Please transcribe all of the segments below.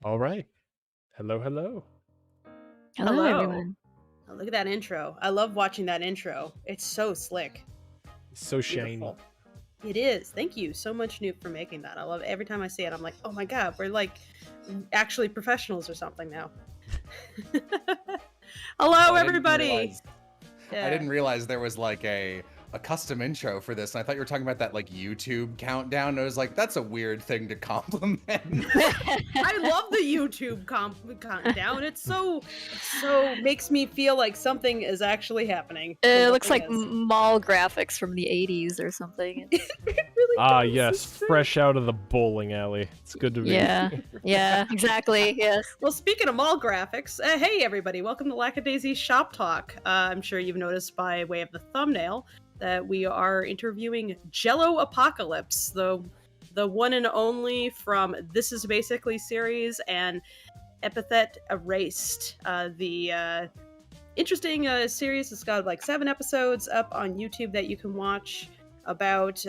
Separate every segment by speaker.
Speaker 1: All right. Hello, hello.
Speaker 2: Hello,
Speaker 3: Hello.
Speaker 2: everyone.
Speaker 3: Oh, look at that intro. I love watching that intro. It's so slick.
Speaker 1: It's so
Speaker 3: Beautiful.
Speaker 1: shiny.
Speaker 3: It is. Thank you so much, Noob, for making that. I love it. Every time I see it, I'm like, oh my god, we're like actually professionals or something now. Hello, everybody.
Speaker 4: I didn't realize there was like a custom intro for this. And I thought you were talking about that like YouTube countdown. And I was like, that's a weird thing to compliment.
Speaker 3: I love the YouTube countdown. It's so makes me feel like something is actually happening.
Speaker 2: It looks like mall graphics from the 80s or something.
Speaker 3: It really does.
Speaker 1: Yes, fresh out of the bowling alley. It's good to be.
Speaker 2: Yeah, exactly. Yes.
Speaker 3: Well, speaking of mall graphics, hey everybody, welcome to Lackadaisy Shop Talk. I'm sure you've noticed by way of the thumbnail that we are interviewing JelloApocalypse, the one and only from This Is Basically series and Epithet Erased. The interesting series. It's got like 7 episodes up on YouTube that you can watch about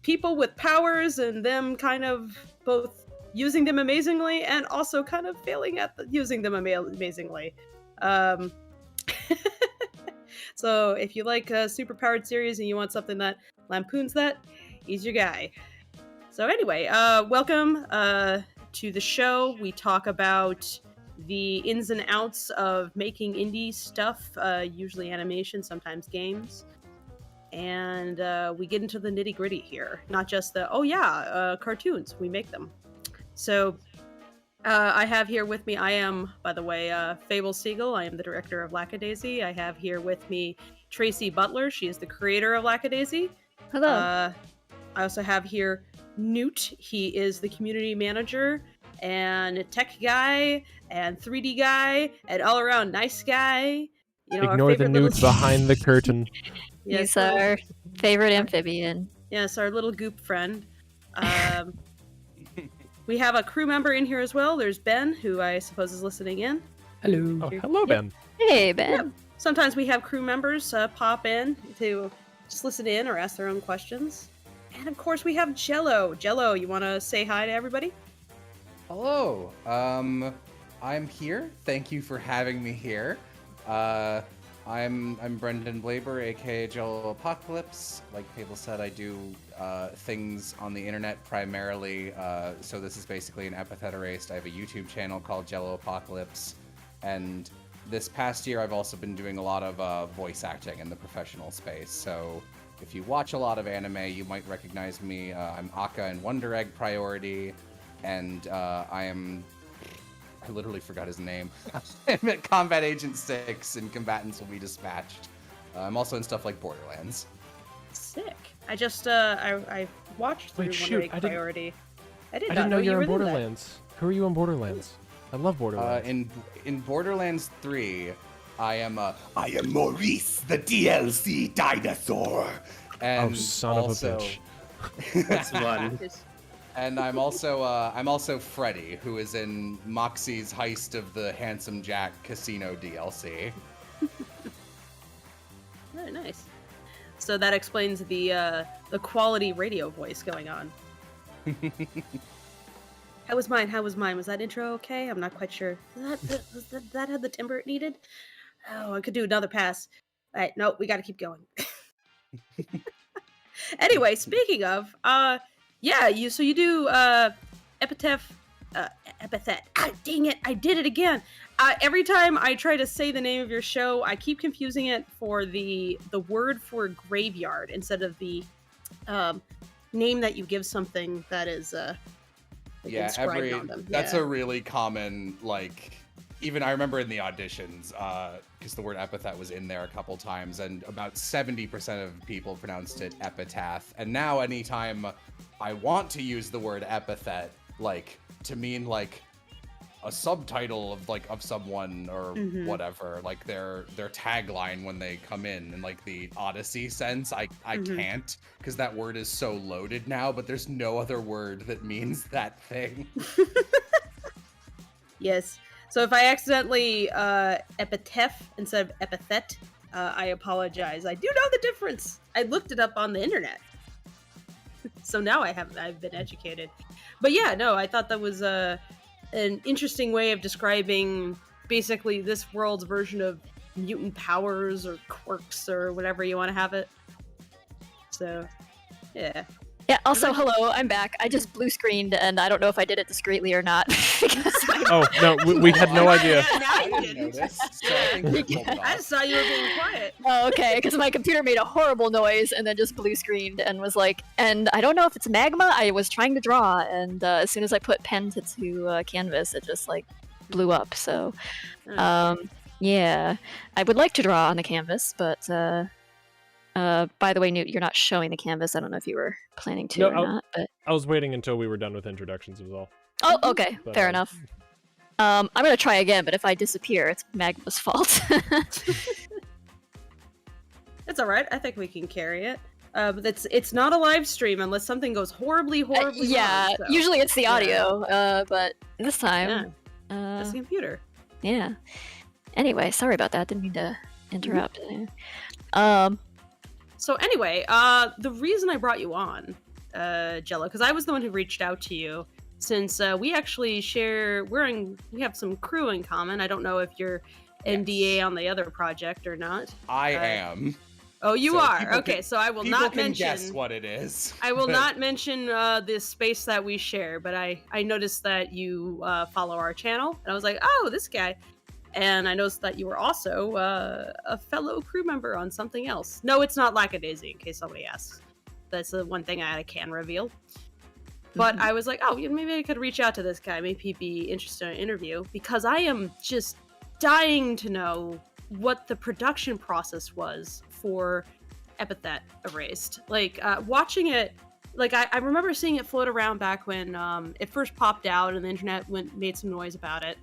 Speaker 3: people with powers and them kind of both using them amazingly and also kind of failing at using them amazingly. So if you like a superpowered series and you want something that lampoons that, he's your guy. So anyway, welcome to the show. We talk about the ins and outs of making indie stuff, usually animation, sometimes games. And we get into the nitty-gritty here. Not just the, cartoons, we make them. So I have here with me, I am, by the way, Fable Siegel. I am the director of Lackadaisy. I have here with me Tracy Butler. She is the creator of Lackadaisy.
Speaker 2: Hello.
Speaker 3: I also have here Newt. He is the community manager and tech guy and 3D guy and all-around nice guy. You know,
Speaker 1: Ignore the Newt behind the curtain.
Speaker 3: Yes,
Speaker 2: He's our favorite amphibian.
Speaker 3: Yes, our little goop friend. We have a crew member in here as well. There's Ben, who I suppose is listening in.
Speaker 1: Hello. Oh, hello, Ben.
Speaker 2: Hey, Ben.
Speaker 3: Yep. Sometimes we have crew members pop in to just listen in or ask their own questions. And of course, we have Jello. Jello, you want to say hi to everybody?
Speaker 4: Hello. I'm here. Thank you for having me here. I'm Brendan Blaber, aka JelloApocalypse. Like Fable said, I do things on the internet primarily. So this is basically an epithet erased. I have a YouTube channel called JelloApocalypse, and this past year I've also been doing a lot of voice acting in the professional space. So if you watch a lot of anime, you might recognize me. I'm Akka in Wonder Egg Priority, and I literally forgot his name. I'm at Combat Agent 6 and Combatants Will Be Dispatched. I'm also in stuff like Borderlands.
Speaker 3: Sick. I just, I watched through Wonder Egg Priority. I didn't know you were in
Speaker 1: Borderlands. Who are you on Borderlands? I love Borderlands.
Speaker 4: In Borderlands 3, I am Maurice, the DLC dinosaur. And
Speaker 1: son of a bitch.
Speaker 4: That's one. And I'm also Freddy, who is in Moxie's Heist of the Handsome Jack Casino DLC.
Speaker 3: Very nice. So that explains the quality radio voice going on. How was mine? Was that intro okay? I'm not quite sure. That had the timbre it needed? Oh, I could do another pass. All right, no, we got to keep going. Anyway, speaking of, you do epithet. Ah, dang it, I did it again. Every time I try to say the name of your show, I keep confusing it for the word for graveyard instead of the name that you give something that is inscribed on them.
Speaker 4: That's a really common, like, even I remember in the auditions, because the word epithet was in there a couple times, and about 70% of people pronounced it epitaph. And now anytime I want to use the word epithet, like, to mean, like, a subtitle of someone or whatever, like their tagline when they come in like the Odyssey sense, I can't, because that word is so loaded now, but there's no other word that means that thing.
Speaker 3: Yes. So if I accidentally epitaph instead of epithet, I apologize. I do know the difference. I looked it up on the internet. So now I've been educated. But yeah, no, I thought that was an interesting way of describing basically this world's version of mutant powers or quirks or whatever you want to have it. So, yeah.
Speaker 2: Yeah, also, hello, I'm back. I just blue screened, and I don't know if I did it discreetly or not.
Speaker 1: Oh, no, we had no idea.
Speaker 3: Yeah, now
Speaker 4: I
Speaker 3: you
Speaker 4: didn't
Speaker 3: didn't.
Speaker 4: notice, so I think we pulled it
Speaker 3: I
Speaker 4: off.
Speaker 3: just thought you were being quiet.
Speaker 2: Oh, okay, because my computer made a horrible noise and then just blue screened and was like, and I don't know if it's magma. I was trying to draw, and as soon as I put pen to canvas, it just like blew up. So, yeah, I would like to draw on the canvas, but by the way, Newt, you're not showing the canvas. I don't know if you were planning to or not, but
Speaker 1: I was waiting until we were done with introductions was all.
Speaker 2: oh, okay,
Speaker 1: But,
Speaker 2: fair enough. I'm gonna try again, but if I disappear, it's Magma's fault.
Speaker 3: It's all right. I think we can carry it. But it's not a live stream unless something goes horribly
Speaker 2: yeah,
Speaker 3: wrong. So.
Speaker 2: usually it's the audio, but this time,
Speaker 3: It's the computer.
Speaker 2: yeah. Anyway, sorry about that. Didn't mean to interrupt.
Speaker 3: So anyway, the reason I brought you on, Jello, because I was the one who reached out to you, since we actually we have some crew in common. I don't know if you're NDA on the other project or not.
Speaker 4: I am.
Speaker 3: Oh, you
Speaker 4: So
Speaker 3: are?
Speaker 4: people
Speaker 3: Okay,
Speaker 4: can-
Speaker 3: so I will
Speaker 4: People
Speaker 3: not
Speaker 4: can
Speaker 3: mention...
Speaker 4: guess what it is.
Speaker 3: I will not mention this space that we share, but I noticed that you follow our channel, and I was like, oh, this guy. And I noticed that you were also a fellow crew member on something else. No, it's not Lackadaisy, in case somebody asks. That's the one thing I can reveal. But I was like, oh, maybe I could reach out to this guy. Maybe he'd be interested in an interview. Because I am just dying to know what the production process was for Epithet Erased. Like, watching it, like, I remember seeing it float around back when it first popped out and the internet made some noise about it.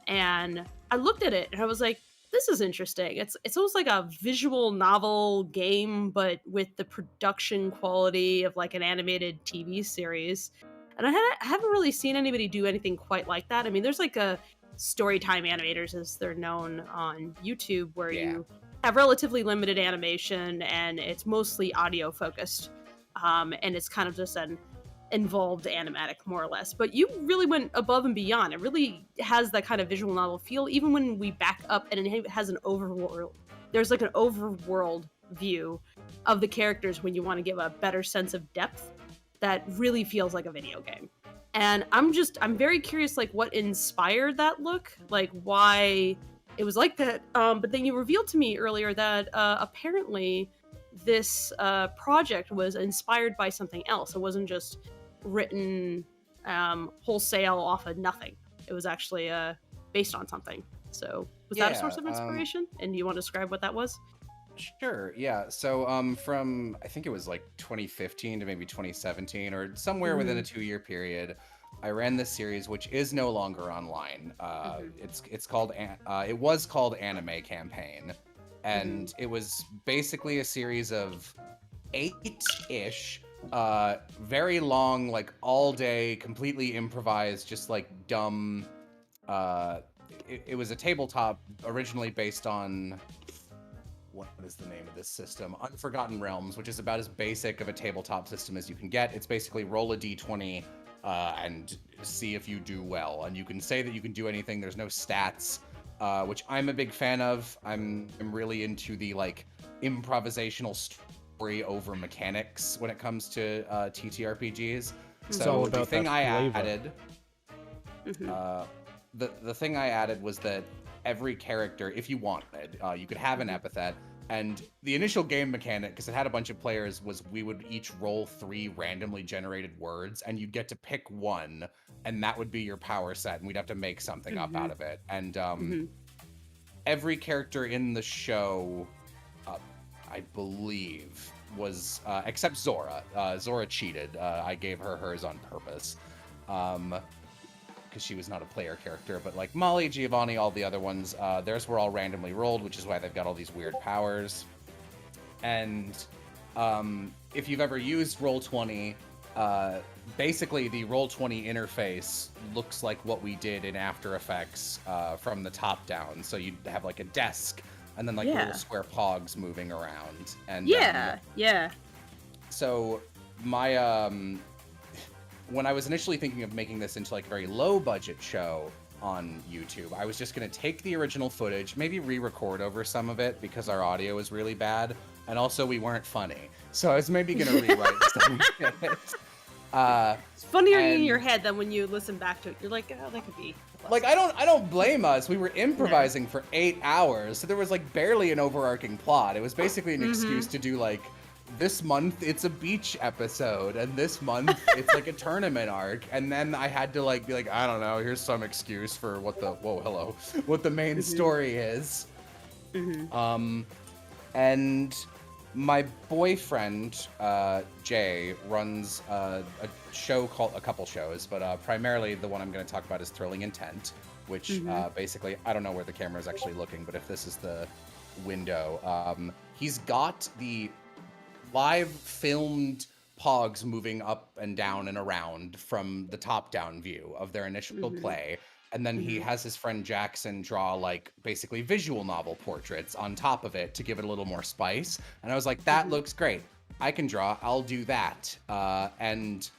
Speaker 3: And I looked at it and I was like, this is interesting. It's almost like a visual novel game, but with the production quality of like an animated TV series. And I haven't really seen anybody do anything quite like that. I mean, there's like a Storytime animators, as they're known on YouTube, where you have relatively limited animation and it's mostly audio focused. And it's kind of just an involved animatic, more or less. But you really went above and beyond. It really has that kind of visual novel feel, even when we back up and it has an overworld. There's like an overworld view of the characters when you want to give a better sense of depth that really feels like a video game. And I'm very curious, like, what inspired that look, like why it was like that. But then you revealed to me earlier that apparently this project was inspired by something else. It wasn't just written wholesale off of nothing. It was actually based on something. So was that a source of inspiration? And do you want to describe what that was?
Speaker 4: Sure, yeah. So from, I think it was like 2015 to maybe 2017 or somewhere within a 2-year period, I ran this series, which is no longer online. It's called, it was called Anime Campaign. And it was basically a series of 8-ish, very long, like all day, completely improvised, just like dumb. It was a tabletop originally based on, what is the name of this system? Unforgotten Realms, which is about as basic of a tabletop system as you can get. It's basically roll a d20 and see if you do well. And you can say that you can do anything. There's no stats, which I'm a big fan of. I'm really into the like improvisational story over mechanics when it comes to TTRPGs.
Speaker 1: It's all about
Speaker 4: the thing
Speaker 1: that
Speaker 4: I
Speaker 1: flavor.
Speaker 4: added, the thing I added was that every character, if you wanted, you could have an epithet. And the initial game mechanic, because it had a bunch of players, was we would each roll 3 randomly generated words, and you'd get to pick one, and that would be your power set, and we'd have to make something up out of it. And every character in the show, I believe, was, except Zora. Zora cheated. I gave her hers on purpose. Because she was not a player character, but like Molly, Giovanni, all the other ones, theirs were all randomly rolled, which is why they've got all these weird powers. And if you've ever used Roll20, basically the Roll20 interface looks like what we did in After Effects from the top down. So you'd have like a desk and then like little square pogs moving around. And
Speaker 3: yeah.
Speaker 4: So my when I was initially thinking of making this into like a very low budget show on YouTube, I was just going to take the original footage, maybe re-record over some of it because our audio was really bad, and also we weren't funny. So I was maybe going to rewrite some shit.
Speaker 3: It's funnier in your head than when you listen back to it. You're like, oh, that could be.
Speaker 4: Like, I don't blame us. We were improvising for 8 hours, so there was like barely an overarching plot. It was basically an excuse to do like, this month it's a beach episode, and this month it's like a tournament arc, and then I had to like be like, I don't know, here's some excuse for what the main story is. And my boyfriend Jay runs a couple shows, but primarily the one I'm going to talk about is Thrilling Intent, which basically, I don't know where the camera is actually looking, but if this is the window, he's got the live filmed pogs moving up and down and around from the top-down view of their initial play. And then he has his friend Jackson draw like basically visual novel portraits on top of it to give it a little more spice. And I was like, that looks great. I can draw, I'll do that. And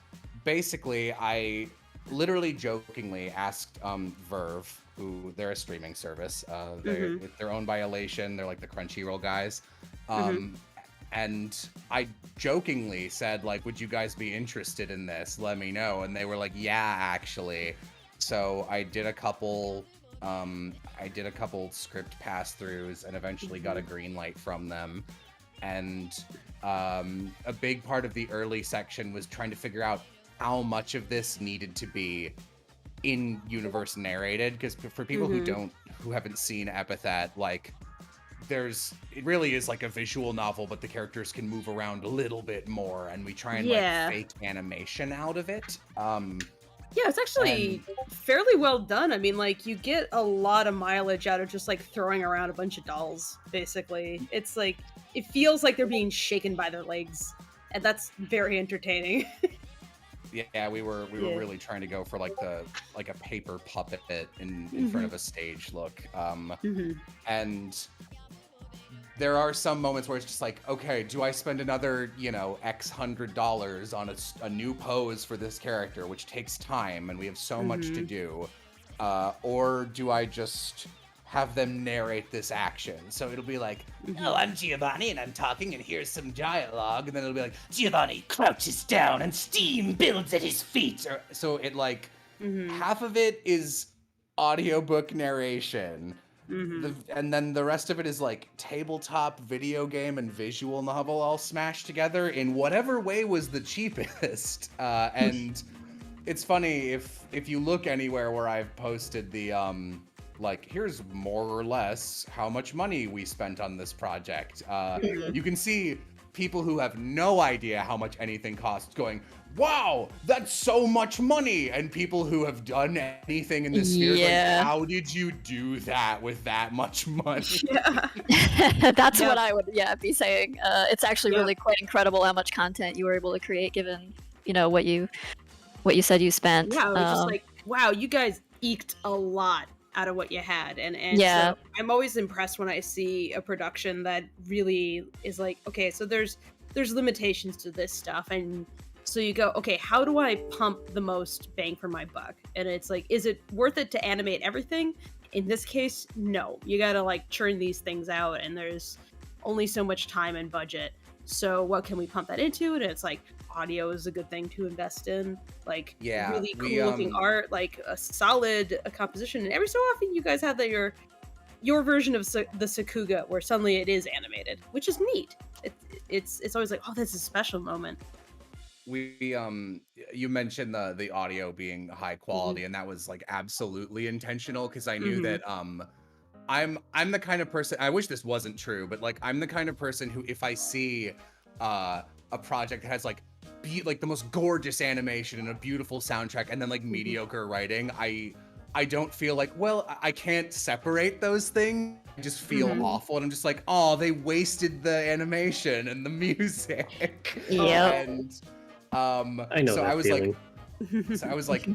Speaker 4: basically I literally jokingly asked Verve, who they're a streaming service. They're owned by Elation. They're like the Crunchyroll guys. And I jokingly said, like, would you guys be interested in this? Let me know. And they were like, yeah, actually. So I did a couple script pass-throughs and eventually got a green light from them. And a big part of the early section was trying to figure out how much of this needed to be in-universe narrated. Because for people who haven't seen Epithet, like, it really is like a visual novel, but the characters can move around a little bit more, and we try and like fake animation out of it.
Speaker 3: Yeah, it's actually fairly well done. I mean, like, you get a lot of mileage out of just like throwing around a bunch of dolls, basically. It's like, it feels like they're being shaken by their legs, and that's very entertaining.
Speaker 4: Yeah, we were really trying to go for like a paper puppet in front of a stage look. And there are some moments where it's just like, okay, do I spend another, X $100 on a new pose for this character, which takes time and we have so much to do, or do I just have them narrate this action? So it'll be like, oh, I'm Giovanni and I'm talking and here's some dialogue, and then it'll be like, Giovanni crouches down and steam builds at his feet. So it like, half of it is audiobook narration. And then the rest of it is like tabletop video game and visual novel all smashed together in whatever way was the cheapest. And it's funny, if you look anywhere where I've posted the like, here's more or less how much money we spent on this project, you can see people who have no idea how much anything costs going, wow, that's so much money, and people who have done anything in this sphere, like, how did you do that with that much money?
Speaker 2: That's what I would be saying. It's actually really quite incredible how much content you were able to create, given what you said you spent.
Speaker 3: Yeah, it was just like, wow, you guys eked a lot out of what you had, and so I'm always impressed when I see a production that really is like, okay, so there's limitations to this stuff, and so you go, okay, how do I pump the most bang for my buck? And it's like, is it worth it to animate everything? In this case, no. You gotta like churn these things out, and there's only so much time and budget. So what can we pump that into? And it's like, audio is a good thing to invest in, like really cool looking art, like a solid composition. And every so often you guys have your version of the Sakuga where suddenly it is animated, which is neat. It's always like, oh, that's a special moment.
Speaker 4: You mentioned the audio being high quality, and that was like absolutely intentional, because I knew that I'm the kind of person, I wish this wasn't true, but like I'm the kind of person who, if I see a project that has like the most gorgeous animation and a beautiful soundtrack and then like mediocre writing, I don't feel like, well, I can't separate those things. I just feel awful, and I'm just like, oh, they wasted the animation and the music. And
Speaker 5: I know that feeling.
Speaker 4: So I was like,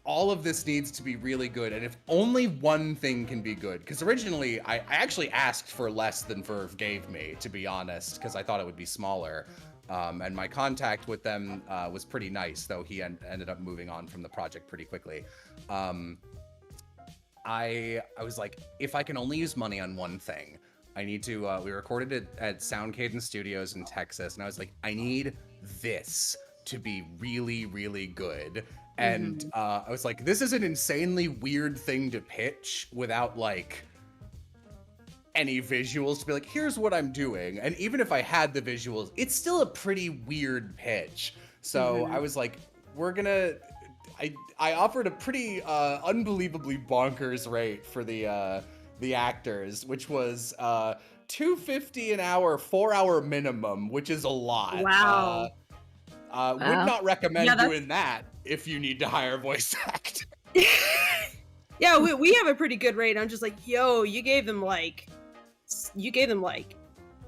Speaker 4: all of this needs to be really good, and if only one thing can be good, because originally I actually asked for less than Verve gave me, to be honest, because I thought it would be smaller. And my contact with them was pretty nice, though he ended up moving on from the project pretty quickly. I was like, if I can only use money on one thing, I need to, we recorded it at Sound Cadence Studios in Texas, and I was like, I need this to be really, really good. And I was like, this is an insanely weird thing to pitch without, like, any visuals to be like, here's what I'm doing. And even if I had the visuals, it's still a pretty weird pitch. So I was like, we're gonna, I offered a pretty unbelievably bonkers rate for the actors, which was $250 an hour, 4-hour minimum, which is a lot.
Speaker 3: Wow.
Speaker 4: Would not recommend doing that if you need to hire a voice actor.
Speaker 3: Yeah, we have a pretty good rate. I'm just like, yo, you gave them like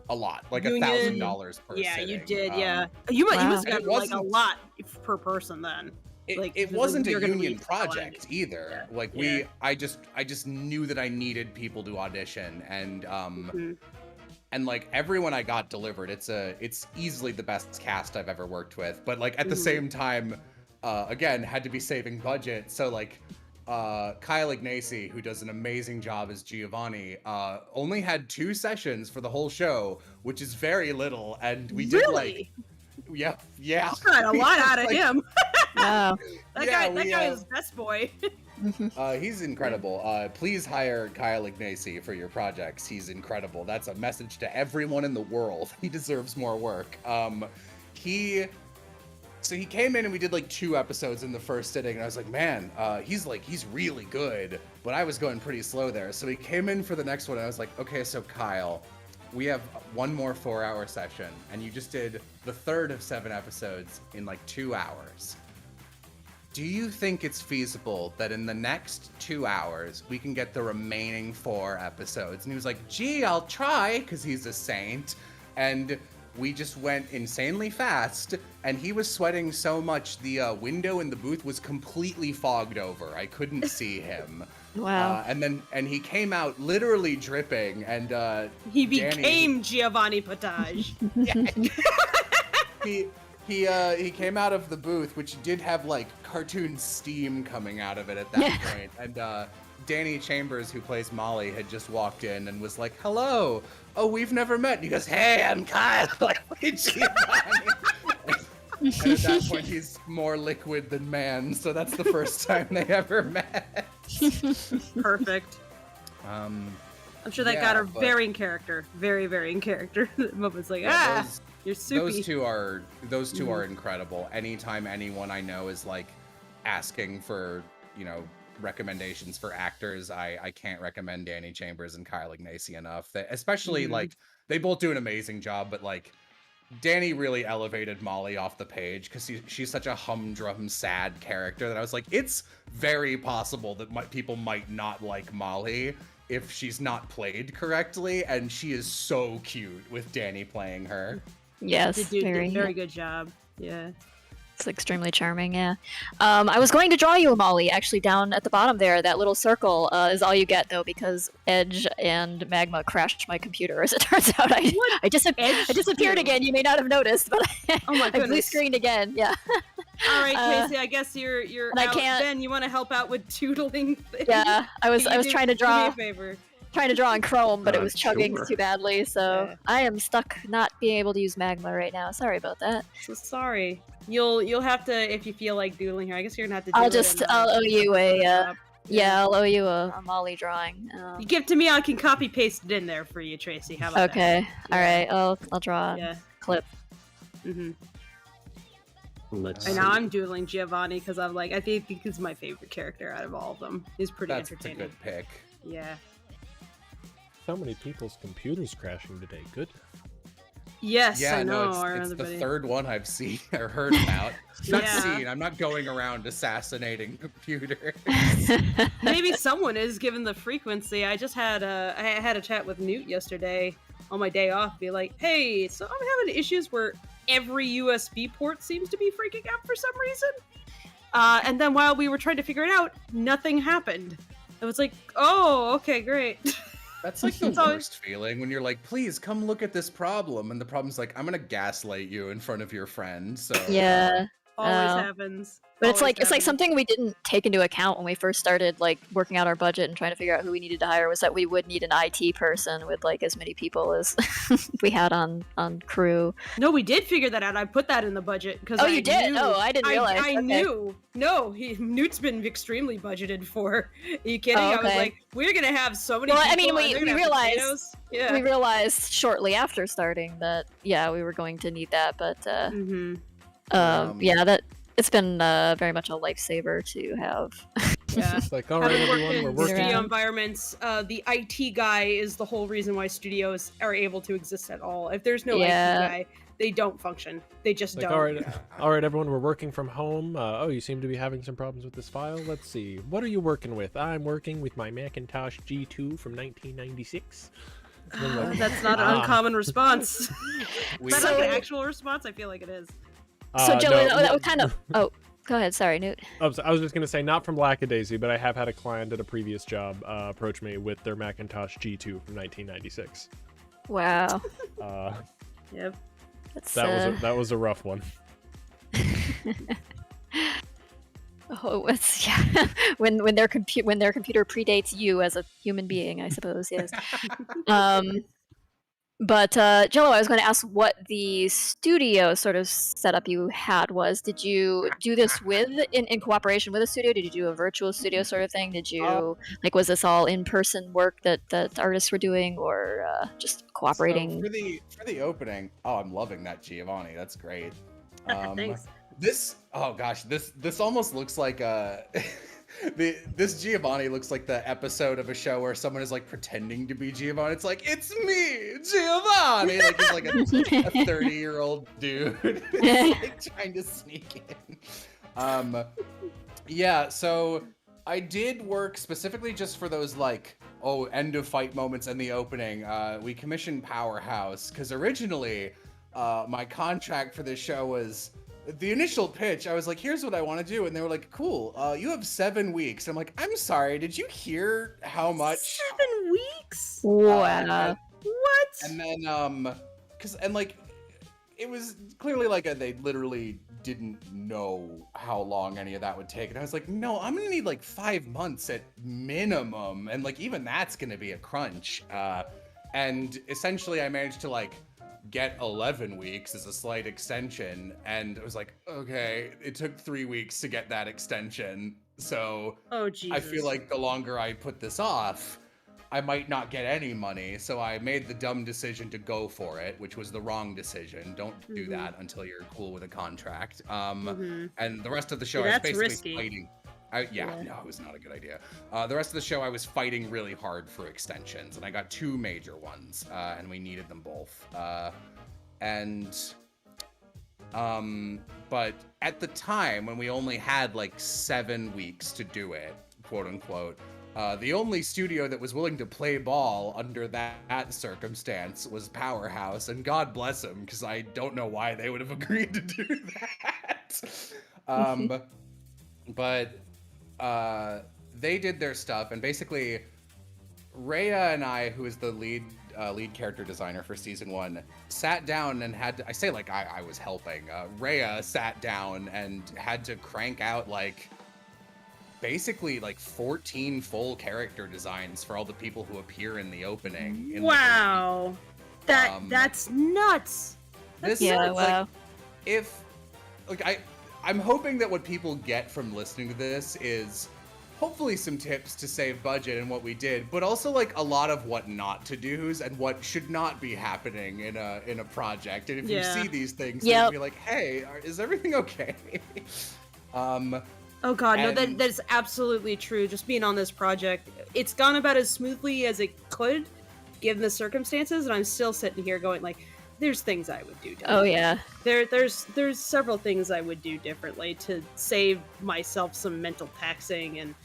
Speaker 4: a lot, like $1,000 per
Speaker 3: yeah,
Speaker 4: sitting.
Speaker 3: you did. Yeah, you must have gotten like a lot per person then.
Speaker 4: It wasn't a union project either. Yeah. Like I just knew that I needed people to audition, and and like everyone I got delivered. It's easily the best cast I've ever worked with. But like at the same time, again, had to be saving budget. So like Kyle Ignacy, who does an amazing job as Giovanni, only had 2 sessions for the whole show, which is very little. And we did like, yeah.
Speaker 3: Got a lot out of him.
Speaker 2: Wow.
Speaker 3: That guy is best boy.
Speaker 4: He's incredible. Please hire Kyle Ignacy for your projects. He's incredible. That's a message to everyone in the world. He deserves more work. So he came in and we did like 2 episodes in the first sitting, and I was like, man, he's really good. But I was going pretty slow there. So he came in for the next one, and I was like, okay, so Kyle, we have one more 4-hour session, and you just did the 3rd of 7 episodes in like 2 hours. Do you think it's feasible that in the next 2 hours we can get the remaining 4 episodes? And he was like, gee, I'll try, because he's a saint. And we just went insanely fast, and he was sweating so much the window in the booth was completely fogged over. I couldn't see him.
Speaker 2: Wow.
Speaker 4: And he came out literally dripping, and
Speaker 3: he became Giovanni Potage.
Speaker 4: He came out of the booth, which did have like cartoon steam coming out of it at that point. And Danny Chambers, who plays Molly, had just walked in and was like, hello. Oh, we've never met. And he goes, hey, I'm Kyle. Like, Giovanni. And at that point, he's more liquid than man. So that's the first time they ever met.
Speaker 3: Perfect. I'm sure that got her very in character. Very, very in character. The moment's like, you're soupy.
Speaker 4: Those two are incredible. Anytime anyone I know is like asking for, recommendations for actors, I can't recommend Danny Chambers and Kyle Ignacy enough. Especially like they both do an amazing job, but like Danny really elevated Molly off the page because she's such a humdrum sad character that I was like, it's very possible that people might not like Molly if she's not played correctly, and she is so cute with Danny playing her.
Speaker 2: Yes,
Speaker 3: very good job. Yeah.
Speaker 2: It's extremely charming, yeah. I was going to draw you a Molly, actually, down at the bottom there. That little circle is all you get, though, because Edge and Magma crashed my computer, as it turns out. I disappeared again. You may not have noticed, but
Speaker 3: oh my goodness.
Speaker 2: I blue screened again, yeah.
Speaker 3: All right, Tracy, I guess you're out. Ben, you want to help out with doodling things?
Speaker 2: Yeah, I was trying to draw.
Speaker 3: Do me a favor.
Speaker 2: Trying to draw in Chrome, but it was chugging too badly, so I am stuck not being able to use Magma right now. Sorry about that.
Speaker 3: So sorry. You'll have to, if you feel like doodling here. I guess you're gonna have to.
Speaker 2: I'll owe you I'll owe you a Molly drawing.
Speaker 3: You give it to me, I can copy paste it in there for you, Tracy. How about that?
Speaker 2: Okay, all right. I'll draw a clip.
Speaker 3: And now I'm doodling Giovanni because I'm like, I think he's my favorite character out of all of them. He's pretty entertaining.
Speaker 4: That's a good pick.
Speaker 3: Yeah.
Speaker 1: So many people's computers crashing today. Good.
Speaker 3: Yes,
Speaker 4: yeah,
Speaker 3: I know.
Speaker 4: It's the 3rd one I've seen or heard about. Not seen. I'm not going around assassinating computers.
Speaker 3: Maybe someone is, given the frequency. I just had a chat with Newt yesterday on my day off. Be like, hey, so I'm having issues where every USB port seems to be freaking out for some reason. And then while we were trying to figure it out, nothing happened. It was like, oh, okay, great.
Speaker 4: That's like the worst feeling when you're like, please come look at this problem. And the problem's like, I'm going to gaslight you in front of your friend. So
Speaker 2: Yeah.
Speaker 3: Always happens.
Speaker 2: But it's like something we didn't take into account when we first started like working out our budget and trying to figure out who we needed to hire was that we would need an IT person with like as many people as we had on crew.
Speaker 3: No, we did figure that out. I put that in the budget because
Speaker 2: you did? Oh, I didn't realize.
Speaker 3: I knew. No, Newt's been extremely budgeted for. Are you kidding? I was like, we're gonna have so many.
Speaker 2: Well,
Speaker 3: people,
Speaker 2: I mean, we realized. Yeah. We realized shortly after starting that we were going to need that, but that. It's been very much a lifesaver to have.
Speaker 3: Yeah.
Speaker 1: It's like, all right, everyone, we're working.
Speaker 3: Studio environments, the IT guy is the whole reason why studios are able to exist at all. If there's no IT guy, they don't function. They just don't.
Speaker 1: All right, everyone, we're working from home. You seem to be having some problems with this file. Let's see. What are you working with? I'm working with my Macintosh G2 from 1996.
Speaker 3: That's not an uncommon response. Is that like an actual response? I feel like it is.
Speaker 2: So, Jello, that kind of... Oh, go ahead. Sorry, Newt.
Speaker 1: I was just going to say, not from Lackadaisy, but I have had a client at a previous job approach me with their Macintosh G2 from 1996.
Speaker 2: Wow.
Speaker 3: Yep.
Speaker 1: That was a rough one.
Speaker 2: It's when their computer predates you as a human being, I suppose. Yes. But Jello, I was going to ask what the studio sort of setup you had was. Did you do this in cooperation with a studio? Did you do a virtual studio sort of thing? Did you was this all in-person work that artists were doing, or just cooperating?
Speaker 4: So for the opening, I'm loving that, Giovanni. That's great.
Speaker 3: Thanks.
Speaker 4: This almost looks like this Giovanni looks like the episode of a show where someone is like pretending to be Giovanni. It's like, it's me, Giovanni. Like he's like a 30-year-old dude like trying to sneak in. So I did work specifically just for those like end of fight moments in the opening. We commissioned Powerhouse because originally my contract for this show was. The initial pitch, I was like, here's what I want to do. And they were like, cool, you have 7 weeks. I'm like, I'm sorry, did you hear how much?
Speaker 3: 7 weeks?
Speaker 2: Wow.
Speaker 3: What?
Speaker 4: And then, it was clearly like they literally didn't know how long any of that would take. And I was like, no, I'm going to need like 5 months at minimum. And like, even that's going to be a crunch. And essentially I managed to like, get 11 weeks as a slight extension, and it was like, okay, it took 3 weeks to get that extension, so I feel like the longer I put this off, I might not get any money, so I made the dumb decision to go for it, which was the wrong decision. Don't do that until you're cool with a contract. And the rest of the show, I was basically risky. Fighting. No, it was not a good idea. The rest of the show, I was fighting really hard for extensions, and I got 2 major ones, and we needed them both. But at the time, when we only had like 7 weeks to do it, quote unquote, the only studio that was willing to play ball under that circumstance was Powerhouse, and God bless them, because I don't know why they would have agreed to do that. But they did their stuff, and basically Rhea and I, who is the lead character designer for season 1, sat down and had to, I say like I was helping, Rhea sat down and had to crank out like basically like 14 full character designs for all the people who appear in the opening.
Speaker 3: Wow. That's nuts. That's nuts.
Speaker 2: Wow.
Speaker 4: I'm hoping that what people get from listening to this is hopefully some tips to save budget and what we did, but also like a lot of what not to do's and what should not be happening in a project. And if you see these things, you'll be like, hey, is everything okay?
Speaker 3: Oh God, no, that's absolutely true. Just being on this project, it's gone about as smoothly as it could, given the circumstances, and I'm still sitting here going like, there's things I would do differently.
Speaker 2: Oh yeah.
Speaker 3: There's several things I would do differently to save myself some mental taxing, and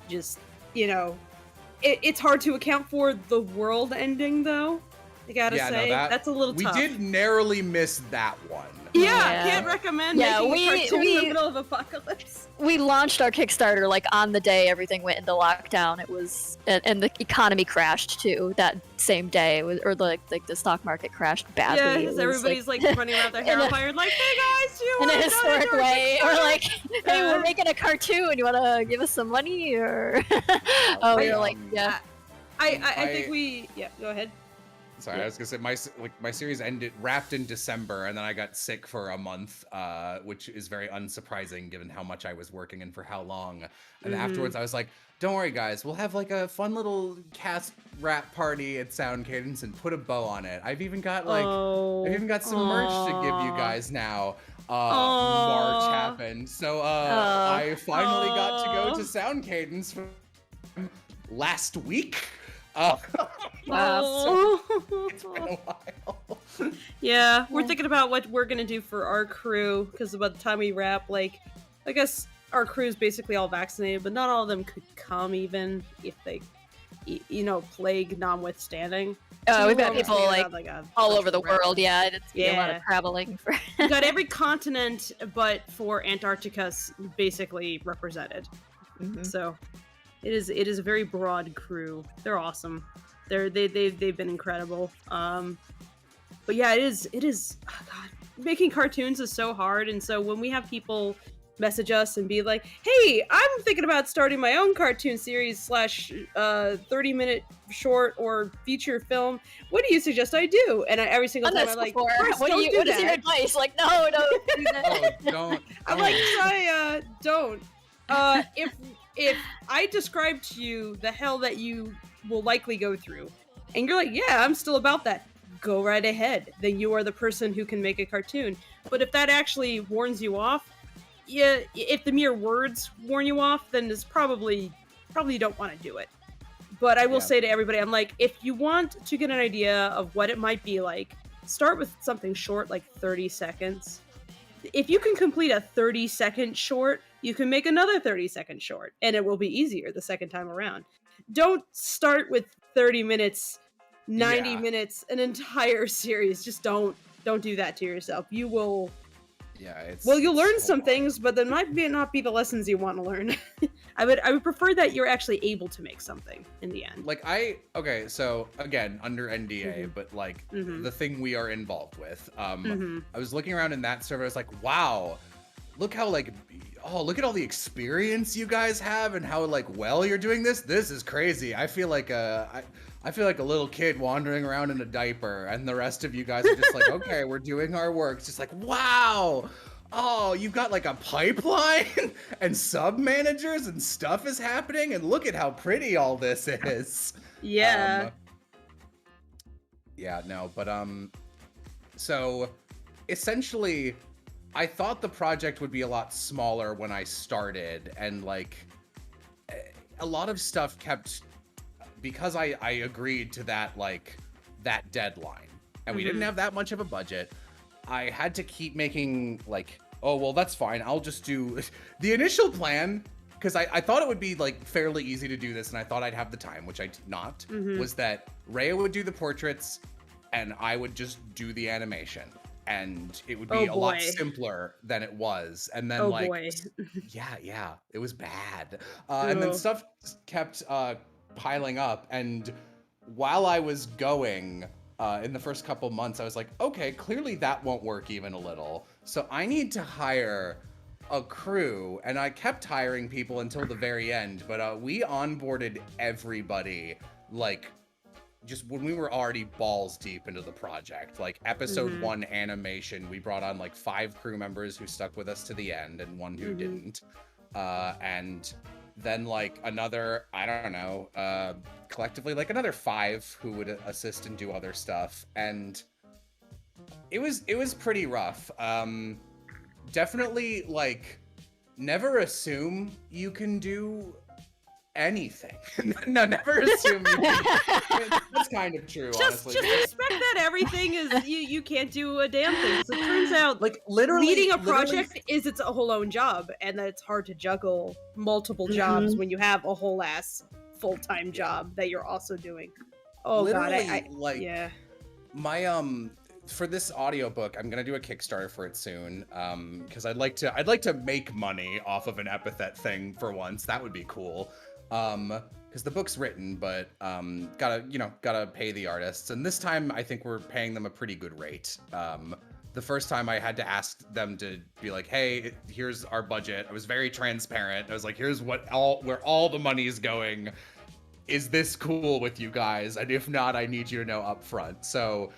Speaker 3: just, it's hard to account for the world ending though. I gotta say, that's a little tough.
Speaker 4: We did narrowly miss that one.
Speaker 3: Yeah, can't recommend making a cartoon in the middle of apocalypse.
Speaker 2: We launched our Kickstarter like on the day everything went into lockdown. It was, and the economy crashed too that same day. It was, or like the stock market crashed badly.
Speaker 3: Yeah, because everybody's like running around their hair on fire, like, hey guys, do you
Speaker 2: in
Speaker 3: want
Speaker 2: a historic way, or like, hey, we're
Speaker 3: Uh,
Speaker 2: making a cartoon. You want to give us some money, or oh,
Speaker 4: I,
Speaker 2: you're like, yeah.
Speaker 3: I think go ahead.
Speaker 4: Sorry,
Speaker 3: Yeah.
Speaker 4: I was gonna say my series wrapped in December, and then I got sick for a month, which is very unsurprising given how much I was working and for how long. And afterwards, I was like, "Don't worry, guys, we'll have like a fun little cast wrap party at Sound Cadence and put a bow on it. I've even got some merch to give you guys now." March happened, so I finally got to go to Sound Cadence last week.
Speaker 2: Wow.
Speaker 4: So it's been a while.
Speaker 3: Yeah, we're thinking about what we're gonna do for our crew, because by the time we wrap, like, I guess our crew's basically all vaccinated, but not all of them could come, even if they, plague notwithstanding.
Speaker 2: We've got people like all over the world. Yeah, it's a lot of traveling.
Speaker 3: We've got every continent, but for Antarctica's basically represented. So it is a very broad crew. They're awesome. They've been incredible. But yeah, it is. Oh God, making cartoons is so hard, and so when we have people message us and be like, "Hey, I'm thinking about starting my own cartoon series / 30-minute short or feature film. What do you suggest I do?" And every single time I'm like, "First,
Speaker 2: what is your advice?" Like, no, don't do that.
Speaker 4: Oh, don't.
Speaker 3: I'm like, try, don't. If I describe to you the hell that you will likely go through, and you're like, yeah, I'm still about that, go right ahead. Then you are the person who can make a cartoon. But if that actually warns you off, yeah, if the mere words warn you off, then it's probably you don't want to do it. But I will say to everybody, I'm like, if you want to get an idea of what it might be like, start with something short, like 30 seconds. If you can complete a 30-second short, you can make another 30-second short, and it will be easier the second time around. Don't start with 30 minutes, 90 minutes, an entire series. Just don't do that to yourself. You will...
Speaker 4: Yeah,
Speaker 3: you'll learn some things, but they might not be the lessons you want to learn. I would prefer that you're actually able to make something in the end.
Speaker 4: Like so again, under NDA, but like the thing we are involved with. I was looking around in that server, I was like, wow, look how look at all the experience you guys have and how well you're doing this. This is crazy. I feel like a little kid wandering around in a diaper, and the rest of you guys are just like, okay, we're doing our work. It's just like, wow. Oh, you've got like a pipeline and sub-managers and stuff is happening, and look at how pretty all this is.
Speaker 3: Yeah.
Speaker 4: So essentially, I thought the project would be a lot smaller when I started, and like a lot of stuff kept, because I agreed to that deadline, and we didn't have that much of a budget. I had to keep making oh, well, that's fine. I'll just do the initial plan, because I thought it would be fairly easy to do this, and I thought I'd have the time, which I did not, was that Rhea would do the portraits and I would just do the animation, and it would be a lot simpler than it was. And then yeah, it was bad. And then stuff kept piling up, and while I was going in the first couple months, I was like, okay, clearly that won't work even a little, so I need to hire a crew. And I kept hiring people until the very end, but we onboarded everybody just when we were already balls deep into the project. Episode 1 animation, we brought on 5 crew members who stuck with us to the end, and 1 who didn't, and then another, I don't know, collectively another 5 who would assist and do other stuff, and it was pretty rough. Definitely never assume you can do anything. No, never assume you can. That's kind of true, honestly.
Speaker 3: Just expect that everything is you can't do a damn thing. So it turns out
Speaker 4: literally
Speaker 3: leading a project is its whole own job, and that it's hard to juggle multiple jobs when you have a whole ass full-time job that you're also doing. Oh literally,
Speaker 4: God, my for this audiobook, I'm gonna do a Kickstarter for it soon. Because I'd like to make money off of an epithet thing for once. That would be cool. Because the book's written, but gotta pay the artists. And this time, I think we're paying them a pretty good rate. The first time I had to ask them to be like, hey, here's our budget. I was very transparent. I was like, here's where all the money is going. Is this cool with you guys? And if not, I need you to know up front. So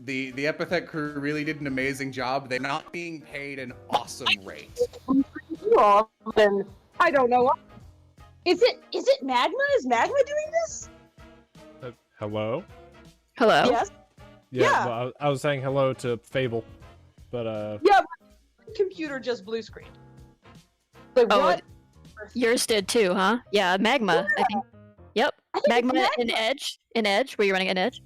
Speaker 4: the epithet crew really did an amazing job. They're not being paid an awesome rate.
Speaker 6: Then I don't know. Is it Magma? Is Magma doing this?
Speaker 1: Hello?
Speaker 2: Hello.
Speaker 6: Yes. Yeah.
Speaker 1: Well, I was saying hello to Fable, but
Speaker 6: Yeah, my computer just blue screened. Like,
Speaker 2: Oh,
Speaker 6: what?
Speaker 2: yours did too, huh? Yeah, Magma. I think. Yep.
Speaker 6: I think it's
Speaker 2: Magma in Edge. In Edge. Were you running an Edge?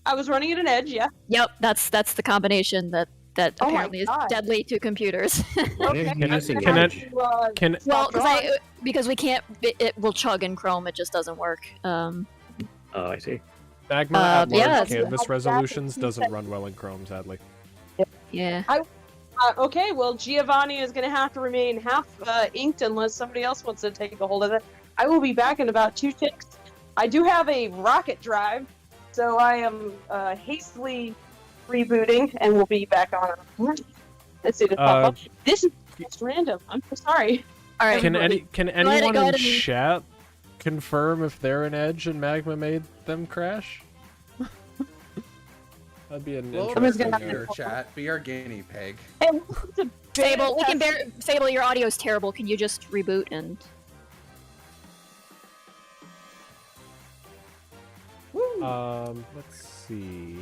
Speaker 6: I was running at an edge, yeah.
Speaker 2: Yep. That's the combination that
Speaker 6: Oh my
Speaker 2: apparently is
Speaker 6: God.
Speaker 2: deadly to computers.
Speaker 6: Okay.
Speaker 1: Can I-
Speaker 6: I'm gonna
Speaker 1: can I-
Speaker 6: have to,
Speaker 1: can
Speaker 2: Well,
Speaker 6: stop drawing.
Speaker 2: because we can't. It will chug in Chrome. It just doesn't work.
Speaker 5: Oh, I see.
Speaker 1: Magma at large
Speaker 2: yeah,
Speaker 1: canvas
Speaker 6: it's-
Speaker 1: resolutions doesn't run well in Chrome, sadly.
Speaker 2: Yeah.
Speaker 6: Okay, well, Giovanni is going to have to remain half inked unless somebody else wants to take a hold of it. I will be back in about 2 ticks. I do have a rocket drive, so I am hastily rebooting, and we'll be back on. Let's see this pop up. This is just random. I'm so sorry.
Speaker 2: All right.
Speaker 1: Can anyone
Speaker 2: go
Speaker 1: in
Speaker 2: ahead and-
Speaker 1: chat confirm if they're an Edge and Magma made them crash? That'd be an
Speaker 6: Someone's
Speaker 1: interesting.
Speaker 6: gonna have
Speaker 4: Your chat, be our guinea pig.
Speaker 6: And welcome to
Speaker 2: Fable, we can
Speaker 6: Beta
Speaker 2: Fable, your audio is terrible. Can you just reboot and?
Speaker 1: Let's see.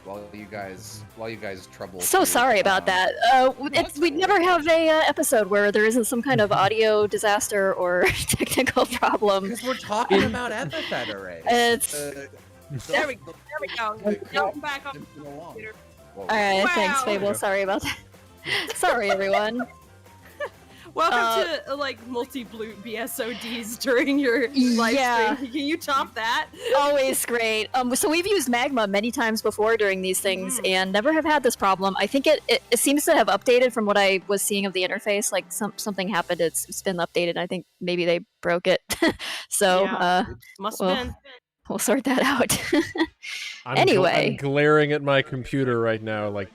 Speaker 4: While you guys trouble.
Speaker 2: So
Speaker 4: through,
Speaker 2: sorry about that. We never have a episode where there isn't some kind of audio disaster or technical problem.
Speaker 4: Because we're talking about epithet arrays.
Speaker 2: It's-
Speaker 3: There we go. Welcome back on.
Speaker 2: All right, thanks,
Speaker 3: Wow.
Speaker 2: Fable. Sorry about that. Sorry, everyone.
Speaker 3: Welcome to multi-blue BSODs during your live
Speaker 2: Yeah.
Speaker 3: stream. Can you top that?
Speaker 2: Always great. So we've used Magma many times before during these things and never have had this problem. I think it seems to have updated from what I was seeing of the interface. Like something happened. It's been updated. I think maybe they broke it. So
Speaker 3: Yeah. Must have
Speaker 2: well,
Speaker 3: been.
Speaker 2: we'll sort that out.
Speaker 1: I'm
Speaker 2: Anyway.
Speaker 1: I'm glaring at my computer right now, like,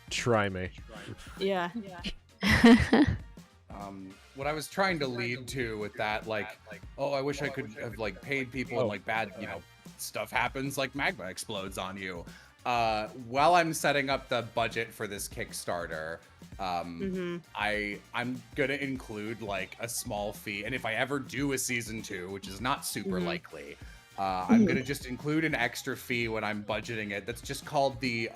Speaker 1: try me.
Speaker 3: Yeah.
Speaker 4: What I was trying to lead to with that, like, oh, I wish I could have like paid people and like bad, stuff happens, like magma explodes on you. While I'm setting up the budget for this Kickstarter, I'm gonna include like a small fee, and if I ever do a season 2, which is not super likely, I'm gonna just include an extra fee when I'm budgeting it. That's just called the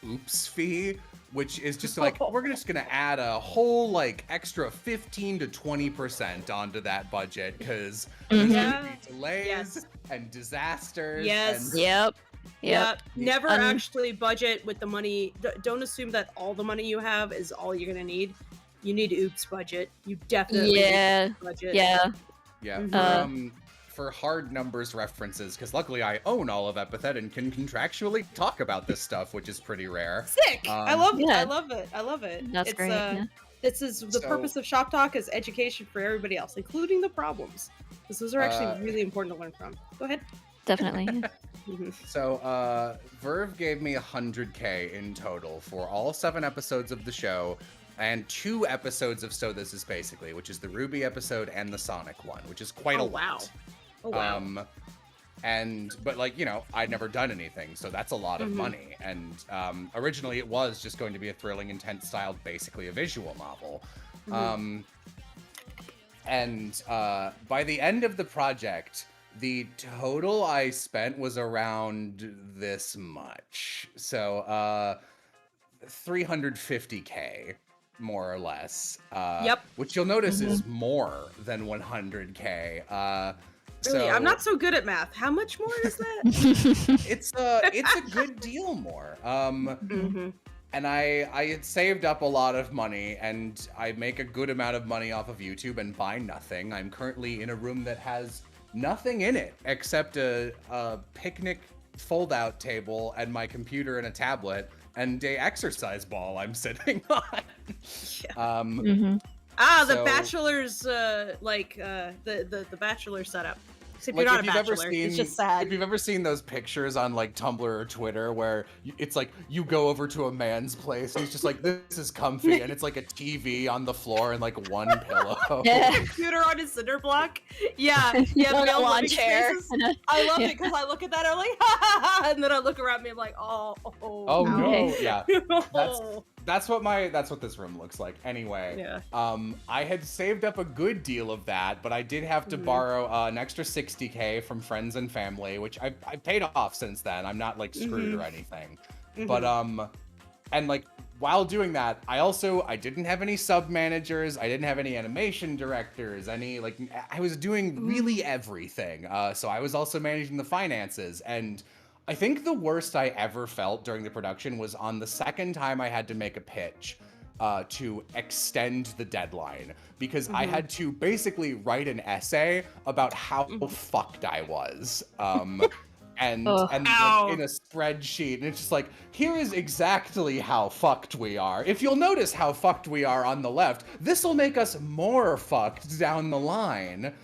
Speaker 4: oops fee, which is just like we're just gonna add a whole like extra 15 to 20% onto that budget because there's gonna be delays and disasters.
Speaker 3: Yes.
Speaker 4: And
Speaker 2: Yep.
Speaker 3: Yeah. Never
Speaker 2: Un-
Speaker 3: actually budget with the money. Don't assume that all the money you have is all you're gonna need. You need oops budget. You definitely
Speaker 2: Yeah.
Speaker 3: need budget.
Speaker 2: Yeah.
Speaker 4: Yeah, for hard numbers references, because luckily I own all of Epithet and can contractually talk about this stuff, which is pretty rare.
Speaker 3: Sick. I love it.
Speaker 2: Yeah.
Speaker 3: I love it. I love it.
Speaker 2: That's
Speaker 3: it's,
Speaker 2: great. Yeah.
Speaker 3: This is the purpose of Shop Talk is education for everybody else, including the problems. Those are actually really important to learn from. Go ahead.
Speaker 2: Definitely. Yeah.
Speaker 4: So, Verve gave me 100K in total for all 7 episodes of the show, and 2 episodes of So This Is Basically, which is the Ruby episode and the Sonic one, which is quite a lot.
Speaker 3: Oh wow.
Speaker 4: But like, I'd never done anything, so that's a lot of money. And originally it was just going to be a thrilling, intense styled, basically a visual novel. By the end of the project, the total I spent was around this much. So 350K, more or less. Which you'll notice is more than 100K.
Speaker 3: Really, I'm not so good at math. How much more is that?
Speaker 4: It's a good deal more. And I had saved up a lot of money, and I make a good amount of money off of YouTube and buy nothing. I'm currently in a room that has nothing in it except a picnic fold-out table and my computer and a tablet and a exercise ball I'm sitting on.
Speaker 3: The
Speaker 4: So-
Speaker 3: bachelor's the bachelor setup. Except
Speaker 4: Like,
Speaker 3: you're not
Speaker 4: if
Speaker 3: a
Speaker 4: you've ever
Speaker 3: bachelor.
Speaker 4: seen,
Speaker 3: It's just sad.
Speaker 4: if you've ever seen those pictures on like Tumblr or Twitter where it's like you go over to a man's place and he's just like, this is comfy, and it's like a TV on the floor and like one pillow.
Speaker 2: Yeah.
Speaker 3: Computer on his cinder block. Yeah,
Speaker 2: On
Speaker 3: the
Speaker 2: a
Speaker 3: male
Speaker 2: lawn
Speaker 3: living
Speaker 2: chair.
Speaker 3: spaces. I love it because I look at that, I'm like, ha ha ha, and then I look around me, I'm like,
Speaker 4: Oh
Speaker 3: ow.
Speaker 4: no, yeah.
Speaker 3: Oh.
Speaker 4: That's what this room looks like. Anyway,
Speaker 3: Yeah.
Speaker 4: I had saved up a good deal of that, but I did have to borrow an extra $60K from friends and family, which I paid off since then. I'm not like screwed or anything. But and like while doing that, I didn't have any sub managers, I didn't have any animation directors, I was doing really everything. So I was also managing the finances, and I think the worst I ever felt during the production was on the second time I had to make a pitch to extend the deadline, because I had to basically write an essay about how fucked I was. And like, in a spreadsheet, and it's just like, here is exactly how fucked we are. If you'll notice how fucked we are on the left, this will make us more fucked down the line.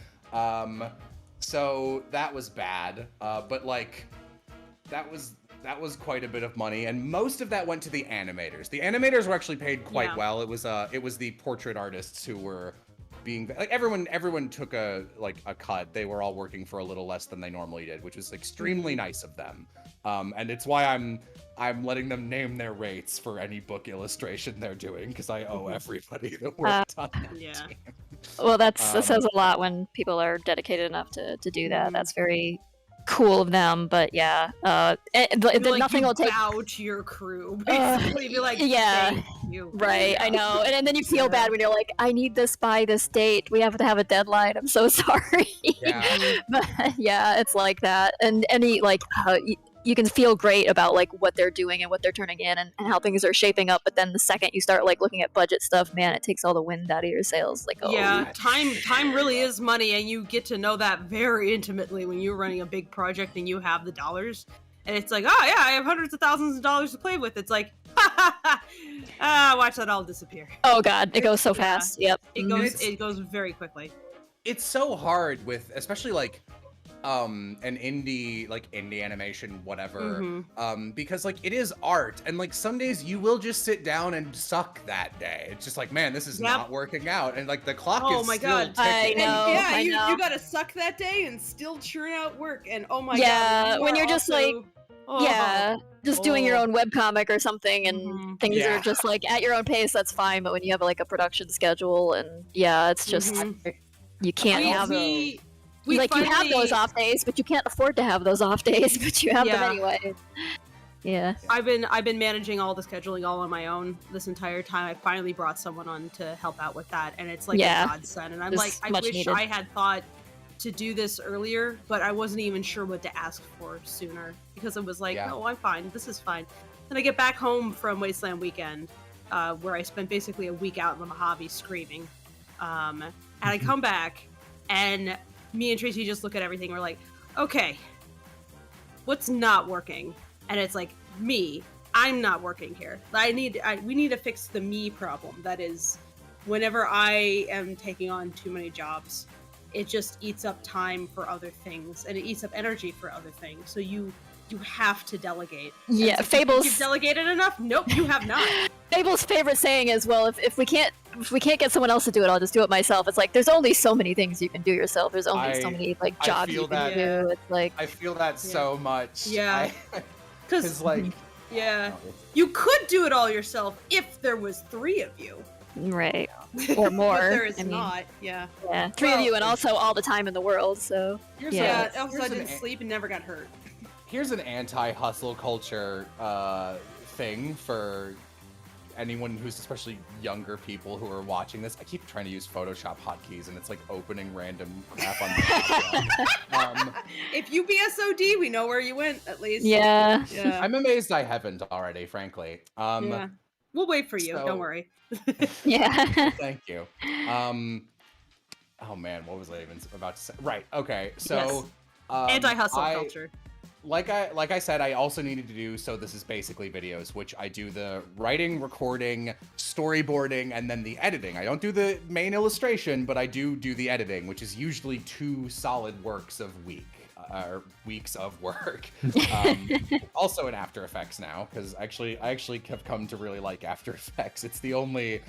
Speaker 4: So that was bad, but like, that was quite a bit of money, and most of that went to the animators. The animators were actually paid quite well. It was the portrait artists who were being like, everyone took a cut. They were all working for a little less than they normally did, which was extremely nice of them. And it's why I'm letting them name their rates for any book illustration they're doing, because I owe everybody that worked on that.
Speaker 3: Yeah.
Speaker 2: Well, that says a lot when people are dedicated enough to do that. That's very cool of them, but yeah, nothing will take.
Speaker 3: Bow to your crew, basically. Be like,
Speaker 2: yeah,
Speaker 3: thank you.
Speaker 2: Right, I know, and then you feel bad when you're like, I need this by this date. We have to have a deadline. I'm so sorry.
Speaker 4: Yeah.
Speaker 2: But yeah, it's like that, and any you can feel great about like what they're doing and what they're turning in and how things are shaping up, but then the second you start like looking at budget stuff, man, it takes all the wind out of your sails. Like, oh
Speaker 3: Yeah, time really is money, and you get to know that very intimately when you're running a big project and you have the dollars. And it's like, oh yeah, I have hundreds of thousands of dollars to play with. It's like, watch that all disappear.
Speaker 2: Oh god, it goes so fast. Yep.
Speaker 3: It goes very quickly.
Speaker 4: It's so hard with, especially like an indie animation, whatever, because like it is art, and like some days you will just sit down and suck that day. It's just like, man, this is not working out, and like the clock is still ticking.
Speaker 2: I know.
Speaker 3: And,
Speaker 2: I know.
Speaker 3: you gotta suck that day and still churn out work, and oh my god.
Speaker 2: Yeah, when you're just
Speaker 3: also,
Speaker 2: just doing your own webcomic or something, and things are just like at your own pace, that's fine, but when you have like a production schedule, and it's just you can't have you have those off days, but you can't afford to have those off days, but you have them anyway. Yeah.
Speaker 3: I've been managing all the scheduling all on my own this entire time. I finally brought someone on to help out with that, and it's like a godsend. And I'm
Speaker 2: It's
Speaker 3: like, I
Speaker 2: much
Speaker 3: wish
Speaker 2: needed.
Speaker 3: I had thought to do this earlier, but I wasn't even sure what to ask for sooner, because it was like, no, I'm fine. This is fine. Then I get back home from Wasteland Weekend, where I spent basically a week out in the Mojave screaming. And I come back, and me and Tracy just look at everything. We're like, okay, what's not working? And it's like, me. I'm not working here. We need to fix the me problem. That is, whenever I am taking on too many jobs, it just eats up time for other things, and it eats up energy for other things. So you have to delegate.
Speaker 2: Yeah,
Speaker 3: like,
Speaker 2: Fable's.
Speaker 3: You've delegated enough? Nope, you have not.
Speaker 2: Fable's favorite saying is, well, if we can't get someone else to do it, I'll just do it myself. It's like, there's only so many things you can do yourself. There's only so many like jobs you can do. It's like,
Speaker 4: I feel that so much.
Speaker 3: Yeah.
Speaker 4: Because like,
Speaker 3: you could do it all yourself if there was 3 of you.
Speaker 2: Right. Or more.
Speaker 3: But there is not. Yeah.
Speaker 2: Yeah. 3 of you, and also all the time in the world. So
Speaker 3: also I didn't sleep and never got hurt.
Speaker 4: Here's an anti-hustle culture thing for anyone who's, especially younger people who are watching this. I keep trying to use Photoshop hotkeys, and it's like opening random crap on the
Speaker 3: If you BSOD, we know where you went, at least.
Speaker 2: Yeah.
Speaker 4: I'm amazed I haven't already, frankly.
Speaker 3: We'll wait for you. Don't worry.
Speaker 2: Yeah.
Speaker 4: Thank you. Oh man, what was I even about to say? Right. Okay. So
Speaker 3: anti-hustle culture.
Speaker 4: like I said, I also needed to do, so this is basically videos, which I do the writing, recording, storyboarding, and then the editing. I don't do the main illustration, but I do the editing, which is usually 2 solid works of weeks of work. Also in After Effects now, because I actually have come to really like After Effects. It's the only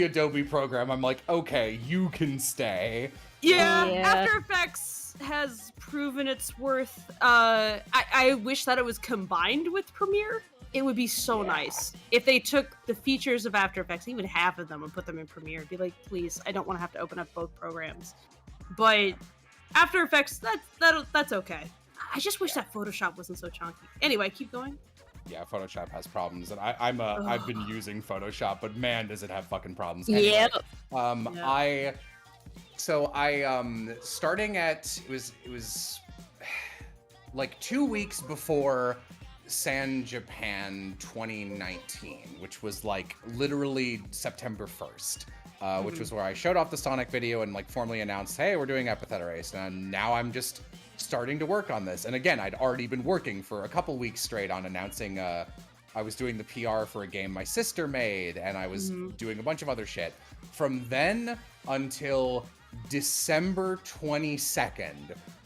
Speaker 4: Adobe program I'm like, okay, you can stay.
Speaker 3: Yeah,
Speaker 2: Yeah.
Speaker 3: After Effects has proven its worth. I wish that it was combined with Premiere. It would be so nice if they took the features of After Effects, even half of them, and put them in Premiere. Be like, please, I don't want to have to open up both programs. But After Effects, that's okay. I just wish that Photoshop wasn't so chunky. Anyway, keep going.
Speaker 4: Yeah, Photoshop has problems, and I've been using Photoshop, but man, does it have fucking problems.
Speaker 2: Yep.
Speaker 4: Anyway, starting at it was like 2 weeks before San Japan 2019, which was like literally September 1st. Which was where I showed off the Sonic video and like formally announced, hey, we're doing Epithet Race, and now I'm just starting to work on this. And again, I'd already been working for a couple weeks straight on announcing I was doing the PR for a game my sister made, and I was doing a bunch of other shit. From then until December 22nd,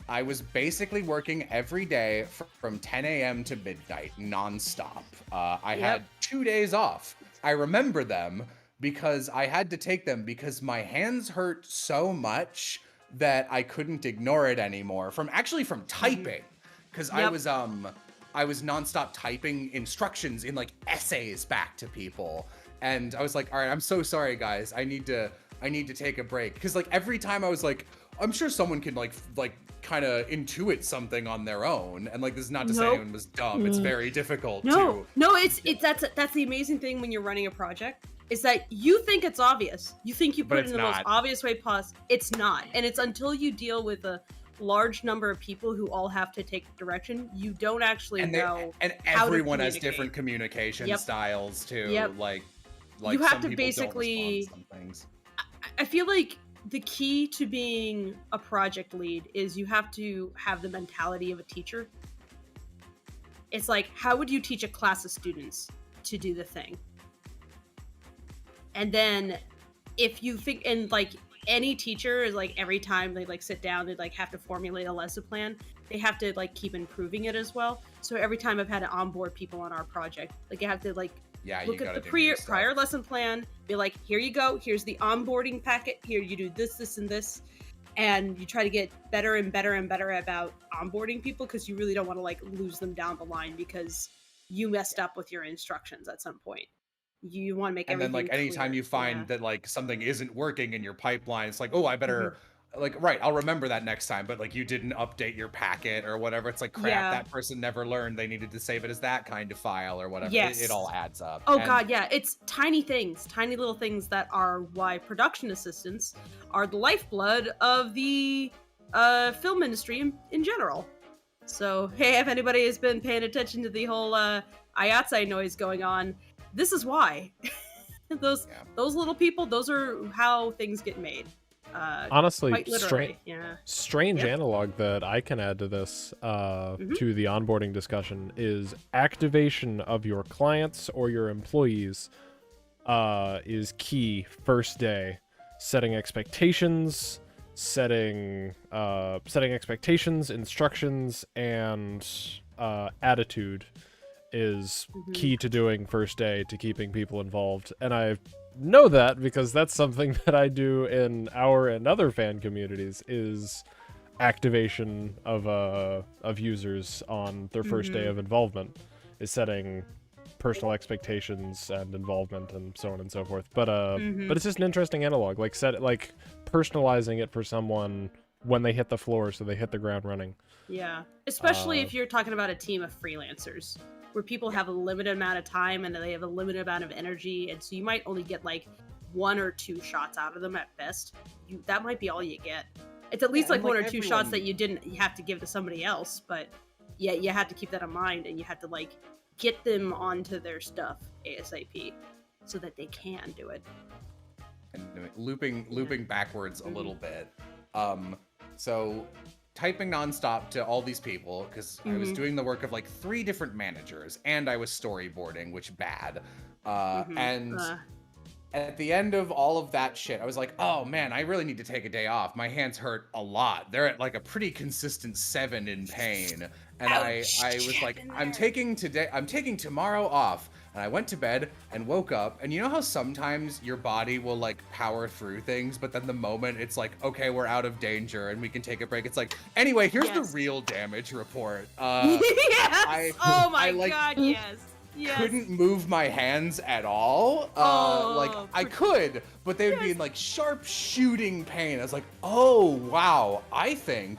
Speaker 4: I was basically working every day from 10 a.m. to midnight, nonstop. I had 2 days off. I remember them because I had to take them because my hands hurt so much that I couldn't ignore it anymore from typing, because I was nonstop typing instructions in like essays back to people, and I was like, all right, I'm so sorry guys, I need to take a break, because like every time I was like, I'm sure someone can like kind of intuit something on their own, and like this is not to say anyone was dumb. It's very difficult.
Speaker 3: That's the amazing thing when you're running a project, is that you think it's obvious. You think you put it in the most obvious way possible. It's not. And it's until you deal with a large number of people who all have to take direction, you don't actually know.
Speaker 4: And everyone has different communication styles too. Like
Speaker 3: you have to
Speaker 4: people
Speaker 3: basically
Speaker 4: don't respond to some things.
Speaker 3: I feel like the key to being a project lead is you have to have the mentality of a teacher. It's like, how would you teach a class of students to do the thing? And then if you think, and like any teacher is like, every time they like sit down, they like have to formulate a lesson plan. They have to like keep improving it as well. So every time I've had to onboard people on our project, like I have to like look at the prior lesson plan, be like, here you go, here's the onboarding packet, here you do this, this, and this. And you try to get better and better and better about onboarding people, because you really don't want to like lose them down the line because you messed up with your instructions at some point. You want to make everything.
Speaker 4: And then like anytime
Speaker 3: clear.
Speaker 4: you find that like something isn't working in your pipeline, it's like, oh, I better like, right, I'll remember that next time, but like you didn't update your packet or whatever. It's like, crap, that person never learned they needed to save it as that kind of file or whatever. It all adds up.
Speaker 3: Oh god, yeah, it's tiny things, tiny little things that are why production assistants are the lifeblood of the film industry in general. So hey, if anybody has been paying attention to the whole Ayatse noise going on, this is why. those little people, those are how things get made.
Speaker 1: Honestly, strange analog that I can add to this, to the onboarding discussion, is activation of your clients or your employees is key first day. Setting expectations, instructions, and attitude is key to doing first day, to keeping people involved. And I know that because that's something that I do in our and other fan communities, is activation of users on their first day of involvement, is setting personal expectations and involvement and so on and so forth. But but it's just an interesting analog, like personalizing it for someone when they hit the floor, so they hit the ground running.
Speaker 3: Yeah, especially if you're talking about a team of freelancers, where people have a limited amount of time and they have a limited amount of energy, and so you might only get like 1 or 2 shots out of them at best. That might be all you get. It's at least like 1 or 2 shots that you have to give to somebody else, but yeah, you have to keep that in mind, and you have to like get them onto their stuff ASAP so that they can do it.
Speaker 4: And looping backwards a little bit. So typing nonstop to all these people because I was doing the work of like 3 different managers, and I was storyboarding, which bad. And at the end of all of that shit, I was like, oh man, I really need to take a day off. My hands hurt a lot. They're at like a pretty consistent 7 in pain. And I was like, I'm taking tomorrow off. And I went to bed and woke up. And you know how sometimes your body will like power through things, but then the moment it's like, okay, we're out of danger and we can take a break. It's like, anyway, here's the real damage report.
Speaker 3: Yes! Oh my god, yes. Yes.
Speaker 4: Couldn't move my hands at all. Like I could, but they would be in like sharp shooting pain. I was like, oh wow, I think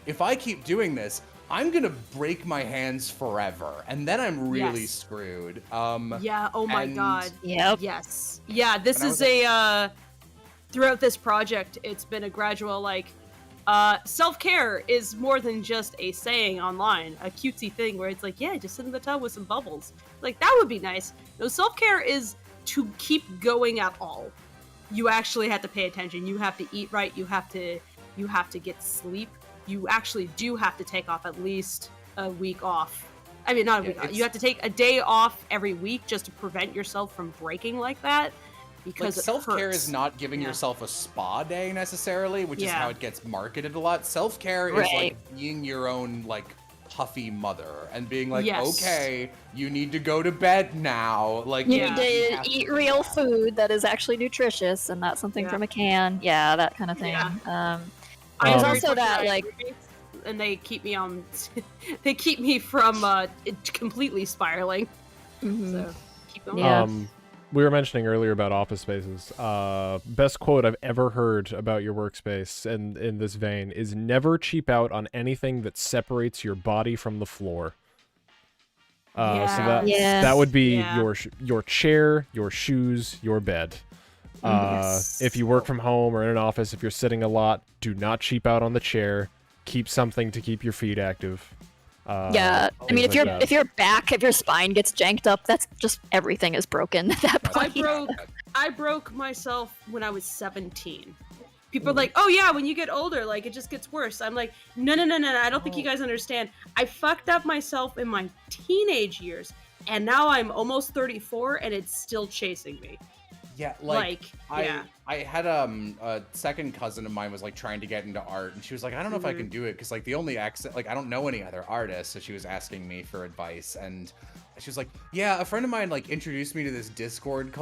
Speaker 4: if I keep doing this, I'm gonna break my hands forever, and then I'm really screwed.
Speaker 3: Yeah. Oh my god.
Speaker 2: Yep.
Speaker 3: Yes. Yeah. This is throughout this project, it's been a gradual like. Self-care is more than just a saying online, a cutesy thing where it's like, yeah, just sit in the tub with some bubbles. Like, that would be nice. No, self-care is to keep going at all. You actually have to pay attention. You have to eat right. You have to get sleep. You actually do have to take off at least a week off. I mean, not a week off. You have to take a day off every week just to prevent yourself from breaking like that. Because
Speaker 4: like, self-care is not giving yourself a spa day necessarily, which is how it gets marketed a lot. Self-care is like being your own like puffy mother and being like, okay, you need to go to bed now. Like
Speaker 2: you need to eat real food that is actually nutritious and not something from a can. Yeah, that kind of thing. There's also that like,
Speaker 3: and they keep me on. They keep me from completely spiraling. So keep going.
Speaker 2: Yeah.
Speaker 1: We were mentioning earlier about office spaces. Best quote I've ever heard about your workspace in this vein is never cheap out on anything that separates your body from the floor. So that would be your chair, your shoes, your bed. If you work from home or in an office, if you're sitting a lot, do not cheap out on the chair. Keep something to keep your feet active.
Speaker 2: I mean, if your spine gets janked up, that's just everything is broken at that point.
Speaker 3: I broke myself when I was 17. People are like, oh yeah, when you get older, like it just gets worse. I'm like, no, I don't think you guys understand. I fucked up myself in my teenage years, and now I'm almost 34, and it's still chasing me.
Speaker 4: Yeah, I had a second cousin of mine was like trying to get into art, and she was like, I don't know if I can do it because like the only accent, like I don't know any other artists, so she was asking me for advice, and she was like, yeah, a friend of mine like introduced me to this Discord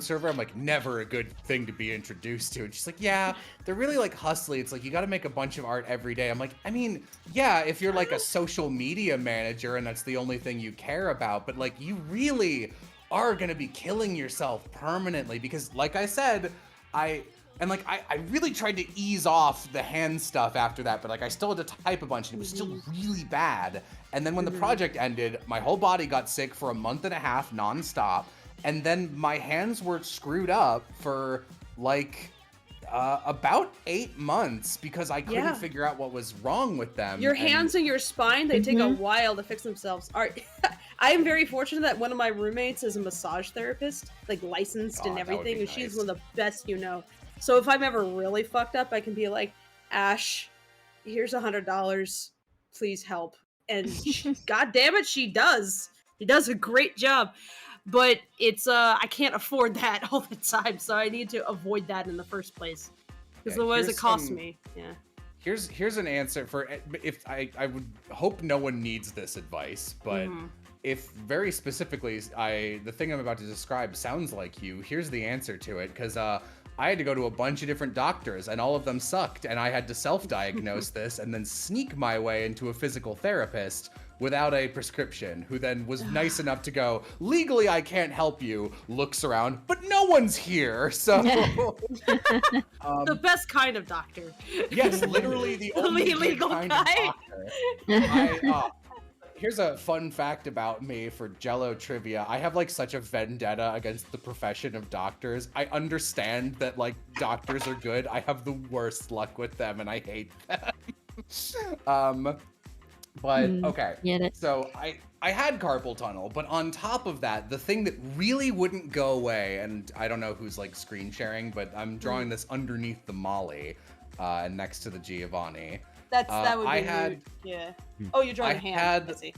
Speaker 4: server. I'm like, never a good thing to be introduced to. And she's like, yeah, they're really like hustly. It's like you got to make a bunch of art every day. I'm like, I mean, yeah, if you're like a social media manager and that's the only thing you care about, but like you really are gonna be killing yourself permanently because like I said, I really tried to ease off the hand stuff after that, but like I still had to type a bunch and it was still really bad. And then when the project ended, my whole body got sick for a month and a half nonstop, and then my hands were screwed up for like about 8 months because I couldn't figure out what was wrong with them.
Speaker 3: Your hands and your spine, they take a while to fix themselves. I am very fortunate that one of my roommates is a massage therapist, like licensed and everything, and she's one of the best you know. So if I'm ever really fucked up, I can be like, Ash, here's $100. Please help. And God damn it, she does. She does a great job. But it's I can't afford that all the time, so I need to avoid that in the first place, because otherwise it costs me. Yeah.
Speaker 4: Here's an answer for if I would hope no one needs this advice, but if very specifically the thing I'm about to describe sounds like you, here's the answer to it, because I had to go to a bunch of different doctors and all of them sucked, and I had to self-diagnose this and then sneak my way into a physical therapist without a prescription, who then was nice enough to go, legally I can't help you, looks around, but no one's here, so...
Speaker 3: the best kind of doctor.
Speaker 4: Yes, literally the only legal kind of doctor. Here's a fun fact about me for Jello trivia. I have like such a vendetta against the profession of doctors. I understand that like doctors are good. I have the worst luck with them and I hate them. But okay, so I had carpal tunnel, but on top of that, the thing that really wouldn't go away, and I don't know who's like screen sharing, but I'm drawing this underneath the Molly, next to the Giovanni.
Speaker 3: that would be
Speaker 4: I had
Speaker 3: rude. Yeah. Oh, you're drawing
Speaker 4: I
Speaker 3: a hand.
Speaker 4: had
Speaker 3: I see.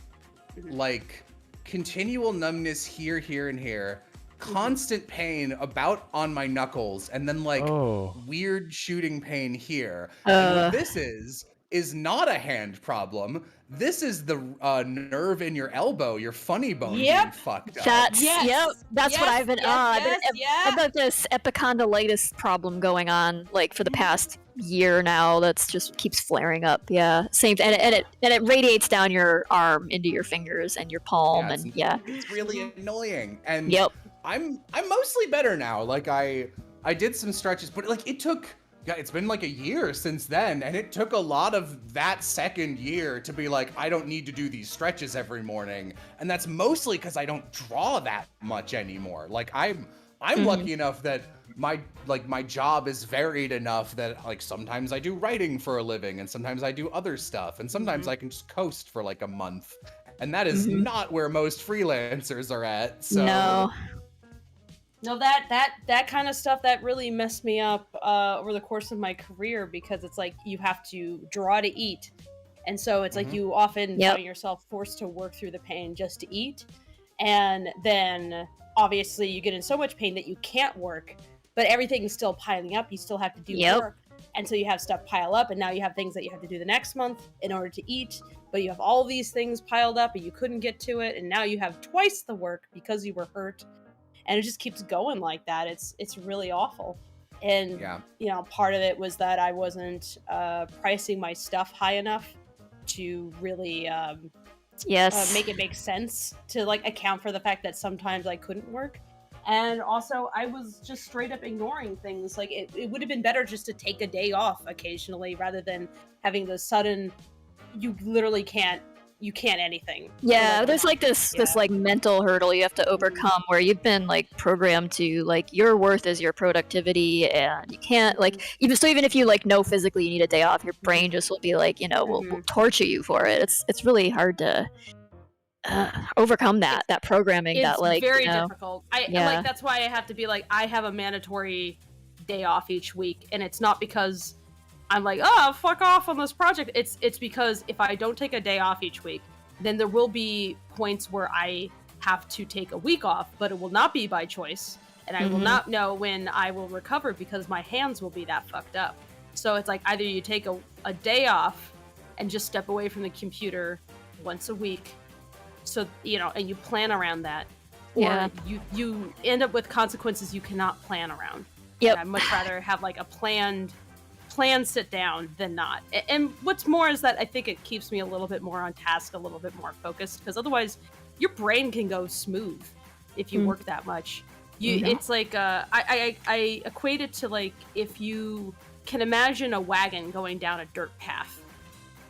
Speaker 4: like continual numbness here, here, and here, constant pain about on my knuckles, and then like weird shooting pain here. And what this is not a hand problem. This is the nerve in your elbow, your funny bone being fucked up.
Speaker 2: That's what I've been I've got this epicondylitis problem going on like for the past year now. That's just keeps flaring up. Yeah, same. And it radiates down your arm into your fingers and your palm,
Speaker 4: it's really annoying. And
Speaker 2: Yep.
Speaker 4: I'm mostly better now. Like I did some stretches, but like it took. Yeah, it's been like a year since then, and it took a lot of that second year to be like, I don't need to do these stretches every morning, and that's mostly because I don't draw that much anymore. Like I'm lucky enough that my job is varied enough that like sometimes I do writing for a living, and sometimes I do other stuff, and sometimes I can just coast for like a month, and that is not where most freelancers are at. So.
Speaker 6: No, that kind of stuff that really messed me up over the course of my career, because it's like you have to draw to eat, and so it's like you often find yourself forced to work through the pain just to eat, and then obviously you get in so much pain that you can't work, but everything is still piling up. You still have to do work, and so you have stuff pile up, and now you have things that you have to do the next month in order to eat, but you have all these things piled up and you couldn't get to it, and now you have twice the work because you were hurt. And it just keeps going like that. It's really awful. And, you know, part of it was that I wasn't pricing my stuff high enough to really make it make sense to, like, account for the fact that sometimes I couldn't work. And also, I was just straight up ignoring things. Like, it would have been better just to take a day off occasionally rather than having the sudden, you literally can't anything.
Speaker 2: Yeah, there's like this like mental hurdle you have to overcome where you've been like programmed to like your worth is your productivity, and you can't like even if you like know physically you need a day off, your brain just will be like, you know, will torture you for it. It's really hard to overcome that programming.
Speaker 6: It's
Speaker 2: that like
Speaker 6: very
Speaker 2: you know,
Speaker 6: difficult. Like that's why I have to be like, I have a mandatory day off each week, and it's not because I'm like, oh, fuck off on this project. It's because if I don't take a day off each week, then there will be points where I have to take a week off, but it will not be by choice, and I will not know when I will recover because my hands will be that fucked up. So it's like either you take a day off and just step away from the computer once a week, so you know, and you plan around that, or you end up with consequences you cannot plan around. Yep. I'd much rather have like a planned sit down than not. And what's more is that I think it keeps me a little bit more on task, a little bit more focused, because otherwise your brain can go smooth if you work that much. It's like I equate it to like if you can imagine a wagon going down a dirt path,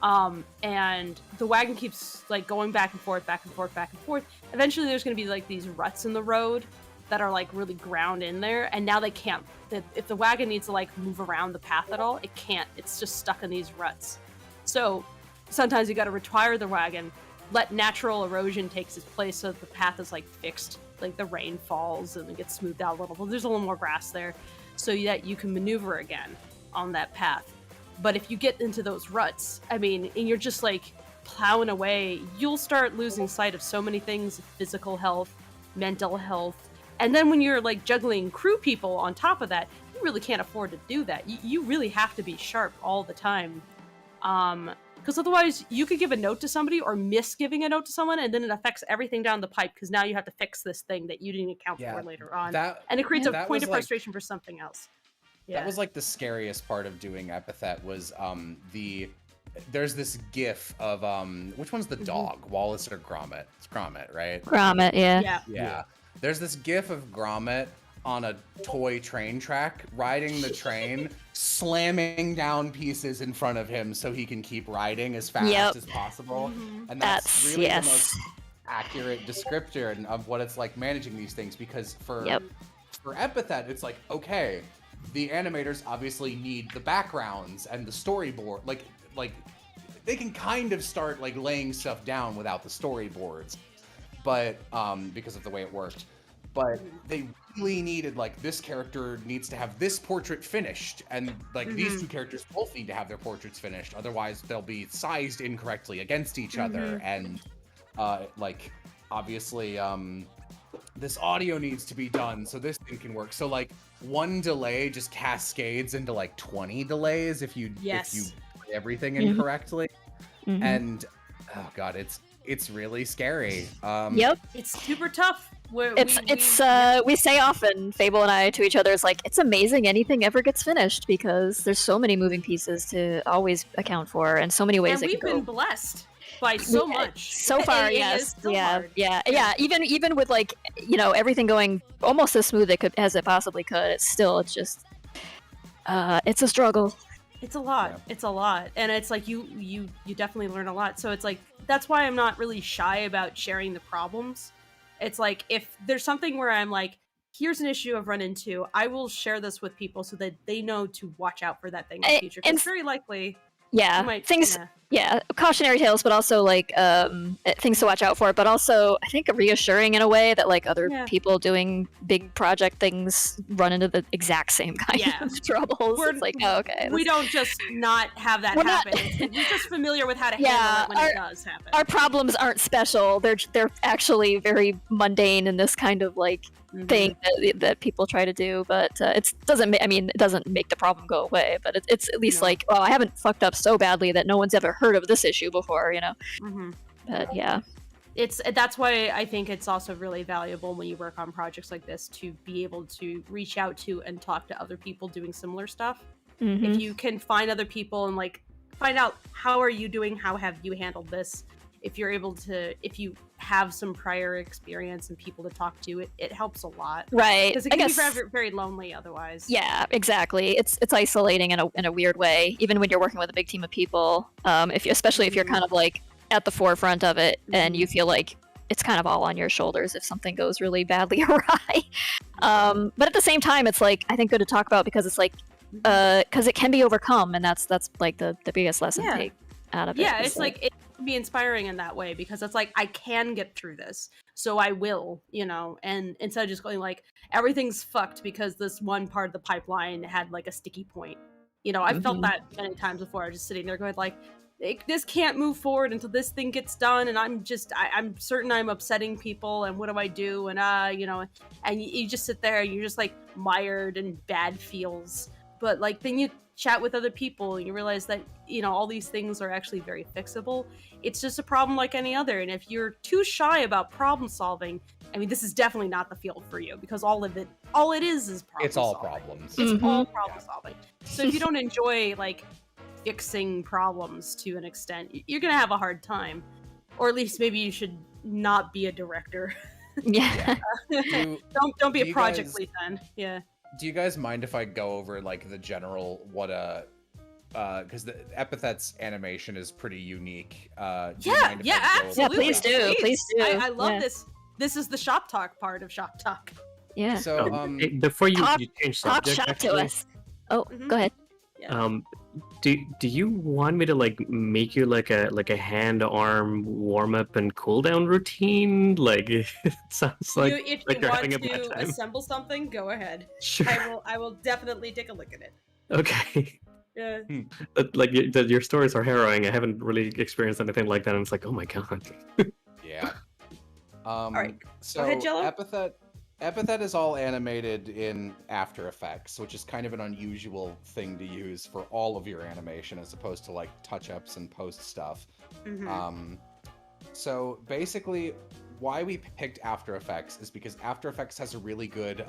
Speaker 6: and the wagon keeps like going back and forth, back and forth, back and forth. Eventually there's going to be like these ruts in the road that are like really ground in there, and now they can't. If the wagon needs to like move around the path at all, it can't. It's just stuck in these ruts. So sometimes you got to retire the wagon, let natural erosion takes its place, so that the path is like fixed. Like the rain falls and it gets smoothed out a little. Well, there's a little more grass there, so that you can maneuver again on that path. But if you get into those ruts, I mean, and you're just like plowing away, you'll start losing sight of so many things: physical health, mental health. And then when you're like juggling crew people on top of that, you really can't afford to do that. You really have to be sharp all the time. Because otherwise you could give a note to somebody or miss giving a note to someone, and then it affects everything down the pipe because now you have to fix this thing that you didn't account for later on. And it creates a point of frustration for something else. Yeah.
Speaker 4: That was like the scariest part of doing Epithet was there's this gif of which one's the dog? Wallace or Gromit? It's Gromit, right?
Speaker 2: Gromit, yeah.
Speaker 4: There's this gif of Gromit on a toy train track, riding the train, slamming down pieces in front of him so he can keep riding as fast as possible. And that's really the most accurate descriptor of what it's like managing these things, because for Epithet, it's like, okay, the animators obviously need the backgrounds and the storyboard. Like they can kind of start like laying stuff down without the storyboards, but because of the way it worked. but they really needed, like, this character needs to have this portrait finished, and like these two characters both need to have their portraits finished, otherwise they'll be sized incorrectly against each other, and like, obviously this audio needs to be done so this thing can work. So like one delay just cascades into like 20 delays if you play everything incorrectly. And oh god, it's really scary.
Speaker 2: Yep.
Speaker 3: It's super tough.
Speaker 2: We say often, Fable and I, to each other, is like, it's amazing anything ever gets finished because there's so many moving pieces to always account for and so many ways
Speaker 3: and
Speaker 2: it
Speaker 3: we've
Speaker 2: can go.
Speaker 3: been blessed by so much.
Speaker 2: So far,
Speaker 3: It
Speaker 2: yes.
Speaker 3: is so
Speaker 2: Yeah,
Speaker 3: hard.
Speaker 2: yeah. Even with like, you know, everything going almost as smooth as it possibly could, it's just it's a struggle.
Speaker 3: It's a lot.
Speaker 4: Yeah.
Speaker 3: It's a lot. And it's like you definitely learn a lot. So it's like that's why I'm not really shy about sharing the problems. It's like if there's something where I'm like, here's an issue I've run into, I will share this with people so that they know to watch out for that thing in the future. 'Cause very likely
Speaker 2: Yeah,
Speaker 3: you might,
Speaker 2: things. Yeah, cautionary tales, but also like things to watch out for. But also, I think reassuring in a way that like other people doing big project things run into the exact same kind of troubles. It's like, oh, okay,
Speaker 3: we don't just not have that happen. We're just familiar with how to handle it when it does happen.
Speaker 2: Our problems aren't special. They're actually very mundane in this kind of like thing that people try to do, but it doesn't make the problem go away, but it's at least like, well, I haven't fucked up so badly that no one's ever heard of this issue before, you know. But yeah,
Speaker 3: that's why I think it's also really valuable when you work on projects like this to be able to reach out to and talk to other people doing similar stuff. If you can find other people and like find out how are you doing, how have you handled this, if you're able to, if you have some prior experience and people to talk to, it helps a lot.
Speaker 2: Right.
Speaker 3: Because it can be very, very lonely otherwise.
Speaker 2: Yeah, exactly. It's isolating in a weird way, even when you're working with a big team of people. Especially if you're kind of like at the forefront of it and you feel like it's kind of all on your shoulders if something goes really badly awry. But at the same time, it's like, I think good to talk about because it's like, because it can be overcome, and that's like the biggest lesson take out of it.
Speaker 3: Yeah, it's like it can be inspiring in that way because it's like I can get through this, so I will, you know. And instead of just going like everything's fucked because this one part of the pipeline had like a sticky point, you know. I've felt that many times before. Just sitting there going like, this can't move forward until this thing gets done, and I'm certain I'm upsetting people, and what do I do? And you know, and you just sit there and you're just like mired in bad feels. But like then you chat with other people and you realize that, you know, all these things are actually very fixable. It's just a problem like any other, and if you're too shy about problem solving, I mean, this is definitely not the field for you because all it is problem
Speaker 4: it's all
Speaker 3: solving.
Speaker 4: problems.
Speaker 3: It's all problem solving. So if you don't enjoy like fixing problems to an extent, you're gonna have a hard time, or at least maybe you should not be a director. Don't be a project lead then. Yeah.
Speaker 4: Do you guys mind if I go over like the general because the Epithet's animation is pretty unique.
Speaker 3: Absolutely.
Speaker 2: Please do.
Speaker 3: I love this. This is the shop talk part of shop talk.
Speaker 2: Yeah.
Speaker 4: So
Speaker 5: before you
Speaker 2: talk
Speaker 5: change subject,
Speaker 2: shop
Speaker 5: actually,
Speaker 2: to us. Oh, go ahead.
Speaker 5: Do you want me to like make you like a hand arm warm up and cool down routine? Like it sounds like
Speaker 3: if
Speaker 5: like
Speaker 3: you
Speaker 5: you're
Speaker 3: want
Speaker 5: having a bad
Speaker 3: to
Speaker 5: time.
Speaker 3: assemble something, go ahead.
Speaker 5: Sure.
Speaker 3: I will definitely take a look at it.
Speaker 5: Okay.
Speaker 3: Yeah.
Speaker 5: Like your stories are harrowing. I haven't really experienced anything like that, and it's like, oh my god.
Speaker 4: Yeah.
Speaker 3: All right.
Speaker 4: So
Speaker 3: Go ahead, Jello.
Speaker 4: Epithet is all animated in After Effects, which is kind of an unusual thing to use for all of your animation as opposed to like touch-ups and post stuff. So basically, why we picked After Effects is because After Effects has a really good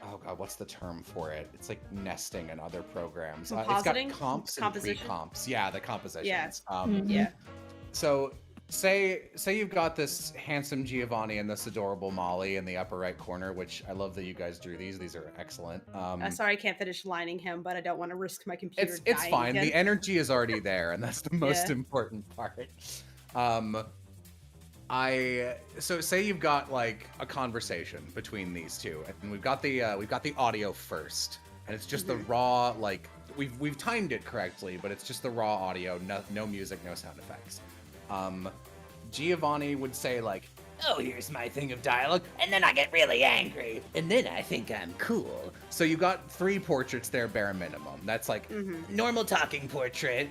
Speaker 4: oh god, what's the term for it? It's like nesting in other programs. It's got comps and pre-comps. Yeah, the compositions.
Speaker 3: Yeah.
Speaker 4: So say you've got this handsome Giovanni and this adorable Molly in the upper right corner, which I love that you guys drew these. These are excellent.
Speaker 3: Sorry I can't finish lining him, but I don't want to risk my computer
Speaker 4: It's
Speaker 3: dying
Speaker 4: fine.
Speaker 3: again.
Speaker 4: The energy is already there, and that's the most important part. So say you've got like a conversation between these two, and we've got the audio first, and it's just the raw, like we've timed it correctly, but it's just the raw audio, no music, no sound effects. Giovanni would say like, oh, here's my thing of dialogue, and then I get really angry, and then I think I'm cool. So you got 3 portraits there, bare minimum. That's like normal talking portrait,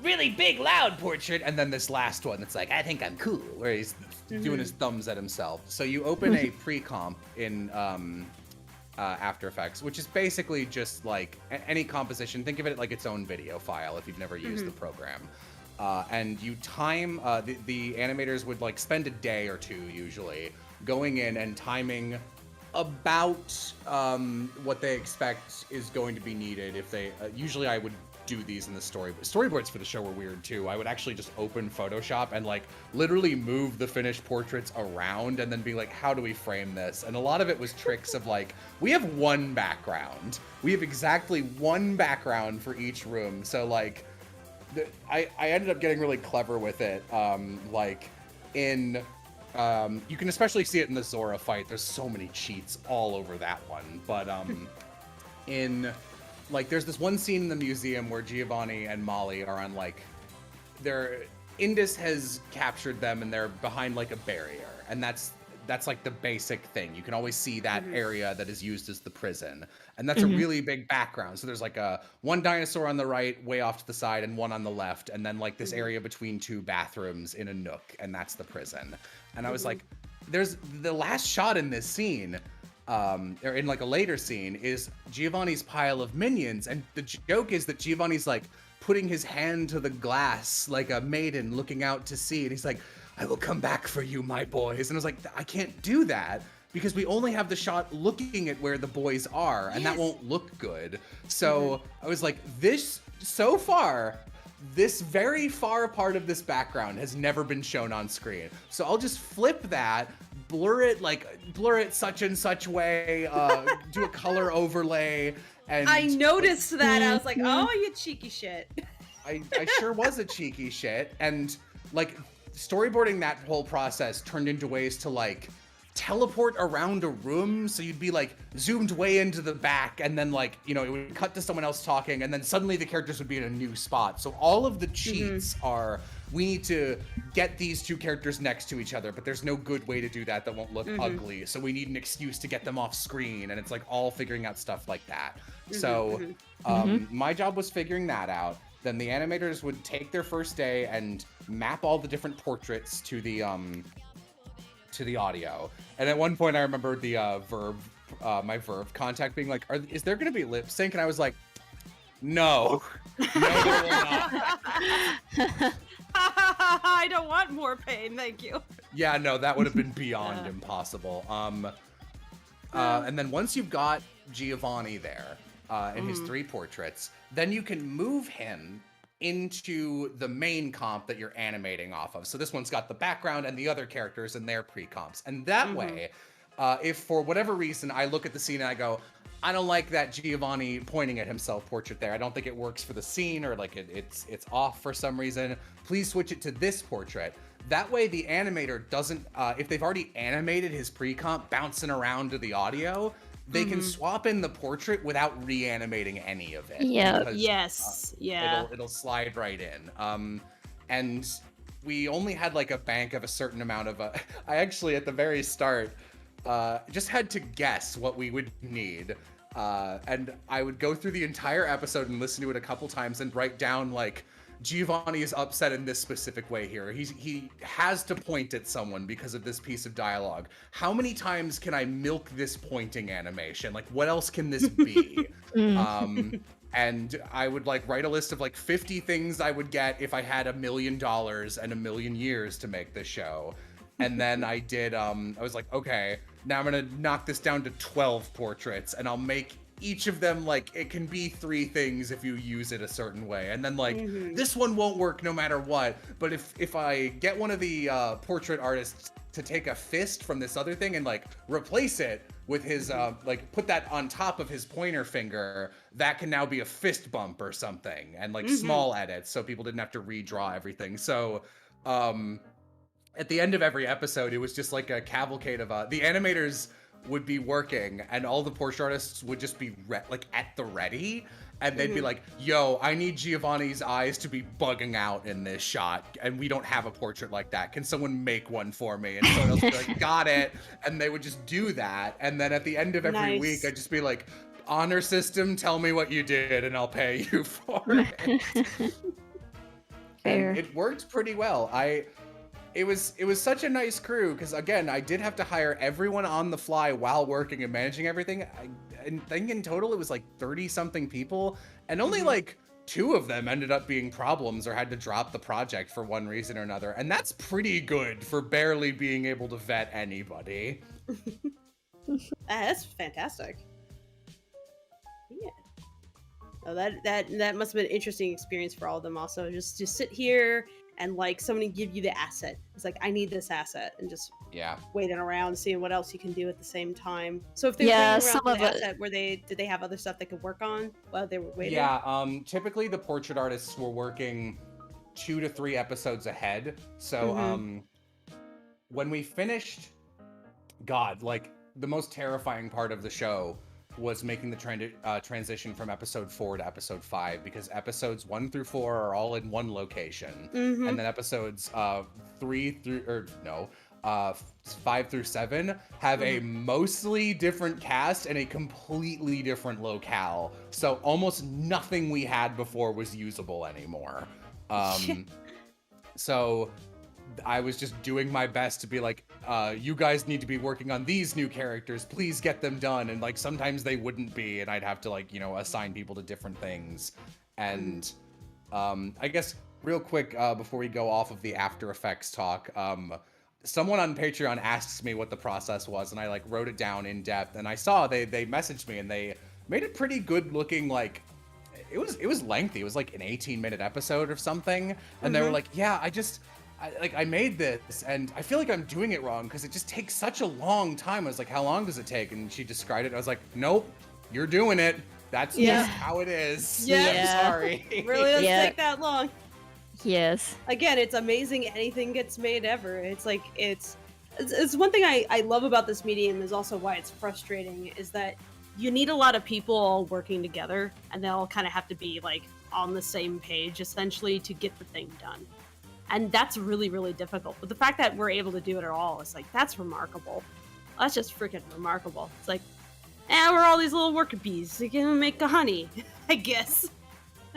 Speaker 4: really big, loud portrait, and then this last one that's like, I think I'm cool, where he's doing his thumbs at himself. So you open a pre-comp in After Effects, which is basically just like any composition. Think of it like its own video file if you've never used the program. And you time, the animators would like spend a day or 2 usually going in and timing about what they expect is going to be needed. If they, usually I would do these in the storyboards for the show were weird too. I would actually just open Photoshop and like literally move the finished portraits around and then be like, how do we frame this? And a lot of it was tricks of like, we have 1 background. We have exactly 1 background for each room. So like, I ended up getting really clever with it. Like in, you can especially see it in the Zora fight. There's so many cheats all over that one. But in, like, there's this one scene in the museum where Giovanni and Molly are on like, Indus has captured them and they're behind like a barrier. And that's like the basic thing. You can always see that area that is used as the prison. And that's a really big background. So there's like one dinosaur on the right, way off to the side, and one on the left. And then like this area between 2 bathrooms in a nook. And that's the prison. And I was like, there's the last shot in this scene, or in like a later scene, is Giovanni's pile of minions. And the joke is that Giovanni's like putting his hand to the glass like a maiden looking out to sea. And he's like, I will come back for you, my boys. And I was like, I can't do that because we only have the shot looking at where the boys are, and that won't look good. So I was like, so far, this very far part of this background has never been shown on screen. So I'll just flip that, blur it such and such way, do a color overlay. And
Speaker 3: I noticed that. I was like, oh, you cheeky shit.
Speaker 4: I sure was a cheeky shit. And like, storyboarding that whole process turned into ways to like teleport around a room, so you'd be like zoomed way into the back, and then like, you know, it would cut to someone else talking, and then suddenly the characters would be in a new spot. So all of the cheats are, we need to get these 2 characters next to each other, but there's no good way to do that won't look ugly, so we need an excuse to get them off screen, and it's like all figuring out stuff like that. So my job was figuring that out. Then the animators would take their first day and map all the different portraits to the audio. And at one point I remember the my verb contact being like, is there going to be lip sync? And I was like, no, there will not.
Speaker 3: I don't want more pain, thank you.
Speaker 4: Yeah, no, that would have been beyond impossible. And then once you've got Giovanni there, in his 3 portraits, then you can move him into the main comp that you're animating off of. So this one's got the background and the other characters and their pre-comps. And that way, if for whatever reason I look at the scene and I go, I don't like that Giovanni pointing at himself portrait there. I don't think it works for the scene, or like it's off for some reason. Please switch it to this portrait. That way the animator doesn't, if they've already animated his pre-comp bouncing around to the audio, they can swap in the portrait without reanimating any of it.
Speaker 2: Yeah.
Speaker 4: Because, it'll slide right in. And we only had like a bank of a certain amount of, I actually at the very start, just had to guess what we would need. And I would go through the entire episode and listen to it a couple times and write down like, Giovanni is upset in this specific way here. He has to point at someone because of this piece of dialogue. How many times can I milk this pointing animation? Like, what else can this be? And I would like write a list of like 50 things I would get if I had $1 million and 1,000,000 years to make this show. And then I did, I was like, okay, now I'm gonna knock this down to 12 portraits, and I'll make each of them, like, it can be 3 things if you use it a certain way. And then, like, this one won't work no matter what. But if I get one of the portrait artists to take a fist from this other thing and, like, replace it with his, like, put that on top of his pointer finger, that can now be a fist bump or something. And, like, small edits, so people didn't have to redraw everything. So, at the end of every episode, it was just, like, a cavalcade of, the animators would be working and all the portrait artists would just be like at the ready, and they'd be like, yo, I need Giovanni's eyes to be bugging out in this shot, and we don't have a portrait like that. Can someone make one for me? And someone else would be like, got it. And they would just do that. And then at the end of every week, I'd just be like, honor system, tell me what you did, and I'll pay you for it.
Speaker 2: Fair.
Speaker 4: And it worked pretty well. It was such a nice crew, because again, I did have to hire everyone on the fly while working and managing everything. I think in total it was like 30-something people, and only like 2 of them ended up being problems or had to drop the project for one reason or another. And that's pretty good for barely being able to vet anybody.
Speaker 3: That's fantastic. Yeah. Oh, that must have been an interesting experience for all of them. Also, just to sit here and like somebody give you the asset. It's like, I need this asset, and just waiting around, seeing what else you can do at the same time. So if they were waiting around for the asset, did they have other stuff they could work on while they were waiting?
Speaker 4: Yeah, typically the portrait artists were working 2 to 3 episodes ahead. So when we finished, God, like the most terrifying part of the show was making the transition from episode 4 to episode 5, because episodes 1 through 4 are all in one location, and then episodes 5 through 7 have a mostly different cast and a completely different locale. So almost nothing we had before was usable anymore. So I was just doing my best to be like, you guys need to be working on these new characters, please get them done. And like sometimes they wouldn't be, and I'd have to like, assign people to different things. And I guess real quick, before we go off of the After Effects talk, someone on Patreon asks me what the process was, and I like wrote it down in depth, and I saw they messaged me and they made it pretty good looking. Like it was lengthy. It was like an 18-minute episode or something. And they were like, yeah, I made this, and I feel like I'm doing it wrong because it just takes such a long time. I was like, how long does it take? And she described it. I was like, nope, you're doing it. That's just how it is.
Speaker 3: Yeah.
Speaker 4: I'm sorry.
Speaker 3: It really doesn't take that long.
Speaker 2: Yes.
Speaker 3: Again, it's amazing anything gets made ever. It's like, it's one thing I love about this medium, is also why it's frustrating, is that you need a lot of people all working together, and they all kind of have to be like on the same page essentially to get the thing done. And that's really, really difficult. But the fact that we're able to do it at all is like, that's remarkable. That's just freaking remarkable. It's like, we're all these little worker bees. We can make a honey, I guess.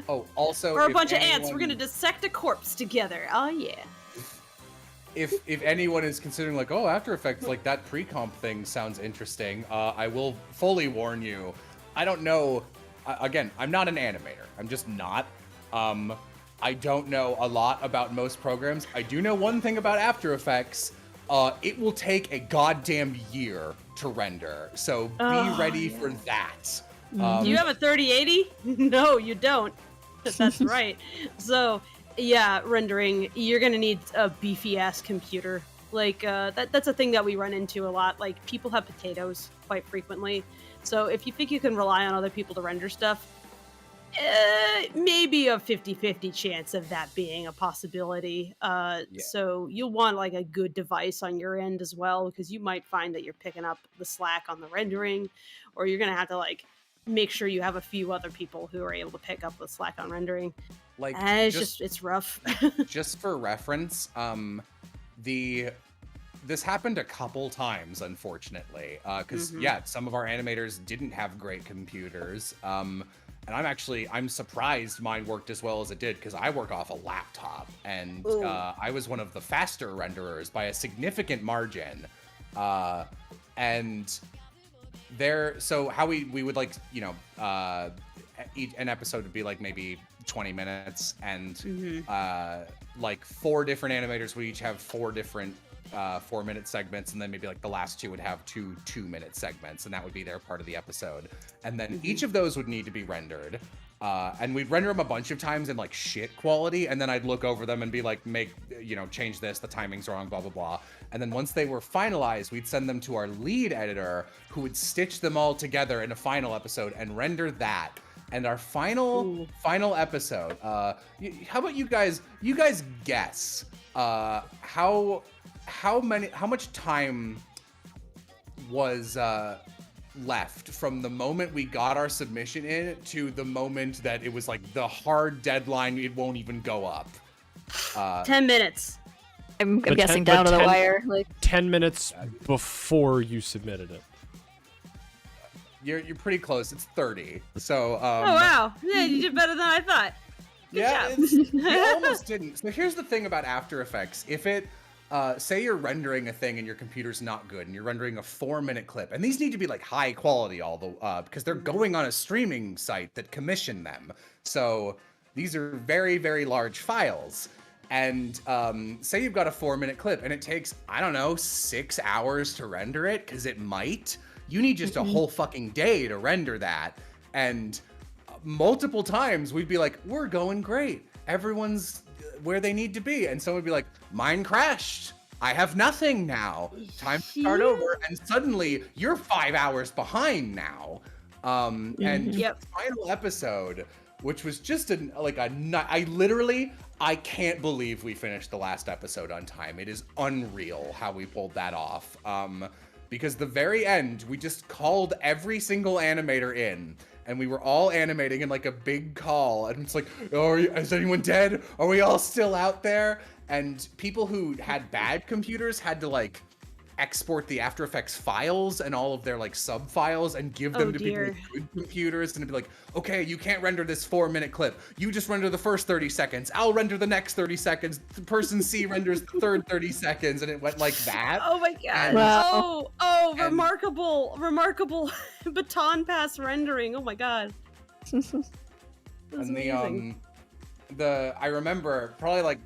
Speaker 4: Oh, also,
Speaker 3: or a bunch of ants. We're gonna dissect a corpse together. Oh yeah.
Speaker 4: If anyone is considering like, oh, After Effects, like that pre-comp thing sounds interesting, I will fully warn you, I don't know. Again, I'm not an animator. I'm just not. I don't know a lot about most programs. I do know one thing about After Effects. It will take a goddamn year to render. So be ready for that.
Speaker 3: Do you have a 3080? No, you don't. That's right. So, yeah, rendering, you're going to need a beefy-ass computer. Like, that's a thing that we run into a lot. Like, people have potatoes quite frequently. So if you think you can rely on other people to render stuff, maybe a 50-50 chance of that being a possibility. So you'll want like a good device on your end as well, because you might find that you're picking up the slack on the rendering, or you're gonna have to like make sure you have a few other people who are able to pick up the slack on rendering.
Speaker 4: Like,
Speaker 3: it's rough.
Speaker 4: Just for reference, this happened a couple times, unfortunately, because some of our animators didn't have great computers. And I'm surprised mine worked as well as it did, because I work off a laptop, and I was one of the faster renderers by a significant margin. And so how we would like, an episode would be like maybe 20 minutes, and like 4 different animators would each have 4 different 4-minute segments, and then maybe like the last 2 would have 2 2-minute segments, and that would be their part of the episode. And then each of those would need to be rendered, and we'd render them a bunch of times in like shit quality, and then I'd look over them and be like, change this, the timing's wrong, blah blah blah. And then once they were finalized, we'd send them to our lead editor, who would stitch them all together in a final episode and render that. And our final episode, how about you guys guess how much time was left from the moment we got our submission in to the moment that it was like the hard deadline, it won't even go up.
Speaker 3: 10 minutes.
Speaker 2: I'm
Speaker 1: But
Speaker 2: guessing
Speaker 1: 10
Speaker 2: down to the
Speaker 1: 10
Speaker 2: wire. Like
Speaker 1: 10 minutes before you submitted it.
Speaker 4: You're pretty close. It's 30. So
Speaker 3: Oh wow, yeah, you did better than I thought. Good
Speaker 4: yeah,
Speaker 3: job.
Speaker 4: we almost didn't. So here's the thing about After Effects. If it, say you're rendering a thing and your computer's not good and you're rendering a 4-minute clip, and these need to be like high quality, because they're going on a streaming site that commissioned them. So these are very, very large files. And say you've got a 4-minute clip and it takes, I don't know, 6 hours to render it, because it might. You need just a whole fucking day to render that. And multiple times we'd be like, we're going great. Everyone's where they need to be. And someone would be like, mine crashed. I have nothing now. Time to start over. And suddenly you're 5 hours behind now. And the final episode, which was just I can't believe we finished the last episode on time. It is unreal how we pulled that off. Because the very end, we just called every single animator in, and we were all animating in like a big call, and it's like, oh, is anyone dead? Are we all still out there? And people who had bad computers had to like export the After Effects files and all of their like sub files and give them to people with good computers, and it'd be like, okay, you can't render this 4-minute clip. You just render the first 30 seconds. I'll render the next 30 seconds. The person C renders the third 30 seconds, and it went like that.
Speaker 3: Oh my god.
Speaker 4: And,
Speaker 2: Wow.
Speaker 3: Remarkable baton pass rendering. Oh my god. That's
Speaker 4: and
Speaker 3: amazing.
Speaker 4: I remember probably like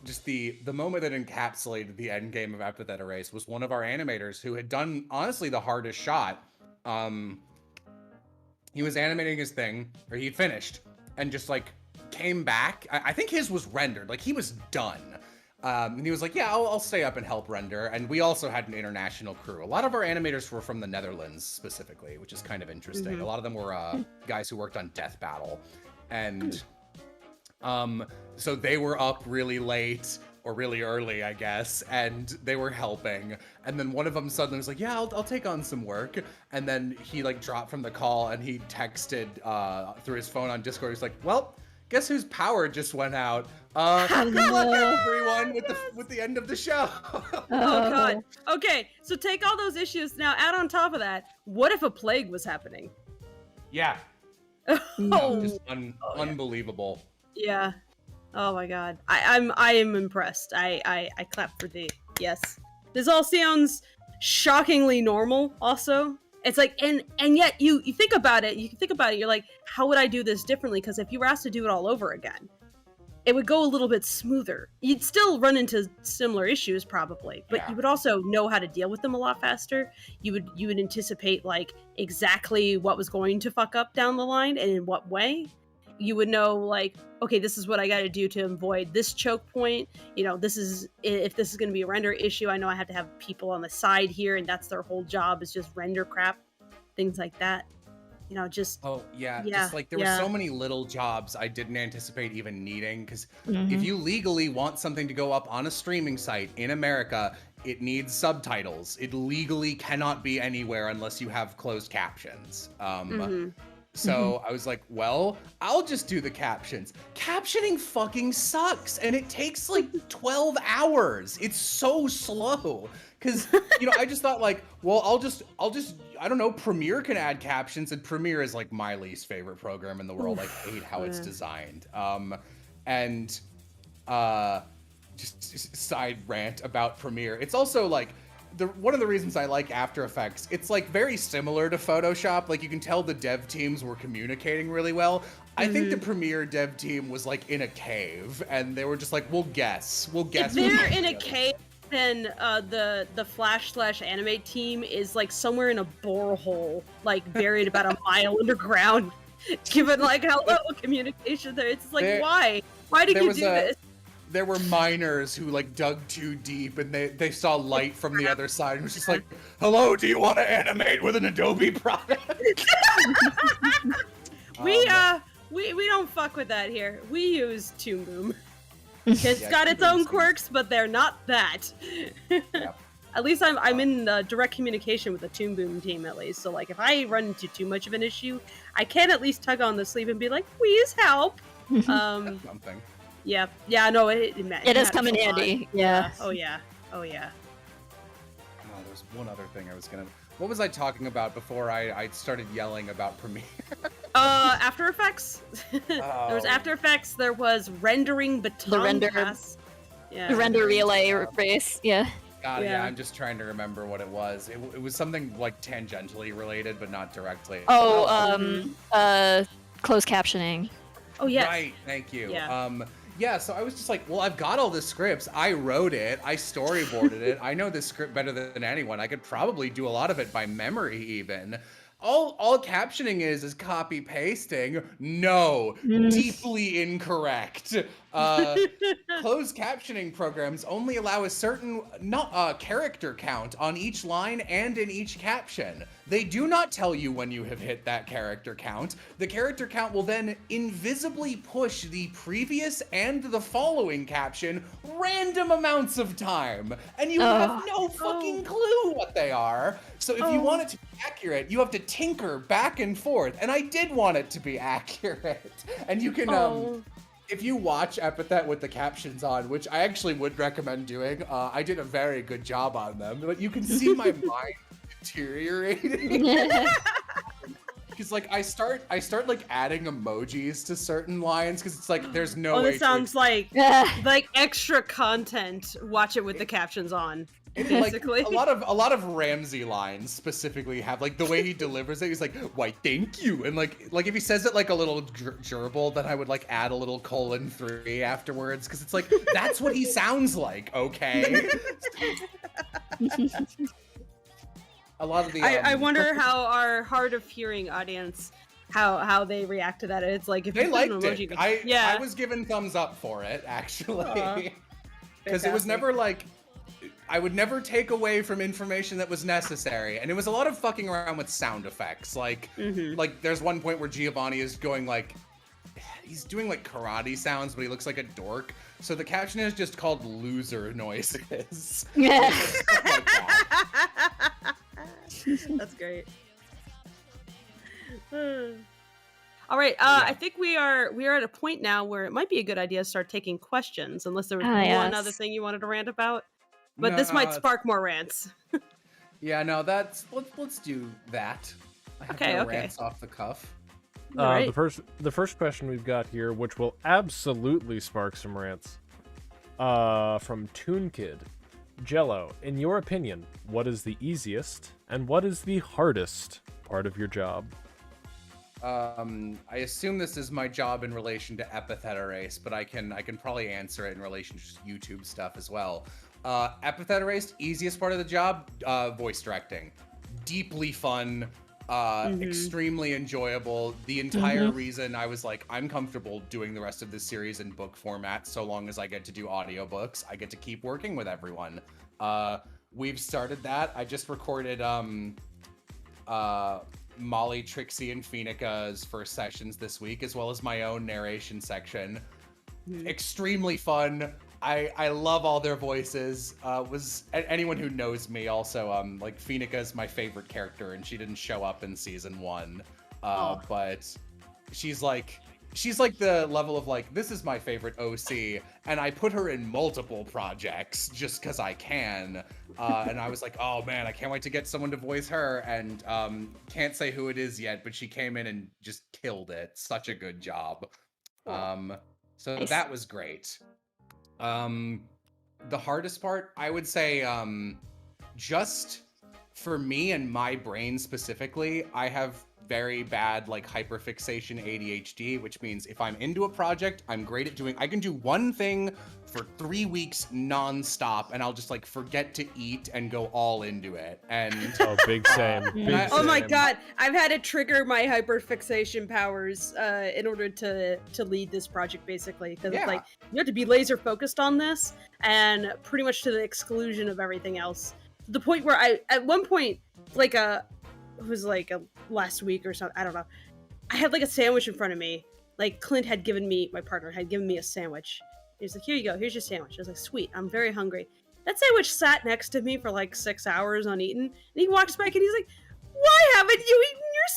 Speaker 4: just the moment that encapsulated the end game of Epitheta Race was one of our animators who had done honestly the hardest shot. He was animating his thing, or he'd finished, and just like came back. I think his was rendered, like he was done. And he was like, yeah, I'll stay up and help render. And we also had an international crew. A lot of our animators were from the Netherlands specifically, which is kind of interesting. A lot of them were guys who worked on Death Battle. And so they were up really late, or really early, I guess, and they were helping. And then one of them suddenly was like, yeah, I'll take on some work. And then he like dropped from the call, and he texted through his phone on Discord. He's like, well, guess whose power just went out? Good luck, everyone, with the end of the show.
Speaker 3: Oh god. Okay, so take all those issues now. Add on top of that, what if a plague was happening?
Speaker 4: Yeah.
Speaker 3: Oh,
Speaker 4: Just unbelievable.
Speaker 3: yeah. Oh my god. I am impressed. I clap for the yes. This all sounds shockingly normal. Also, it's like and yet you think about it. You think about it. You're like, how would I do this differently? Because if you were asked to do it all over again, it would go a little bit smoother. You'd still run into similar issues probably, but you would also know how to deal with them a lot faster. You would anticipate like exactly what was going to fuck up down the line and in what way. You would know like, okay, this is what I got to do to avoid this choke point. You know, this is if this is going to be a render issue, I know I have to have people on the side here, and that's their whole job is just render crap, things like that. You know, just just like there were so many little jobs I didn't anticipate even needing, because if you legally want something to go up on a streaming site in America, it needs subtitles. It legally cannot be anywhere unless you have closed captions. So I was like, well, I'll just do the captions. Captioning fucking sucks, and it takes like 12 hours. It's so slow. Cause you know, I just thought like, well, I'll just, I don't know, Premiere can add captions, and Premiere is like my least favorite program in the world. I hate how it's designed. Just side rant about Premiere. It's also like, one of the reasons I like After Effects, it's like very similar to Photoshop. Like you can tell the dev teams were communicating really well. I think the Premiere dev team was like in a cave, and they were just like, we'll guess. If they're in a cave, then the Flash/Animate team is like somewhere in a borehole, like buried about a mile underground. Given like how little communication there, it's like why did you do this?
Speaker 4: There were miners who like dug too deep, and they saw light from the other side, and was just like, hello, do you want to animate with an Adobe product?
Speaker 3: We don't fuck with that here. We use Toon Boom. It's got its own quirks, but they're not that. at least I'm in direct communication with the Toon Boom team at least. So like if I run into too much of an issue, I can at least tug on the sleeve and be like, please help.
Speaker 4: That's something.
Speaker 3: Yeah, no, it
Speaker 2: does come in
Speaker 3: matters a lot.
Speaker 2: handy. Yeah.
Speaker 3: Oh yeah.
Speaker 4: Oh, there's one other thing I was gonna. What was I talking about before I started yelling about Premiere?
Speaker 3: After Effects. There was After Effects. There was rendering baton
Speaker 2: The render-
Speaker 3: pass. Yeah.
Speaker 2: The render relay race. Yeah.
Speaker 4: God, yeah.
Speaker 3: Yeah.
Speaker 4: I'm just trying to remember what it was. It was something like tangentially related, but not directly.
Speaker 2: Closed captioning.
Speaker 3: Oh yes.
Speaker 4: Right. Thank you.
Speaker 3: Yeah.
Speaker 4: Yeah, so I was just like, well, I've got all the scripts. I wrote it. I storyboarded it. I know this script better than anyone. I could probably do a lot of it by memory even. All captioning is copy pasting. No, deeply incorrect. Closed captioning programs only allow a certain character count on each line and in each caption. They do not tell you when you have hit that character count. The character count will then invisibly push the previous and the following caption random amounts of time, and you have no fucking clue what they are. So if you want it to be accurate, you have to tinker back and forth, and I did want it to be accurate. And you can if you watch Epithet with the captions on, which I actually would recommend doing, I did a very good job on them, but you can see my mind deteriorating. Because like I start like adding emojis to certain lines because it's like there's no way
Speaker 3: that sounds like extra content. Watch it with the captions on.
Speaker 4: Basically, like, a lot of Ramsey lines specifically have like the way he delivers it. He's like, "Why, thank you," and like if he says it like a little gerbil, then I would like add a little :3 afterwards because it's like that's what he sounds like. Okay. A lot of the
Speaker 3: I wonder how our hard of hearing audience how they react to that. It's like if
Speaker 4: they
Speaker 3: you
Speaker 4: liked
Speaker 3: put an emoji,
Speaker 4: it. I was given thumbs up for it actually because it was never like. I would never take away from information that was necessary, and it was a lot of fucking around with sound effects. Like there's one point where Giovanni is going like, he's doing like karate sounds, but he looks like a dork. So the caption is just called loser noises.
Speaker 2: Yeah.
Speaker 4: Like that.
Speaker 3: That's great. All right, I think we are at a point now where it might be a good idea to start taking questions, unless there was one other thing you wanted to rant about. But
Speaker 4: No,
Speaker 3: this might spark more rants.
Speaker 4: Yeah, no, let's do that. I have no rants off the cuff.
Speaker 3: Right.
Speaker 1: The first question we've got here, which will absolutely spark some rants, from Toon Kid. Jello, in your opinion, what is the easiest and what is the hardest part of your job?
Speaker 4: I assume this is my job in relation to Epithet Erased, but I can probably answer it in relation to YouTube stuff as well. Epithet Erased, easiest part of the job, voice directing. Deeply fun, extremely enjoyable. The entire reason I was like, I'm comfortable doing the rest of this series in book format so long as I get to do audiobooks. I get to keep working with everyone. We've started that. I just recorded Molly, Trixie, and Phoenica's first sessions this week, as well as my own narration section. Extremely fun. I love all their voices. Anyone who knows me also, like Phoenica is my favorite character, and she didn't show up in season 1, but she's like the level of like, this is my favorite OC, and I put her in multiple projects just because I can, and I was like, oh man, I can't wait to get someone to voice her, and can't say who it is yet, but she came in and just killed it. Such a good job. So
Speaker 2: Nice.
Speaker 4: that was great. The hardest part, I would say, just for me and my brain specifically, I have very bad like hyperfixation ADHD, which means if I'm into a project, I'm great at I can do one thing for 3 weeks non-stop, and I'll just like forget to eat and go all into it. And
Speaker 1: Big same.
Speaker 3: Oh my god, I've had to trigger my hyperfixation powers in order to lead this project, basically, because it's like you have to be laser focused on this, and pretty much to the exclusion of everything else. To the point where at one point, like it was like last week or something, I don't know, I had like a sandwich in front of me. Like Clint my partner had given me a sandwich. He was like, here you go, here's your sandwich. I was like, sweet, I'm very hungry. That sandwich sat next to me for like 6 hours uneaten, and he walks back and he's like, why haven't you eaten your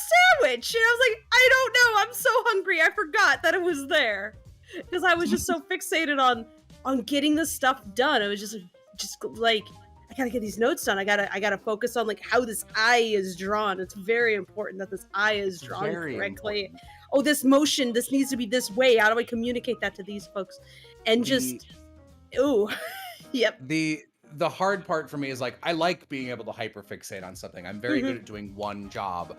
Speaker 3: sandwich? And I was like, I don't know, I'm so hungry, I forgot that it was there. Because I was just so fixated on getting this stuff done. I was just like, I gotta get these notes done. I gotta focus on like how this eye is drawn. It's very important that this eye is drawn correctly.
Speaker 4: Important.
Speaker 3: Oh, this motion, this needs to be this way. How do I communicate that to these folks? And ooh, yep.
Speaker 4: The hard part for me is like I like being able to hyperfixate on something. I'm very good at doing one job.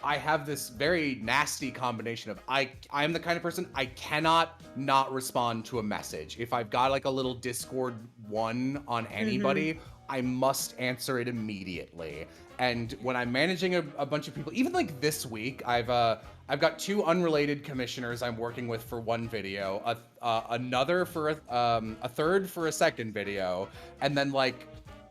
Speaker 4: I have this very nasty combination of I'm the kind of person I cannot not respond to a message. If I've got like a little Discord one on anybody, I must answer it immediately. And when I'm managing a bunch of people, even like this week, I've got 2 unrelated commissioners I'm working with for one video, another for a third for a second video, and then like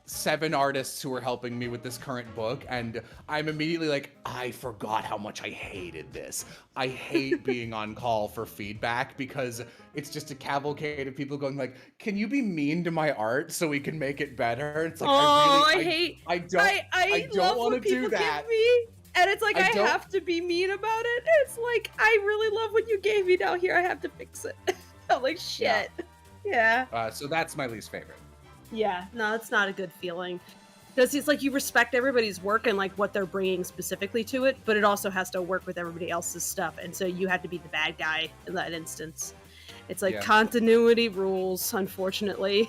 Speaker 4: 7 artists who are helping me with this current book, and I'm immediately like, I forgot how much I hated this. I hate being on call for feedback because it's just a cavalcade of people going like, can you be mean to my art so we can make it better? It's like, I don't want to do that.
Speaker 3: And it's like, I have to be mean about it. It's like, I really love what you gave me. Now here I have to fix it. I'm like, shit. Yeah.
Speaker 4: So that's my least favorite.
Speaker 3: Yeah, no, it's not a good feeling. Because it's like you respect everybody's work and like what they're bringing specifically to it, but it also has to work with everybody else's stuff, and so you have to be the bad guy in that instance. It's like continuity rules, unfortunately.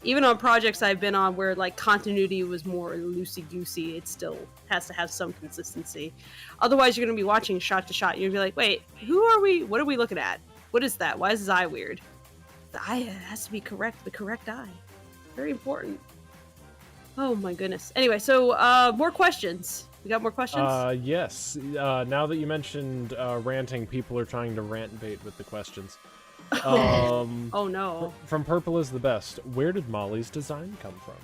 Speaker 3: Even on projects I've been on where like continuity was more loosey-goosey, it still has to have some consistency. Otherwise, you're going to be watching shot to shot. You're going to be like, wait, who are we? What are we looking at? What is that? Why is his eye weird? The eye has to be correct. The correct eye. Very important. Oh my goodness. Anyway, so more questions. We got more questions?
Speaker 1: Yes. Now that you mentioned ranting, people are trying to rant bait with the questions.
Speaker 3: Oh no.
Speaker 1: From Purple is the Best, where did Molly's design come from?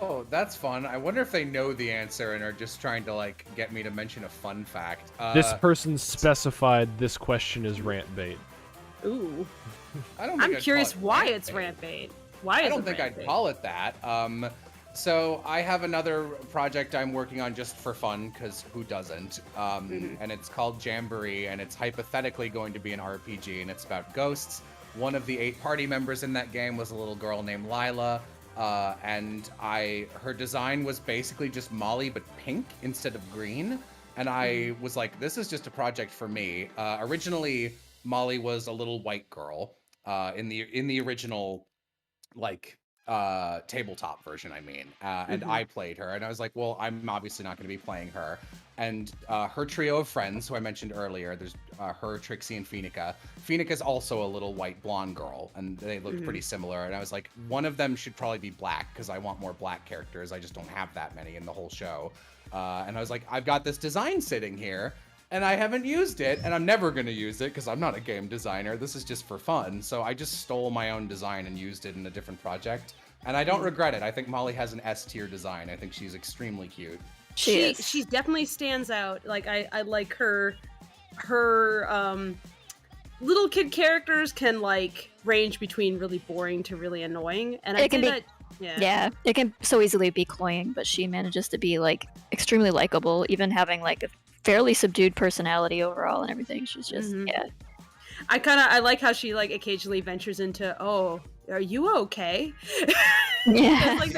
Speaker 4: Oh, that's fun. I wonder if they know the answer and are just trying to like get me to mention a fun fact.
Speaker 1: This person specified this question is rant bait.
Speaker 3: Ooh.
Speaker 4: I'm
Speaker 3: curious why it's rant bait. Why is it
Speaker 4: I don't think I'd call it that. So I have another project I'm working on just for fun, because who doesn't? And it's called Jamboree, and it's hypothetically going to be an RPG, and it's about ghosts. One of the 8 party members in that game was a little girl named Lila, and her design was basically just Molly, but pink instead of green. And I was like, this is just a project for me. Originally, Molly was a little white girl in the original like tabletop version, I mean, and I played her, and I was like, well, I'm obviously not going to be playing her. And her trio of friends, who I mentioned earlier, there's her, Trixie, and Phoenica. Phoenica's also a little white blonde girl, and they looked pretty similar. And I was like, one of them should probably be black, because I want more black characters. I just don't have that many in the whole show. And I was like, I've got this design sitting here, and I haven't used it, and I'm never going to use it because I'm not a game designer. This is just for fun. So I just stole my own design and used it in a different project. And I don't regret it. I think Molly has an S-tier design. I think she's extremely cute.
Speaker 3: She definitely stands out. Like I like her little kid characters can like range between really boring to really annoying. And I think that
Speaker 2: it can so easily be cloying, but she manages to be like extremely likable, even having like a fairly subdued personality overall and everything. She's just
Speaker 3: I like how she like occasionally ventures into, oh, are you okay?
Speaker 2: Yeah.
Speaker 3: Like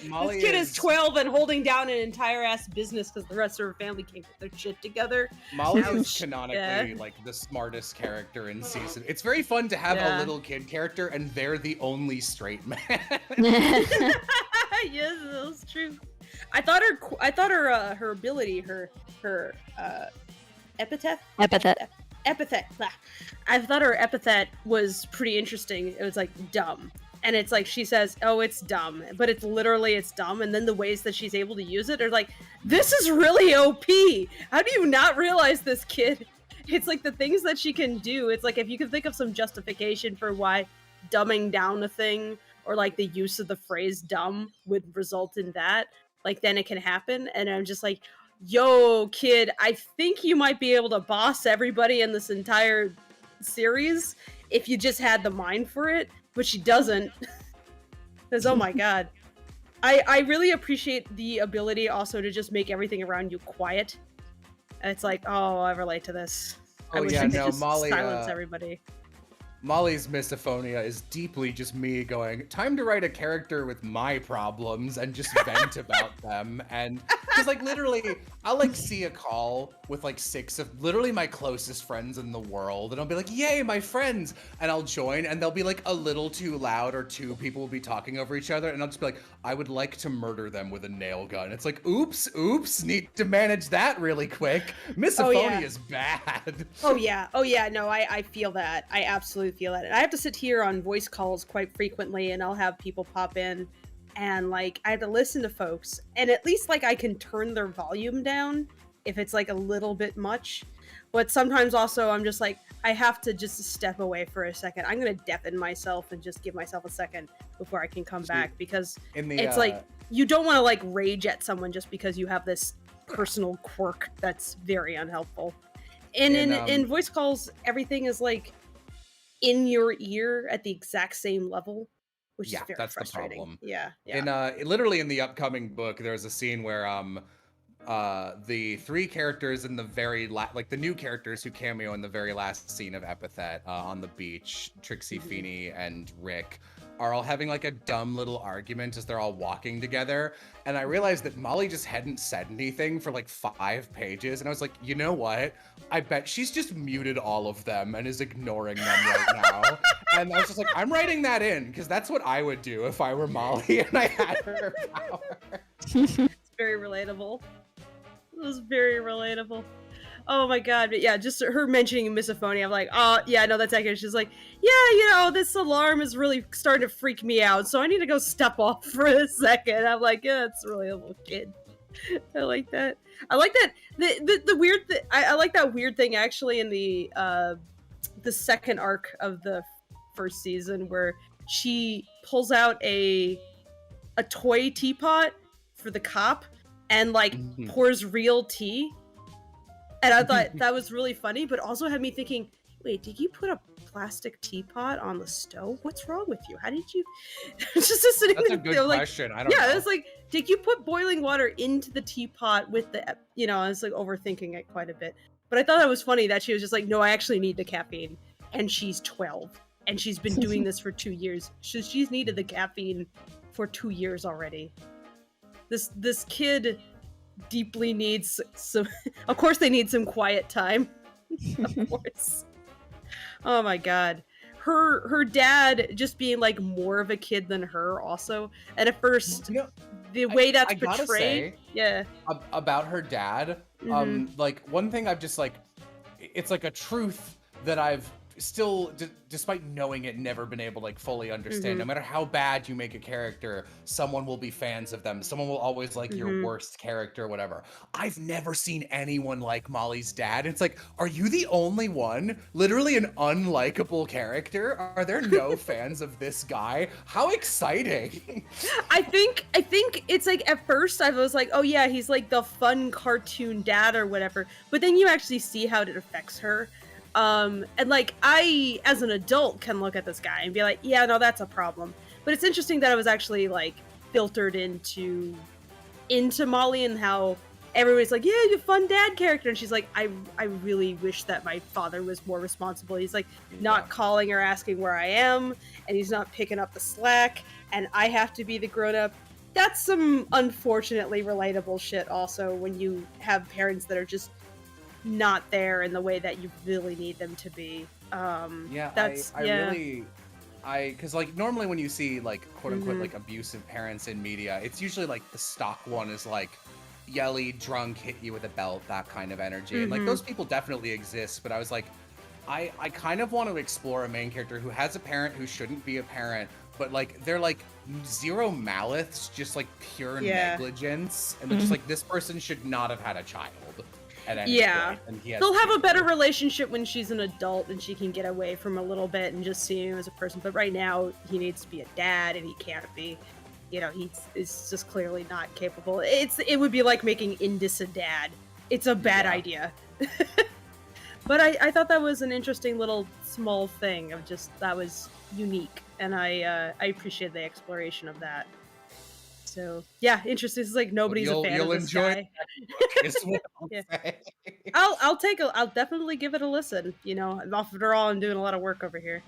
Speaker 4: Molly
Speaker 3: this kid is 12 and holding down an entire ass business because the rest of her family can't get their shit together.
Speaker 4: Molly is canonically like the smartest character in season. It's very fun to have a little kid character and they're the only straight man.
Speaker 3: Yes, that's true. I thought her ability, her epithet. I thought her epithet was pretty interesting. It was like dumb. And it's like she says, oh, it's dumb, but it's dumb. And then the ways that she's able to use it are like, this is really OP. How do you not realize this, kid? It's like the things that she can do. It's like if you can think of some justification for why dumbing down a thing or like the use of the phrase dumb would result in that, like then it can happen. And I'm just like, yo, kid, I think you might be able to boss everybody in this entire series if you just had the mind for it, but she doesn't. Because, oh my god. I really appreciate the ability also to just make everything around you quiet. And it's like, oh, I relate to this. I wish I could just silence everybody.
Speaker 4: Molly's misophonia is deeply just me going, time to write a character with my problems and just vent about them. And because like literally, I'll like see a call with like 6 of literally my closest friends in the world, and I'll be like, yay, my friends, and I'll join, and they'll be like a little too loud, or 2 people will be talking over each other, and I'll just be like, I would like to murder them with a nail gun. It's like, oops, need to manage that really quick. Misophonia is bad.
Speaker 3: Oh yeah, no, I feel that. I absolutely feel that. And I have to sit here on voice calls quite frequently, and I'll have people pop in, and like I have to listen to folks, and at least like I can turn their volume down if it's like a little bit much. But sometimes also I'm just like, I have to just step away for a second. I'm gonna deafen myself and just give myself a second before I can come back, because it's like you don't want to like rage at someone just because you have this personal quirk that's very unhelpful. And in voice calls, everything is like in your ear at the exact same level, which is very
Speaker 4: that's
Speaker 3: frustrating.
Speaker 4: the problem.
Speaker 3: Yeah.
Speaker 4: And literally in the upcoming book, there's a scene where the 3 characters in the very like the new characters who cameo in the very last scene of Epithet on the beach, Trixie, Feeney, and Rick, are all having like a dumb little argument as they're all walking together. And I realized that Molly just hadn't said anything for like 5 pages. And I was like, you know what? I bet she's just muted all of them and is ignoring them right now. And I was just like, I'm writing that in, because that's what I would do if I were Molly and I had her power.
Speaker 3: It's very relatable. It was very relatable. Oh my god, but yeah, just her mentioning misophonia, I'm like, oh yeah, no, that's accurate. She's like, yeah, you know, this alarm is really starting to freak me out, so I need to go step off for a second. I'm like, yeah, it's really a little kid. I like that. I like that. The weird I like that weird thing actually in the second arc of the first season, where she pulls out a toy teapot for the cop and like pours real tea. And I thought that was really funny, but also had me thinking, wait, did you put a plastic teapot on the stove? What's wrong with you? How did you... just sitting
Speaker 4: That's
Speaker 3: there,
Speaker 4: a good question. I don't know.
Speaker 3: Yeah, it's like, did you put boiling water into the teapot with the... You know, I was like overthinking it quite a bit. But I thought that was funny that she was just like, no, I actually need the caffeine. And she's 12. And she's been doing this for 2 years. She's needed the caffeine for 2 years already. This kid... deeply needs some. Of course they need some quiet time. Of course. Oh my god. Her dad just being like more of a kid than her also. And at first, you know, the way that's portrayed,
Speaker 4: about her dad, like one thing I've just like, it's like a truth that I've still, despite knowing it, never been able to like fully understand. No matter how bad you make a character, someone will be fans of them. Someone will always like your worst character, whatever. I've never seen anyone like Molly's dad. It's like, are you the only one? Literally an unlikable character? Are there no fans of this guy? How exciting!
Speaker 3: I think it's like at first I was like, oh yeah, he's like the fun cartoon dad or whatever. But then you actually see how it affects her. And like I as an adult can look at this guy and be like, yeah, no, that's a problem. But it's interesting that it was actually like filtered into Molly, and how everybody's like, yeah, you're a fun dad character, and she's like, I really wish that my father was more responsible. He's like not calling or asking where I am, and he's not picking up the slack, and I have to be the grown up. That's some unfortunately relatable shit also, when you have parents that are just not there in the way that you really need them to be. Because like normally when you see like quote unquote like abusive parents in media, it's usually like the stock one is like yelly, drunk, hit you with a belt, that kind of energy. And like those people definitely exist, but I was like, I kind of want to explore a main character who has a parent who shouldn't be a parent, but like they're like zero malice, just like pure negligence, and they're just like, this person should not have had a child. Point, and they'll have a better relationship when she's an adult and she can get away from a little bit and just see him as a person. But right now, he needs to be a dad, and he can't be. You know, he's just clearly not capable. It would be like making Indus a dad. It's a bad idea. But I thought that was an interesting little small thing of just that was unique, and I appreciate the exploration of that. So yeah, interesting. It's like nobody's a fan of this
Speaker 4: enjoy
Speaker 3: guy.
Speaker 4: is what I'll
Speaker 3: Yeah.
Speaker 4: say.
Speaker 3: I'll definitely give it a listen. You know, after all, I'm doing a lot of work over here.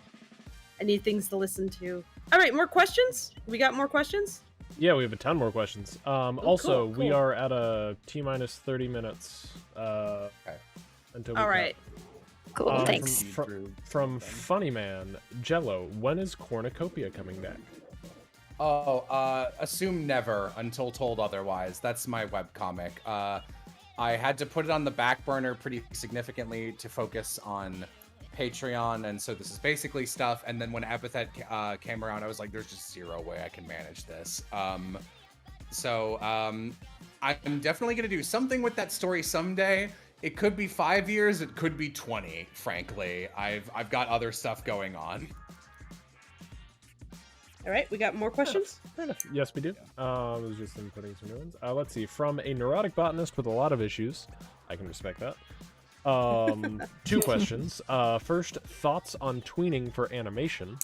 Speaker 3: I need things to listen to. All right, more questions? We got more questions?
Speaker 1: Yeah, we have a ton more questions. Also, we
Speaker 3: cool.
Speaker 1: are at a T-minus 30 minutes. Until we
Speaker 3: All
Speaker 1: cut.
Speaker 3: right.
Speaker 2: Cool, thanks.
Speaker 1: From Funny Man, Jello, when is Cornucopia coming back?
Speaker 4: Assume never until told otherwise. That's my webcomic. I had to put it on the back burner pretty significantly to focus on Patreon, and so this is basically stuff. And then when Epithet came around, I was like, there's just zero way I can manage this. I'm definitely gonna do something with that story someday. It could be 5 years, it could be 20, frankly. I've got other stuff going on.
Speaker 3: All right, we got more questions?
Speaker 1: Fair enough. Yes, we do. I was just inputting some new ones. Let's see. From a neurotic botanist with a lot of issues. I can respect that. 2 questions. First, thoughts on tweening for animation.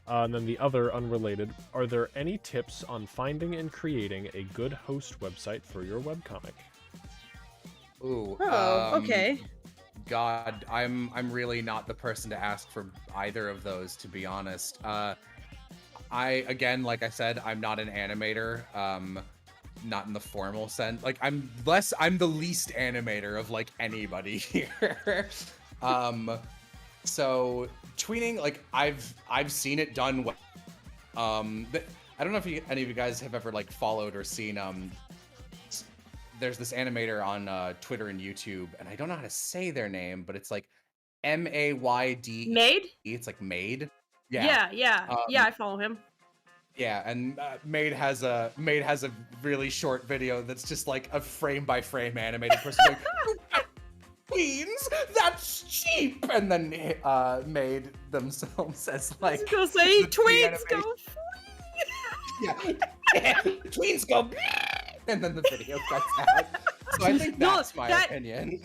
Speaker 1: And then the other, unrelated, are there any tips on finding and creating a good host website for your webcomic?
Speaker 4: Ooh.
Speaker 3: Okay.
Speaker 4: God, I'm really not the person to ask for either of those, to be honest. Again, like I said, I'm not an animator. Not in the formal sense. Like, I'm the least animator of like anybody here. So tweening, like I've seen it done well. I don't know if any of you guys have ever like followed or seen there's this animator on Twitter and YouTube, and I don't know how to say their name, but it's like MAYD.
Speaker 3: Made?
Speaker 4: It's like Made.
Speaker 3: Yeah, I follow him.
Speaker 4: Yeah, and Made has a really short video that's just like a frame by frame animated person going, "Queens, that's cheap," and then Made themselves as like,
Speaker 3: I was gonna say
Speaker 4: the
Speaker 3: tweets
Speaker 4: animation.
Speaker 3: go
Speaker 4: Yeah, tweens go, and then the video cuts out. So I think that's my opinion.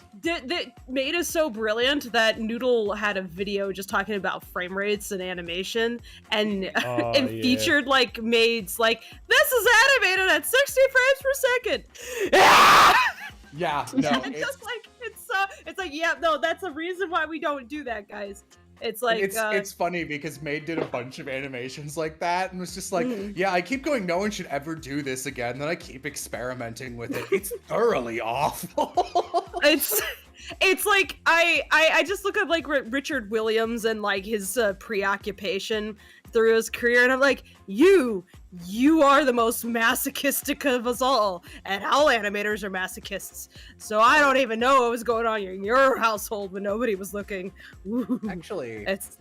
Speaker 3: Made is so brilliant that Noodle had a video just talking about frame rates and animation, and featured like Made's like, this is animated at 60 frames per second.
Speaker 4: Yeah, no,
Speaker 3: it's like, yeah, no, that's the reason why we don't do that, guys. It's like
Speaker 4: it's funny because Made did a bunch of animations like that and was just like, yeah, I keep going, no one should ever do this again. Then I keep experimenting with it. It's thoroughly awful.
Speaker 3: It's like I just look at like Richard Williams and like his preoccupation through his career, and I'm like, you are the most masochistic of us all, and all animators are masochists. So I don't even know what was going on in your household when nobody was looking. Ooh.
Speaker 4: Actually,
Speaker 3: it's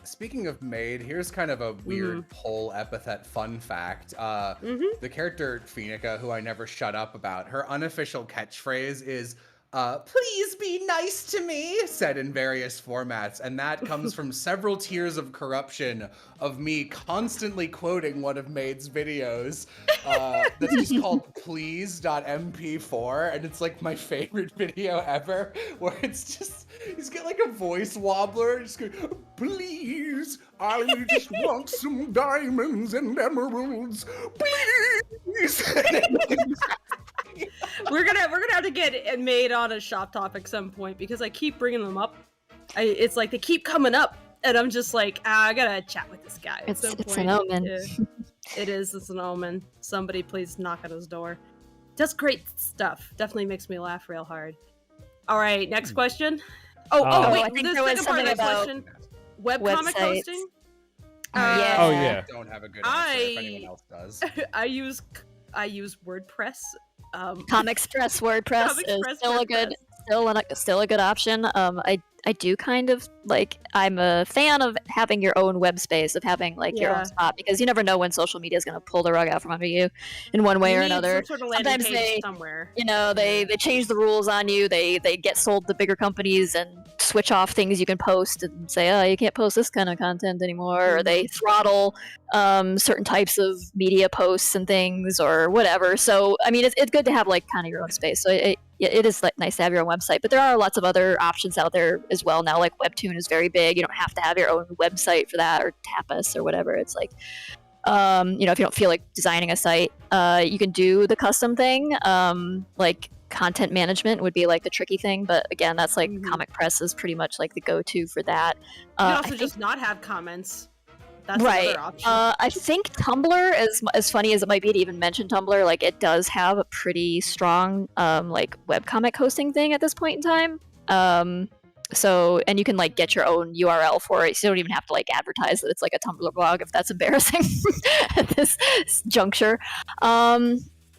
Speaker 4: speaking of Made, here's kind of a weird poll epithet fun fact. The character Phoenica, who I never shut up about, her unofficial catchphrase is, "Please be nice to me," said in various formats, and that comes from several tiers of corruption of me constantly quoting one of Made's videos that's just called please.mp4, and it's like my favorite video ever, where it's just, he's got like a voice wobbler, just going, "Please, I just want some diamonds and emeralds, please."
Speaker 3: We're gonna have to get Made on a shop topic some point, because I keep bringing them up. It's like they keep coming up, and I'm just like, I gotta chat with this guy.
Speaker 2: It's an omen.
Speaker 3: It's an omen. Somebody please knock on his door. Does great stuff. Definitely makes me laugh real hard. All right, next question. Wait,
Speaker 2: I think there was something about
Speaker 3: webcomic
Speaker 2: websites.
Speaker 3: hosting.
Speaker 2: Yeah.
Speaker 1: Oh yeah.
Speaker 4: I don't have a good answer if anyone else does.
Speaker 3: I use WordPress.
Speaker 2: Comexpress WordPress is still a good option. I do kind of like, I'm a fan of having your own web space, of having like your own spot, because you never know when social media is going to pull the rug out from under you in one way or another. Sometimes they change the rules on you. They get sold to bigger companies and switch off things you can post and say, oh, you can't post this kind of content anymore, or they throttle certain types of media posts and things or whatever. So I mean, it's good to have like kind of your own space. So yeah, it is like nice to have your own website, but there are lots of other options out there as well now. Like Webtoon is very big. You don't have to have your own website for that, or Tapas or whatever. It's like, you know, if you don't feel like designing a site, you can do the custom thing. Like content management would be like the tricky thing, but again, that's like Comic Press is pretty much like the go-to for that.
Speaker 3: You can also just not have comments. That's
Speaker 2: right.
Speaker 3: another option.
Speaker 2: I think Tumblr, as funny as it might be to even mention Tumblr, like it does have a pretty strong like webcomic hosting thing at this point in time. So, and you can like get your own URL for it, so you don't even have to like advertise that it's like a Tumblr blog if that's embarrassing at this juncture.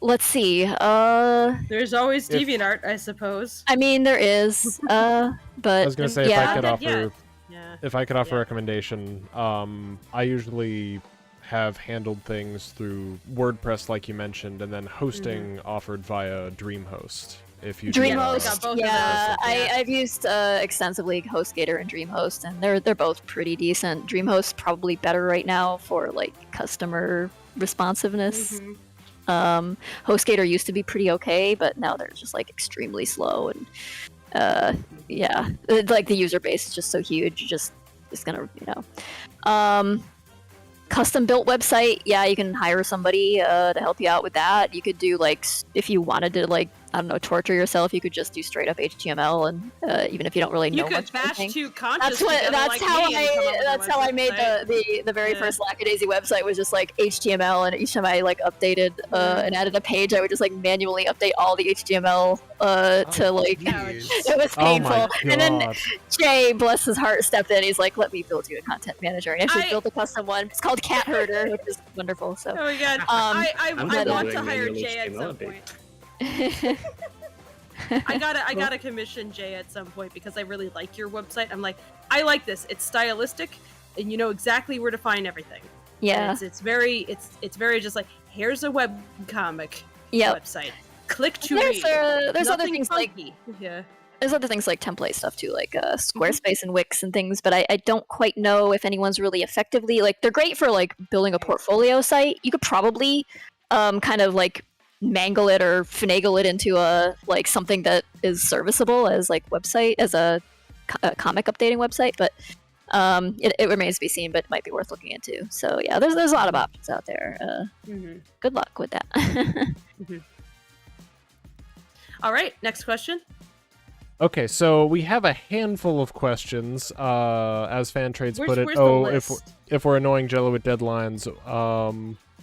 Speaker 2: Let's see.
Speaker 3: There's always DeviantArt, I suppose.
Speaker 2: I mean, there is. But
Speaker 1: I was gonna say,
Speaker 2: yeah.
Speaker 1: if I could offer,
Speaker 3: Yeah.
Speaker 1: if I could offer a recommendation, I usually have handled things through WordPress, like you mentioned, and then hosting offered via DreamHost. If you
Speaker 2: DreamHost,
Speaker 3: both of
Speaker 2: yeah,
Speaker 3: those.
Speaker 2: I've used extensively HostGator and DreamHost, and they're both pretty decent. DreamHost probably better right now for like customer responsiveness. HostGator used to be pretty okay, but now they're just like extremely slow, and yeah, like the user base is just so huge. It's gonna, you know. Custom built website, yeah, you can hire somebody to help you out with that. You could do like, if you wanted to like, I don't know, torture yourself, you could just do straight up HTML, and even if you don't really know
Speaker 3: You could
Speaker 2: much
Speaker 3: bash
Speaker 2: anything.
Speaker 3: two conscious together
Speaker 2: That's
Speaker 3: like
Speaker 2: how
Speaker 3: me and come up with a
Speaker 2: that's how I made
Speaker 3: website.
Speaker 2: the very
Speaker 3: Yeah.
Speaker 2: first Lackadaisy website was just like HTML, and each time I like updated and added a page, I would just like manually update all the HTML to like it was
Speaker 1: Oh
Speaker 2: painful.
Speaker 1: my
Speaker 2: And then
Speaker 1: god.
Speaker 2: Jay, bless his heart, stepped in. He's like, "Let me build you a content manager," and actually
Speaker 3: I-
Speaker 2: built a custom one. It's called Cat Herder, which is wonderful. So
Speaker 3: Oh my god.
Speaker 2: I'm
Speaker 3: I
Speaker 2: glad
Speaker 3: want
Speaker 5: I'm
Speaker 3: to hire
Speaker 5: doing
Speaker 3: Jay at
Speaker 5: manual
Speaker 3: some
Speaker 5: HTML
Speaker 3: point. I gotta commission Jay at some point because I really like your website. I'm like, I like this. It's stylistic, and you know exactly where to find everything.
Speaker 2: yeah,
Speaker 3: And it's very just like, here's a web comic
Speaker 2: yep.
Speaker 3: website. Click to
Speaker 2: There's
Speaker 3: read.
Speaker 2: there's other
Speaker 3: Nothing
Speaker 2: things like
Speaker 3: funky. Yeah.
Speaker 2: there's other things like template stuff too, like Squarespace and Wix and things, but I don't quite know if anyone's really effectively, like, they're great for like building a portfolio site. You could probably kind of like mangle it or finagle it into a like something that is serviceable as like website, as a comic updating website, but it remains to be seen, but it might be worth looking into. So yeah, there's a lot of options out there. Good luck with that.
Speaker 3: All right, next question.
Speaker 1: Okay, so we have a handful of questions, as Fan Trades put it.
Speaker 3: Where's the
Speaker 1: Oh,
Speaker 3: list?
Speaker 1: if we're annoying Jello with deadlines,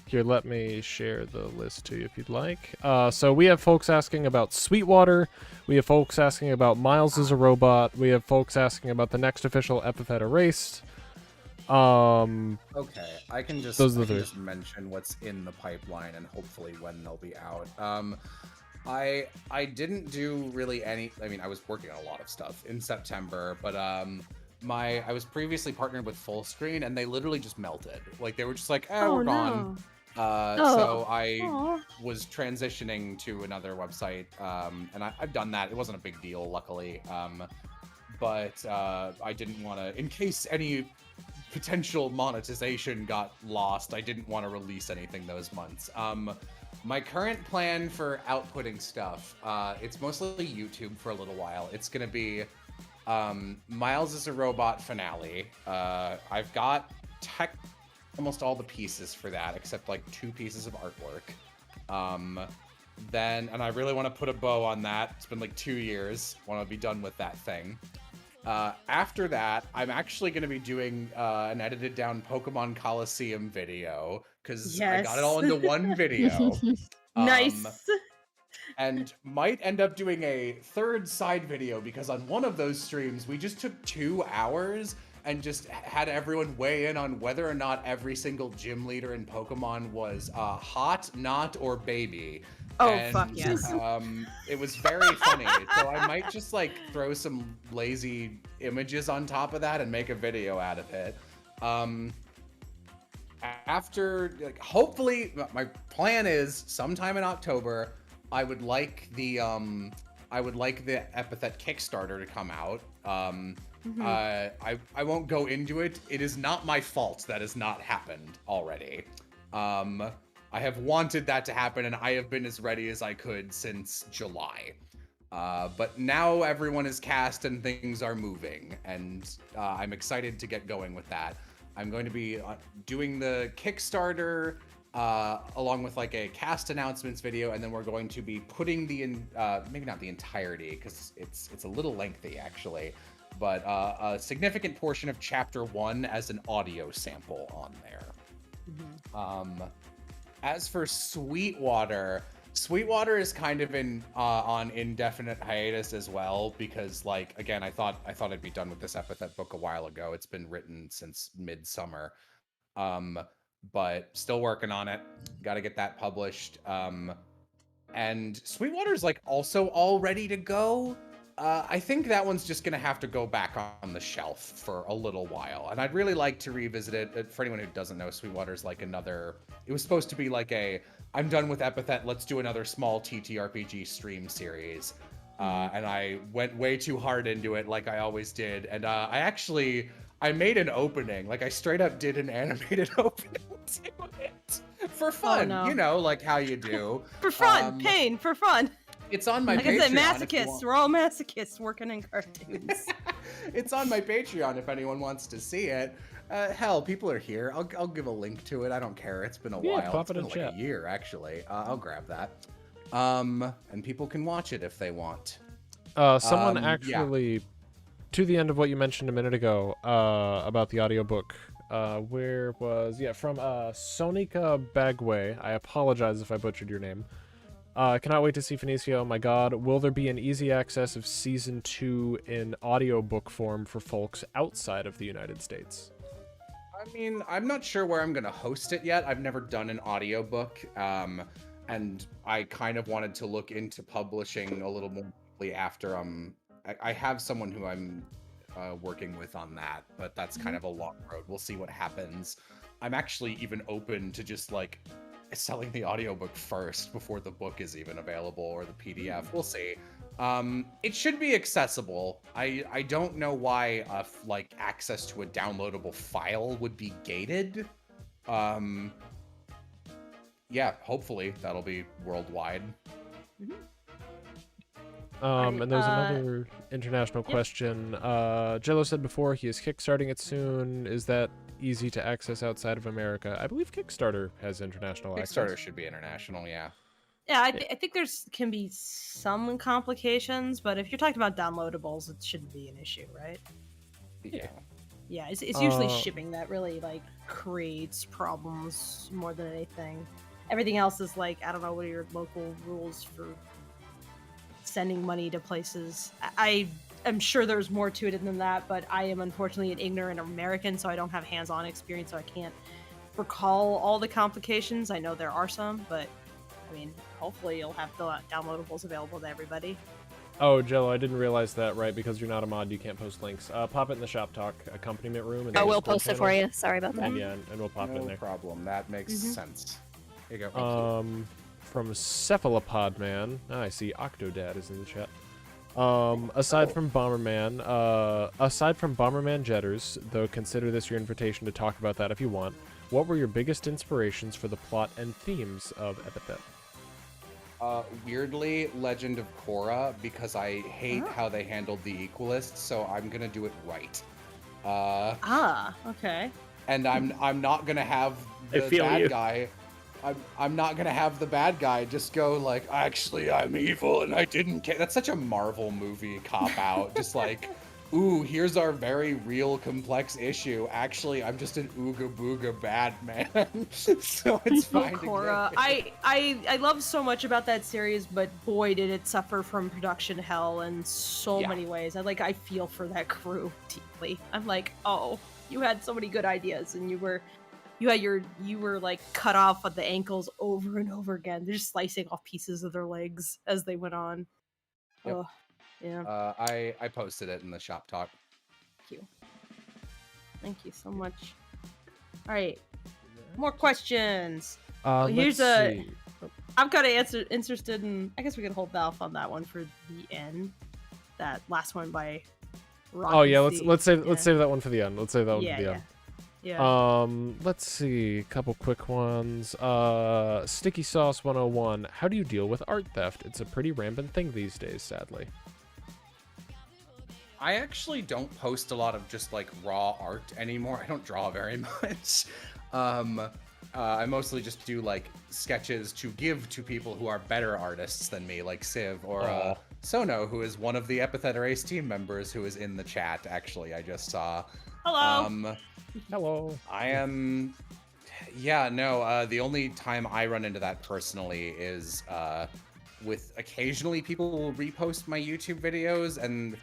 Speaker 1: here, let me share the list to you if you'd like. So we have folks asking about Sweetwater. We have folks asking about Miles is a robot. We have folks asking about the next official epithet erased.
Speaker 4: Okay, I can just
Speaker 1: Those are the
Speaker 4: just mention what's in the pipeline and hopefully when they'll be out. I didn't do really any. I mean, I was working on a lot of stuff in September, but I was previously partnered with Fullscreen, and they literally just melted. Like they were just like, we're gone. So I was transitioning to another website, and I've done that. It wasn't a big deal, luckily. But I didn't want to, in case any potential monetization got lost, I didn't want to release anything those months. My current plan for outputting stuff, it's mostly YouTube for a little while. It's going to be Miles is a Robot finale. I've got almost all the pieces for that, except like 2 pieces of artwork. Then, and I really want to put a bow on that. It's been like 2 years. Want to be done with that thing. After that, I'm actually going to be doing an edited down Pokemon Coliseum video, because I got it all into one video.
Speaker 3: Nice.
Speaker 4: And might end up doing a 3rd side video, because on one of those streams, we just took 2 hours and just had everyone weigh in on whether or not every single gym leader in Pokemon was hot, not, or baby.
Speaker 3: Oh,
Speaker 4: And,
Speaker 3: fuck yes.
Speaker 4: It was very funny. So I might just like throw some lazy images on top of that and make a video out of it. After, like, hopefully, my plan is sometime in October, I would like the Epithet Kickstarter to come out. I won't go into it. It is not my fault that has not happened already. I have wanted that to happen, and I have been as ready as I could since July. But now everyone is cast and things are moving, and I'm excited to get going with that. I'm going to be doing the Kickstarter along with like a cast announcements video, and then we're going to be putting maybe not the entirety because it's a little lengthy actually, but a significant portion of Chapter 1 as an audio sample on there. As for Sweetwater is kind of on indefinite hiatus as well, because like again I thought I'd be done with this epithet book a while ago. It's been written since midsummer, but still working on it. Got to get that published. And Sweetwater's like also all ready to go. I think that one's just gonna have to go back on the shelf for a little while, and I'd really like to revisit it. For anyone who doesn't know, Sweetwater's like it was supposed to be like I'm done with Epithet, let's do another small TTRPG stream series. And I went way too hard into it like I always did, and I made an opening, like I straight up did an animated opening to it for fun,
Speaker 3: no.
Speaker 4: you know, like how you do.
Speaker 3: For fun, pain, for fun.
Speaker 4: It's on my
Speaker 3: like
Speaker 4: Patreon.
Speaker 3: I said, masochists. We're all masochists working in cartoons.
Speaker 4: It's on my Patreon if anyone wants to see it. Hell, people are here. I'll give a link to it. I don't care. It's been a while.
Speaker 1: Pop
Speaker 4: It's
Speaker 1: it in
Speaker 4: been like
Speaker 1: chat.
Speaker 4: a year, actually. I'll grab that. And people can watch it if they want.
Speaker 1: Someone
Speaker 4: yeah.
Speaker 1: actually, to the end of what you mentioned a minute ago about the audiobook, from Sonika Bagway. I apologize if I butchered your name. I cannot wait to see Fenicio. Oh my god. Will there be an easy access of Season 2 in audiobook form for folks outside of the United States?
Speaker 4: I mean, I'm not sure where I'm going to host it yet. I've never done an audiobook, and I kind of wanted to look into publishing a little more deeply after I have someone who I'm working with on that, but that's kind of a long road. We'll see what happens. I'm actually even open to just like selling the audiobook first before the book is even available, or the PDF. We'll see. It should be accessible. I don't know why like access to a downloadable file would be gated. Yeah, hopefully that'll be worldwide.
Speaker 1: And there's another international question. Jello said before he is kickstarting it soon. Is that easy to access outside of America? I believe Kickstarter has international access.
Speaker 4: Kickstarter should be international, yeah.
Speaker 3: Yeah, I think can be some complications, but if you're talking about downloadables, it shouldn't be an issue, right?
Speaker 4: Yeah.
Speaker 3: Yeah, it's usually shipping that really like creates problems more than anything. Everything else is like, I don't know, what are your local rules for sending money to places? I'm sure there's more to it than that, but I am unfortunately an ignorant American, so I don't have hands-on experience, so I can't recall all the complications. I know there are some, but I mean, hopefully you'll have the downloadables available to everybody.
Speaker 1: Oh, Jello, I didn't realize that, right? Because you're not a mod, you can't post links. Pop it in the Shop Talk accompaniment room. And
Speaker 2: we'll post it for you. Sorry about that.
Speaker 1: And yeah, and we'll pop it in
Speaker 4: No
Speaker 1: there.
Speaker 4: problem. That makes sense. Here you go.
Speaker 1: From Cephalopod Man, I see Octodad is in the chat. Aside from Bomberman Jetters, though consider this your invitation to talk about that if you want, what were your biggest inspirations for the plot and themes of Epithet?
Speaker 4: Weirdly, Legend of Korra, because I hate how they handled the Equalists, so I'm gonna do it right.
Speaker 3: Okay.
Speaker 4: And I'm not gonna have the bad guy. I'm not gonna have the bad guy just go like, actually, I'm evil and I didn't care. That's such a Marvel movie cop out. Just like, ooh, here's our very real complex issue. Actually, I'm just an ooga booga bad man. So it's fine.
Speaker 3: Korra. I love so much about that series, but boy, did it suffer from production hell in so many ways. I feel for that crew deeply. I'm like, oh, you had so many good ideas, and you were like cut off at the ankles over and over again. They're just slicing off pieces of their legs as they went on.
Speaker 4: Yep.
Speaker 3: Oh, yeah.
Speaker 4: I posted it in the Shop Talk.
Speaker 3: Thank you so much. All right, more questions.
Speaker 1: Let's see.
Speaker 3: I'm kind of interested in. I guess we can hold off on that one for the end. That last one by.
Speaker 1: Oh yeah, let's save that one for the end. Let's save that one for the end.
Speaker 3: Yeah.
Speaker 1: Let's see, a couple quick ones. Sticky Sauce 101. How do you deal with art theft? It's a pretty rampant thing these days, sadly.
Speaker 4: I actually don't post a lot of just like raw art anymore. I don't draw very much. I mostly just do like sketches to give to people who are better artists than me, like Civ or Sono, who is one of the Epithet Race team members who is in the chat. Actually, I just saw.
Speaker 3: Hello.
Speaker 1: Hello.
Speaker 4: I am. Yeah, no. The only time I run into that personally is with occasionally people will repost my YouTube videos, and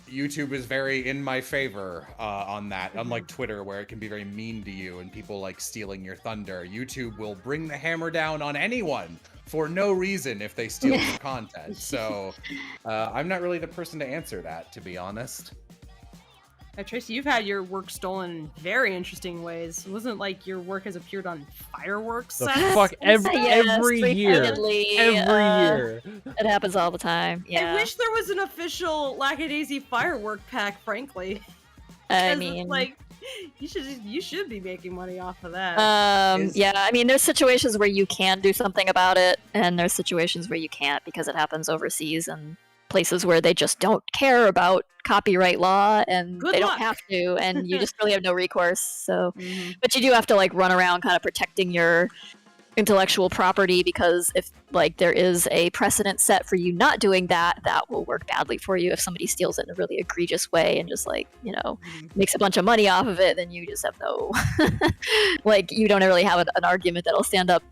Speaker 4: YouTube is very in my favor on that. Unlike Twitter, where it can be very mean to you and people like stealing your thunder, YouTube will bring the hammer down on anyone for no reason if they steal your content. So I'm not really the person to answer that, to be honest.
Speaker 3: Tracy, you've had your work stolen in very interesting ways. It wasn't like your work has appeared on fireworks
Speaker 1: The
Speaker 3: sets?
Speaker 1: fuck, every year.
Speaker 2: repeatedly,
Speaker 1: Every year.
Speaker 2: It happens all the time. Yeah.
Speaker 3: I wish there was an official Lackadaisy firework pack, frankly.
Speaker 2: I
Speaker 3: 'Cause
Speaker 2: mean,
Speaker 3: it's like, you should be making money off of that.
Speaker 2: yeah, I mean, there's situations where you can do something about it, and there's situations where you can't because it happens overseas and places where they just don't care about copyright law and
Speaker 3: Good
Speaker 2: they
Speaker 3: luck.
Speaker 2: don't have to, and you just really have no recourse. So,
Speaker 3: Mhm.
Speaker 2: but you do have to like run around kind of protecting your intellectual property, because if like there is a precedent set for you not doing that, that will work badly for you. If somebody steals it in a really egregious way and just like, you know, makes a bunch of money off of it, then you just have no like, you don't really have an argument that'll stand up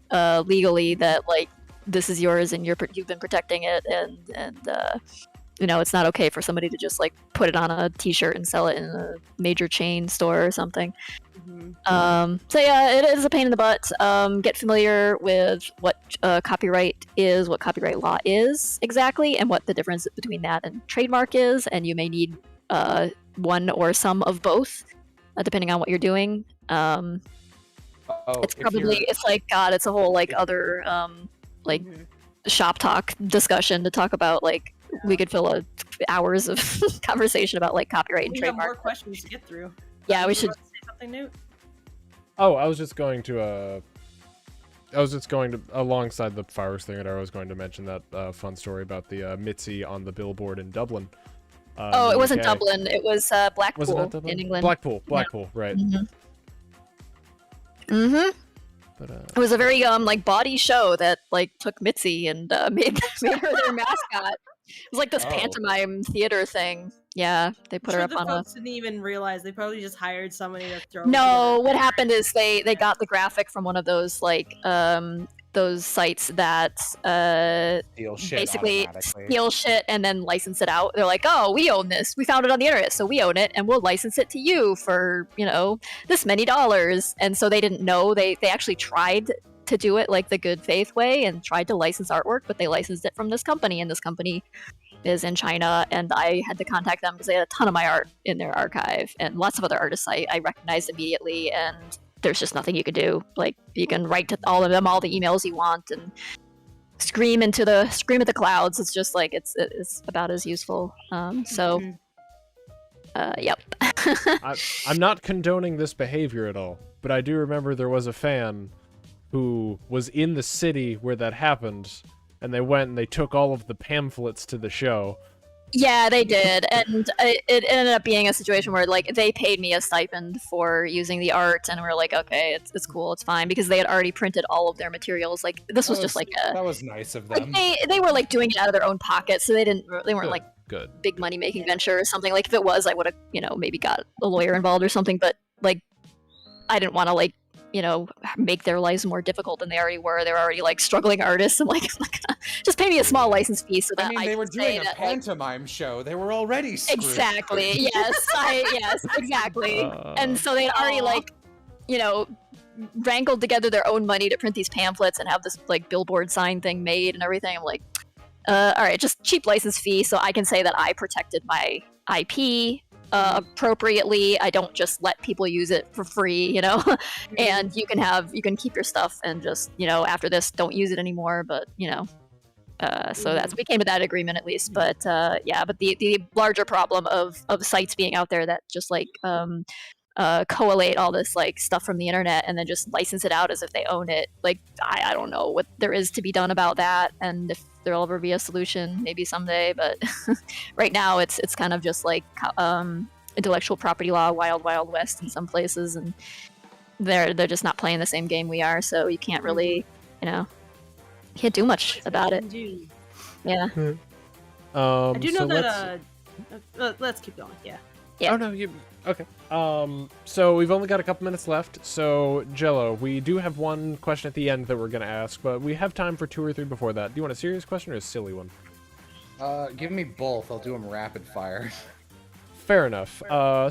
Speaker 2: legally that like this is yours and you've been protecting it, and you know, it's not okay for somebody to just like put it on a t-shirt and sell it in a major chain store or something. So yeah, it is a pain in the butt. Get familiar with what copyright is, what copyright law is exactly, and what the difference between that and trademark is, and you may need one or some of both, depending on what you're doing. It's probably, it's like, God, it's a whole like other like shop talk discussion to talk about. Like, we could fill hours of conversation about like copyright and
Speaker 3: We have more
Speaker 2: trademark.
Speaker 3: questions to get through.
Speaker 2: Yeah, we
Speaker 3: You
Speaker 2: should.
Speaker 3: want to say something new?
Speaker 1: Oh, I was just going to alongside the fireworks thing that I was going to mention that fun story about the Mitzi on the billboard in Dublin.
Speaker 2: Oh,
Speaker 1: in
Speaker 2: it
Speaker 1: the
Speaker 2: wasn't
Speaker 1: UK.
Speaker 2: Dublin. It was Blackpool
Speaker 1: Was it not Dublin?
Speaker 2: in England.
Speaker 1: Blackpool, right. But
Speaker 2: It was a very like body show that like took Mitzi and made her their mascot. It was like this
Speaker 4: Oh.
Speaker 2: pantomime theater thing. Yeah, they put
Speaker 3: I'm
Speaker 2: her
Speaker 3: sure
Speaker 2: up
Speaker 3: the
Speaker 2: on a.
Speaker 3: folks didn't even realize. They probably just hired somebody to throw.
Speaker 2: No,
Speaker 3: together.
Speaker 2: what happened is they got the graphic from one of those like those sites that
Speaker 4: Steal shit
Speaker 2: basically
Speaker 4: automatically.
Speaker 2: steal shit and then license it out. They're like, oh, we own this. We found it on the internet, so we own it, and we'll license it to you for, you know, this many dollars. And so they didn't know. They actually tried to do it like the good faith way and tried to license artwork, but they licensed it from this company, and this company is in China, and I had to contact them because they had a ton of my art in their archive and lots of other artists I recognized immediately, and there's just nothing you could do. Like, you can write to all of them all the emails you want and scream at the clouds. It's just like it's about as useful. Yep.
Speaker 1: I'm not condoning this behavior at all, but I do remember there was a fan who was in the city where that happened, and they went and they took all of the pamphlets to the show.
Speaker 2: Yeah, they did, and it ended up being a situation where like they paid me a stipend for using the art, and we were like, okay, it's cool, it's fine, because they had already printed all of their materials. Like, this was just like
Speaker 4: that was nice of
Speaker 2: like
Speaker 4: them.
Speaker 2: they were like doing it out of their own pocket, so they weren't like
Speaker 1: Good.
Speaker 2: big money making venture or something. Like, if it was, I would have, you know, maybe got a lawyer involved or something, but like I didn't want to like, you know, make their lives more difficult than they already were. They were already like struggling artists, and like just pay me a small license fee so that
Speaker 4: I mean, they were
Speaker 2: can say
Speaker 4: doing a
Speaker 2: that, like,
Speaker 4: pantomime show. They were already screwed.
Speaker 2: exactly. Yes, exactly. And so they'd already
Speaker 3: Aw.
Speaker 2: like, you know, wrangled together their own money to print these pamphlets and have this like billboard sign thing made and everything. I'm like, all right, just cheap license fee so I can say that I protected my IP appropriately. I don't just let people use it for free, you know. And you can keep your stuff and just, you know, after this, don't use it anymore. But you know, so we came to that agreement at least. But yeah, but the larger problem of sites being out there that just like collate all this like stuff from the internet and then just license it out as if they own it. Like I don't know what there is to be done about that, and if there'll ever be a solution, maybe someday. But right now, it's kind of just like intellectual property law, wild west in some places, and they're just not playing the same game we are. So you can't really, can't do much about it. Yeah.
Speaker 3: I do know
Speaker 1: so
Speaker 3: that. Let's keep going. Yeah.
Speaker 2: Yeah.
Speaker 1: Oh no, okay. So we've only got a couple minutes left. So Jello, we do have one question at the end that we're gonna ask, but we have time for 2 or 3 before that. Do you want a serious question or a silly one?
Speaker 4: Give me both. I'll do them rapid fire.
Speaker 1: Fair enough.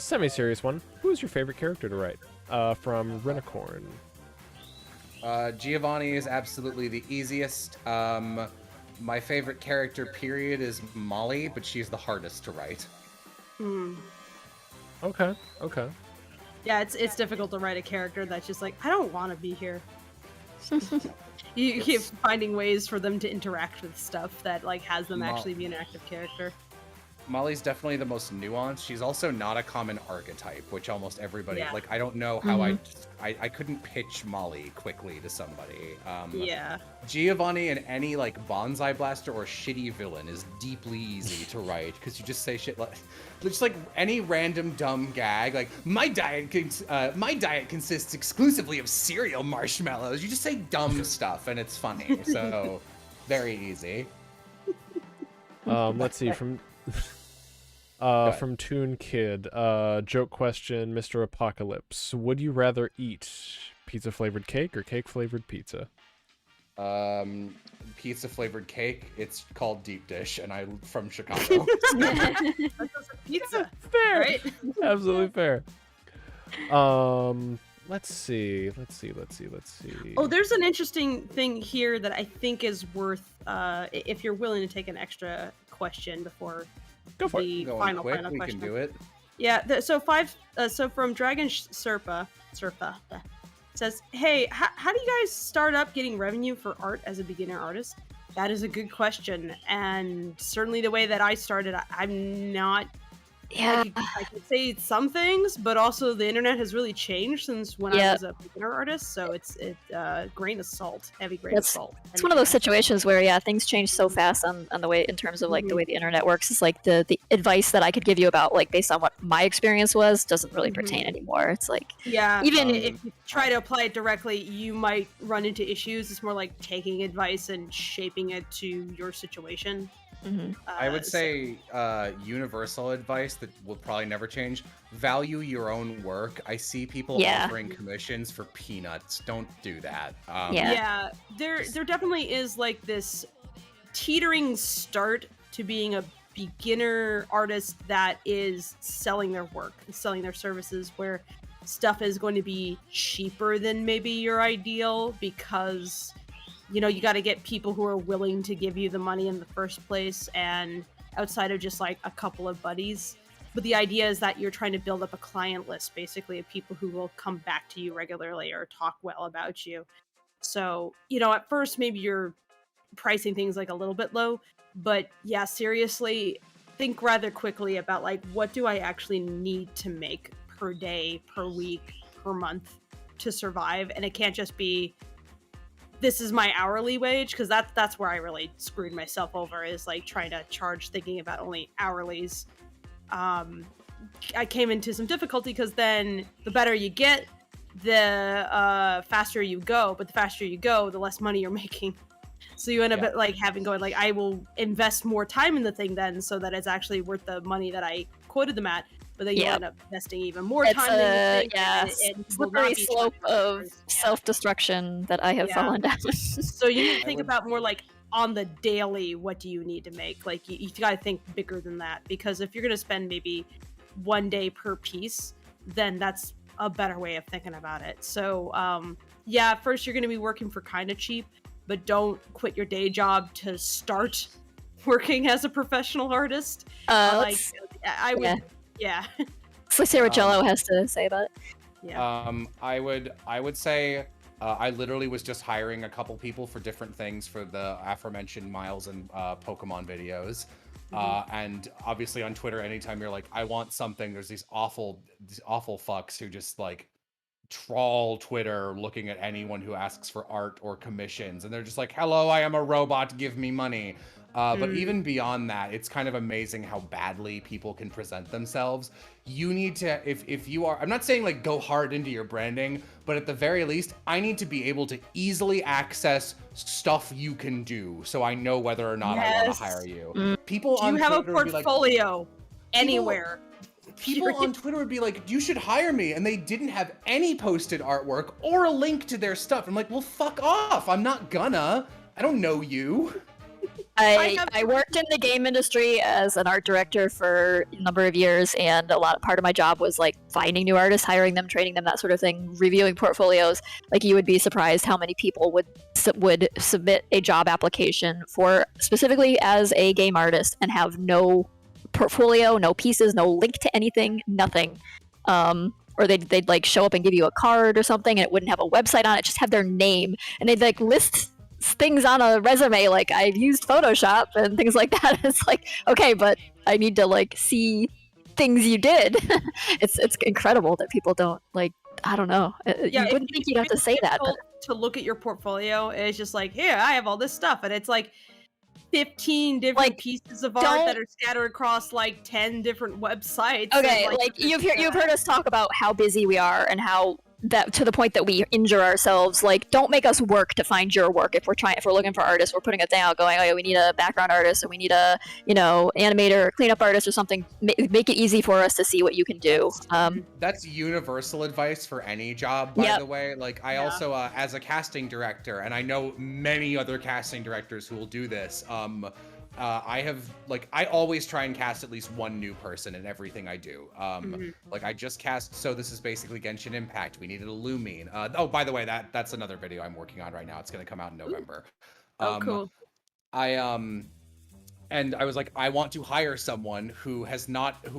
Speaker 1: Semi-serious one. Who is your favorite character to write? From Renicorn.
Speaker 4: Giovanni is absolutely the easiest. My favorite character, period, is Molly, but she's the hardest to write.
Speaker 1: Okay.
Speaker 3: Yeah, it's difficult to write a character that's just like, I don't want to be here. You keep finding ways for them to interact with stuff that like has them actually be an active character.
Speaker 4: Molly's definitely the most nuanced. She's also not a common archetype, which almost everybody like. I don't know how I couldn't pitch Molly quickly to somebody.
Speaker 3: Yeah.
Speaker 4: Giovanni and any like bonsai blaster or shitty villain is deeply easy to write because you just say shit like, just like any random dumb gag like my diet consists exclusively of cereal marshmallows. You just say dumb stuff and it's funny. So very easy.
Speaker 1: Let's see from Toon Kid. Joke question, Mr. Apocalypse. Would you rather eat pizza flavored cake or cake flavored pizza?
Speaker 4: Pizza flavored cake. It's called deep dish, and I'm from Chicago.
Speaker 3: Pizza.
Speaker 1: Fair.
Speaker 3: Right?
Speaker 1: Absolutely fair. Let's see.
Speaker 3: Oh, there's an interesting thing here that I think is worth, if you're willing to take an extra question before
Speaker 1: Go for
Speaker 3: the
Speaker 1: it.
Speaker 3: final
Speaker 4: quick, we
Speaker 3: question.
Speaker 4: can do it.
Speaker 3: Yeah. So from Dragon Serpa says, hey, how do you guys start up getting revenue for art as a beginner artist? That is a good question, and certainly the way that I started, I'm not.
Speaker 2: Yeah.
Speaker 3: I could say some things, but also the internet has really changed since when I was a beginner artist. So it's grain of salt, heavy grain of salt.
Speaker 2: It's one of those situations where things change so fast on the way in terms of like the way the internet works. It's like the advice that I could give you about like based on what my experience was doesn't really pertain anymore. It's like
Speaker 3: even if you try to apply it directly, you might run into issues. It's more like taking advice and shaping it to your situation.
Speaker 4: I would say universal advice that will probably never change. Value your own work. I see people offering commissions for peanuts. Don't do that.
Speaker 3: There definitely is like this teetering start to being a beginner artist that is selling their work, selling their services, where stuff is going to be cheaper than maybe your ideal because you got to get people who are willing to give you the money in the first place, and outside of just like a couple of buddies. But the idea is that you're trying to build up a client list, basically, of people who will come back to you regularly or talk well about you. So, at first, maybe you're pricing things like a little bit low, but yeah, seriously, think rather quickly about like, what do I actually need to make per day, per week, per month to survive? And it can't just be, this is my hourly wage, because that's where I really screwed myself over, is like trying to charge thinking about only hourlies. I came into some difficulty because then the better you get, the faster you go, but the faster you go, the less money you're making. So you end up like I will invest more time in the thing then so that it's actually worth the money that I quoted them at. But then you end up investing even more time than you think.
Speaker 2: It's a slippery slope of self-destruction that I have fallen down.
Speaker 3: So you need to think about more like on the daily, what do you need to make? Like you got to think bigger than that, because if you're going to spend maybe 1 day per piece, then that's a better way of thinking about it. So first you're going to be working for kind of cheap, but don't quit your day job to start working as a professional artist. I would. Yeah.
Speaker 2: Let's hear what Jello has to say about it.
Speaker 3: Yeah.
Speaker 4: I would say I literally was just hiring a couple people for different things for the aforementioned Miles and Pokemon videos. And obviously on Twitter, anytime you're like, I want something, there's these awful fucks who just like trawl Twitter looking at anyone who asks for art or commissions, and they're just like, hello, I am a robot, give me money. But even beyond that, it's kind of amazing how badly people can present themselves. You need to, if you are, I'm not saying like go hard into your branding, but at the very least, I need to be able to easily access stuff you can do, so I know whether or not I want to hire you. People
Speaker 3: Do you
Speaker 4: on
Speaker 3: have
Speaker 4: Twitter
Speaker 3: a
Speaker 4: would be like,
Speaker 3: portfolio anywhere?
Speaker 4: people on Twitter would be like, you should hire me, and they didn't have any posted artwork or a link to their stuff. I'm like, well, fuck off. I'm not gonna. I don't know you.
Speaker 2: I worked in the game industry as an art director for a number of years, and part of my job was like finding new artists, hiring them, training them, that sort of thing, reviewing portfolios. Like, you would be surprised how many people would submit a job application for specifically as a game artist and have no portfolio, no pieces, no link to anything, nothing. Or they'd like show up and give you a card or something, and it wouldn't have a website on it, just have their name, and they'd like list things on a resume like, I've used Photoshop and things like that. It's like, okay, but I need to like see things you did. it's incredible that people don't like, I don't know.
Speaker 3: Yeah,
Speaker 2: you wouldn't think you'd have to say that. But...
Speaker 3: To look at your portfolio, it's just like, here, I have all this stuff, and it's like 15 different
Speaker 2: Like,
Speaker 3: pieces of art that are scattered across like 10 different websites.
Speaker 2: Okay,
Speaker 3: and,
Speaker 2: like you've heard us talk about how busy we are and how that, to the point that we injure ourselves. Like, don't make us work to find your work. If we're looking for artists, we're putting a thing out going, oh yeah, we need a background artist, or we need a, animator or cleanup artist or something. Make it easy for us to see what you can do.
Speaker 4: That's universal advice for any job, by the way. Like, I also, as a casting director, and I know many other casting directors who will do this, I always try and cast at least one new person in everything I do. Like, I just cast, so this is basically Genshin Impact. We needed a Lumine. Oh, by the way, that's another video I'm working on right now. It's going to come out in November.
Speaker 3: Oh, cool.
Speaker 4: And I was like, I want to hire someone who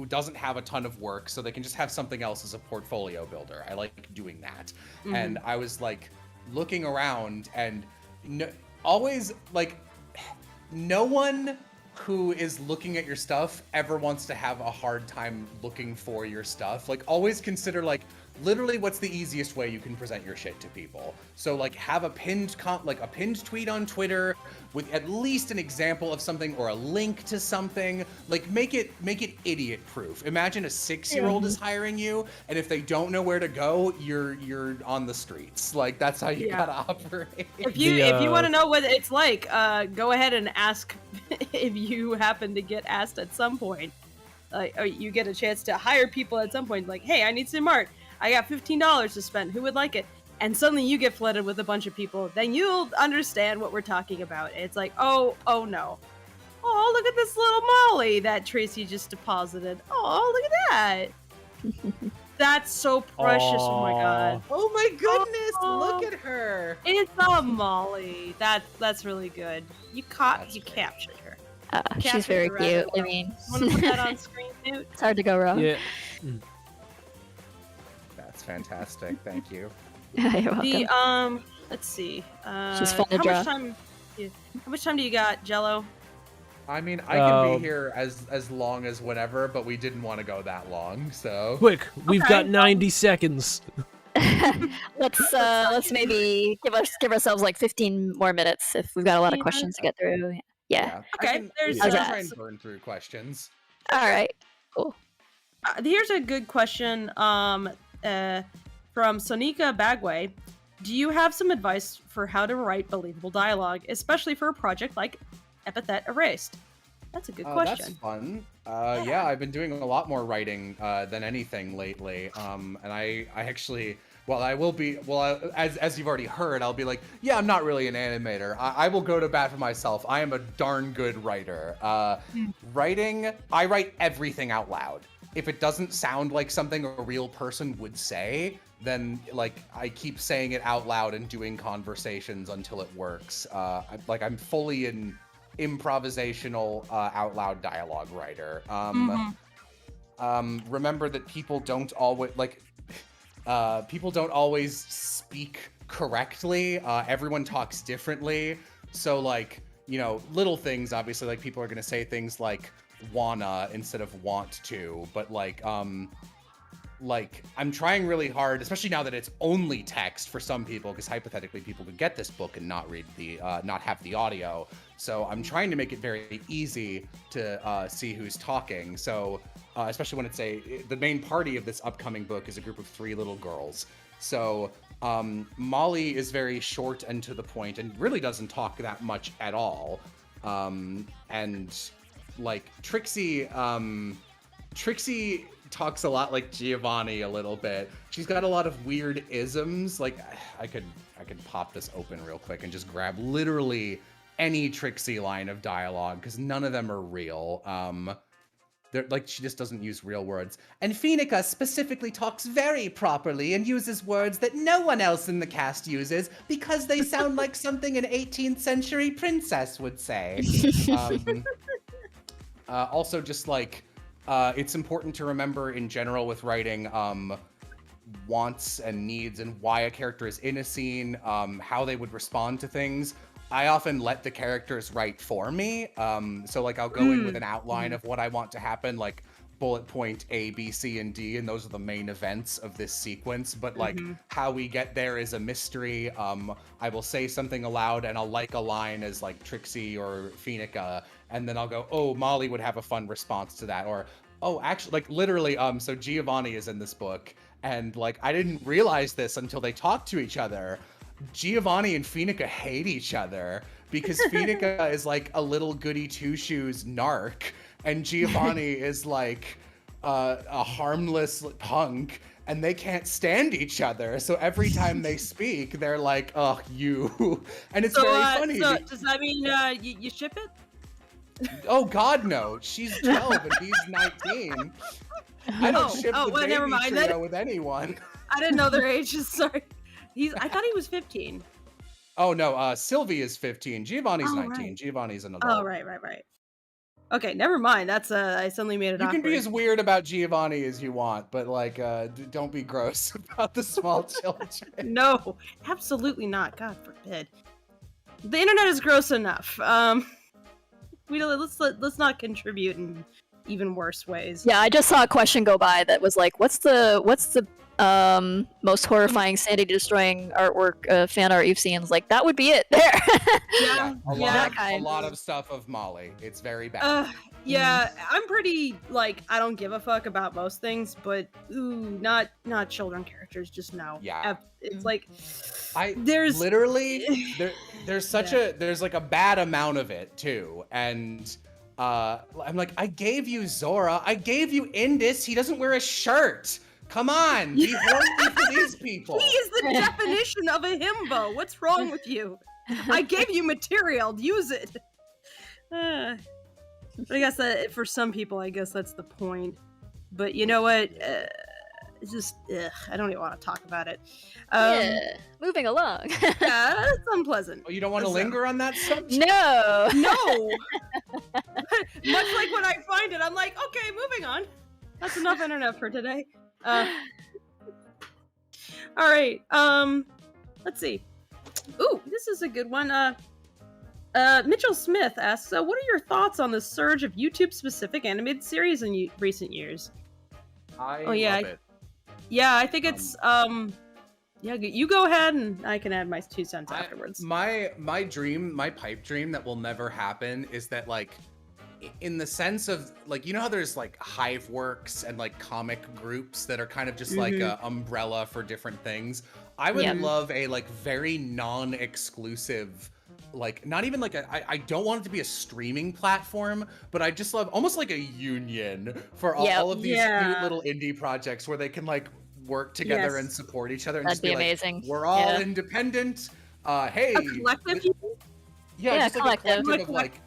Speaker 4: doesn't have a ton of work, so they can just have something else as a portfolio builder. I like doing that. And I was like looking around, and no one who is looking at your stuff ever wants to have a hard time looking for your stuff. Like, always consider, like, literally what's the easiest way you can present your shit to people. So, like, have a pinned tweet on Twitter with at least an example of something or a link to something. Like, make it idiot proof. Imagine a 6-year-old is hiring you, and if they don't know where to go, you're on the streets. Like, that's how you gotta operate.
Speaker 3: If you want to know what it's like, go ahead and ask if you happen to get asked at some point. Or you get a chance to hire people at some point. Like, hey, I need some art. I got $15 to spend. Who would like it? And suddenly you get flooded with a bunch of people. Then you'll understand what we're talking about. It's like, oh no. Oh, look at this little Molly that Tracy just deposited. Oh, look at that. That's so precious.
Speaker 1: Aww.
Speaker 3: Oh my god.
Speaker 4: Oh my goodness, look at her.
Speaker 3: It's a Molly. That's really good. You captured her.
Speaker 2: She's very cute. I mean,
Speaker 3: Want to put that on screen, Newt?
Speaker 2: it's hard to go wrong.
Speaker 1: Yeah.
Speaker 4: That's fantastic. Thank you.
Speaker 2: You're welcome.
Speaker 3: Let's see.
Speaker 2: She's fun to draw.
Speaker 3: How much time do you got, Jello?
Speaker 4: I mean, I can be here as long as whatever, but we didn't want to go that long, so.
Speaker 1: Quick, we've got 90 seconds.
Speaker 2: Let's maybe give ourselves like 15 more minutes if we've got a lot of questions to get through. Yeah.
Speaker 3: Okay.
Speaker 4: I can try and burn through questions.
Speaker 2: All right. Cool.
Speaker 3: Here's a good question. From Sonika Bagway. Do you have some advice for how to write believable dialogue, especially for a project like Epithet Erased? That's a good question.
Speaker 4: That's fun. Yeah, I've been doing a lot more writing than anything lately. And I actually, as you've already heard, I'll be like, yeah, I'm not really an animator. I will go to bat for myself. I am a darn good writer. Writing, I write everything out loud. If it doesn't sound like something a real person would say, then like I keep saying it out loud and doing conversations until it works. I'm fully an improvisational out loud dialogue writer. Remember that people don't always speak correctly. Everyone talks differently. So like, little things, obviously, like people are going to say things like, wanna instead of want to, but like I'm trying really hard, especially now that it's only text for some people, because hypothetically people could get this book and not read the not have the audio. So I'm trying to make it very easy to see who's talking. So especially when it's the main party of this upcoming book is a group of 3 little girls. So Molly is very short and to the point and really doesn't talk that much at all. And like Trixie talks a lot like Giovanni a little bit. She's got a lot of weird isms. Like I could pop this open real quick and just grab literally any Trixie line of dialogue because none of them are real. They're like, she just doesn't use real words. And Phoenica specifically talks very properly and uses words that no one else in the cast uses because they sound like something an 18th century princess would say. Also, just like, it's important to remember in general with writing wants and needs and why a character is in a scene, how they would respond to things. I often let the characters write for me. So like I'll go in with an outline of what I want to happen, like bullet point A, B, C, and D, and those are the main events of this sequence. But like how we get there is a mystery. I will say something aloud and I'll like a line as like Trixie or Phoenica, and then I'll go, oh, Molly would have a fun response to that. Or, oh, actually, like literally, so Giovanni is in this book, and like I didn't realize this until they talked to each other. Giovanni and Phoenica hate each other because Phoenica is like a little goody two-shoes narc, and Giovanni is like a harmless punk, and they can't stand each other. So every time they speak, they're like, "Oh, you," and it's very funny.
Speaker 3: So does that mean you ship it?
Speaker 4: Oh God, no! She's 12 and he's 19. I don't ship the baby
Speaker 3: never mind.
Speaker 4: trio with anyone.
Speaker 3: I didn't know their ages. Sorry. I thought he was 15.
Speaker 4: Oh no, Sylvie is 15. Giovanni's 19.
Speaker 3: Right.
Speaker 4: Giovanni's an adult.
Speaker 3: Oh, right. Okay, never mind. That's I suddenly made it
Speaker 4: You
Speaker 3: awkward.
Speaker 4: can be as weird about Giovanni as you want, but like, don't be gross about the small children.
Speaker 3: No, absolutely not. God forbid. The internet is gross enough. Let's not contribute in even worse ways.
Speaker 2: Yeah, I just saw a question go by that was like, what's the most horrifying sanity destroying artwork fan art you've seen? It's like, that would be it there.
Speaker 3: Yeah,
Speaker 4: a lot of stuff of Molly. It's very bad.
Speaker 3: Yeah, I'm pretty like I don't give a fuck about most things, but not children characters. Just no.
Speaker 4: Yeah,
Speaker 3: it's like
Speaker 4: there's literally there's such there's like a bad amount of it too, and I'm like, I gave you Zora, I gave you Indus. He doesn't wear a shirt. Come on, be horny for these people.
Speaker 3: He is the definition of a himbo. What's wrong with you? I gave you material. Use it. But I guess that for some people, I guess that's the point. But you know what? It's just, I don't even want to talk about it.
Speaker 2: Yeah, moving along.
Speaker 3: Yeah, it's unpleasant.
Speaker 4: Oh, you don't want to linger on that subject?
Speaker 2: No.
Speaker 3: No. Much like when I find it, I'm like, okay, moving on. That's enough internet for today. All right. Let's see. Ooh, this is a good one. Mitchell Smith asks, what are your thoughts on the surge of YouTube-specific animated series in recent years?
Speaker 4: I love it.
Speaker 3: Yeah, I think it's yeah, you go ahead and I can add my 2 cents afterwards.
Speaker 4: My dream, my pipe dream that will never happen is that, like, in the sense of, like, you know how there's like Hiveworks and like comic groups that are kind of just like a umbrella for different things. I would love a like very non-exclusive, like not even like I don't want it to be a streaming platform, but I just love almost like a union for all of these cute little indie projects where they can like work together and support each other and
Speaker 2: That'd
Speaker 4: just be
Speaker 2: amazing.
Speaker 4: Like, we're all independent. Hey,
Speaker 3: a collective?
Speaker 4: Just like a collective of like.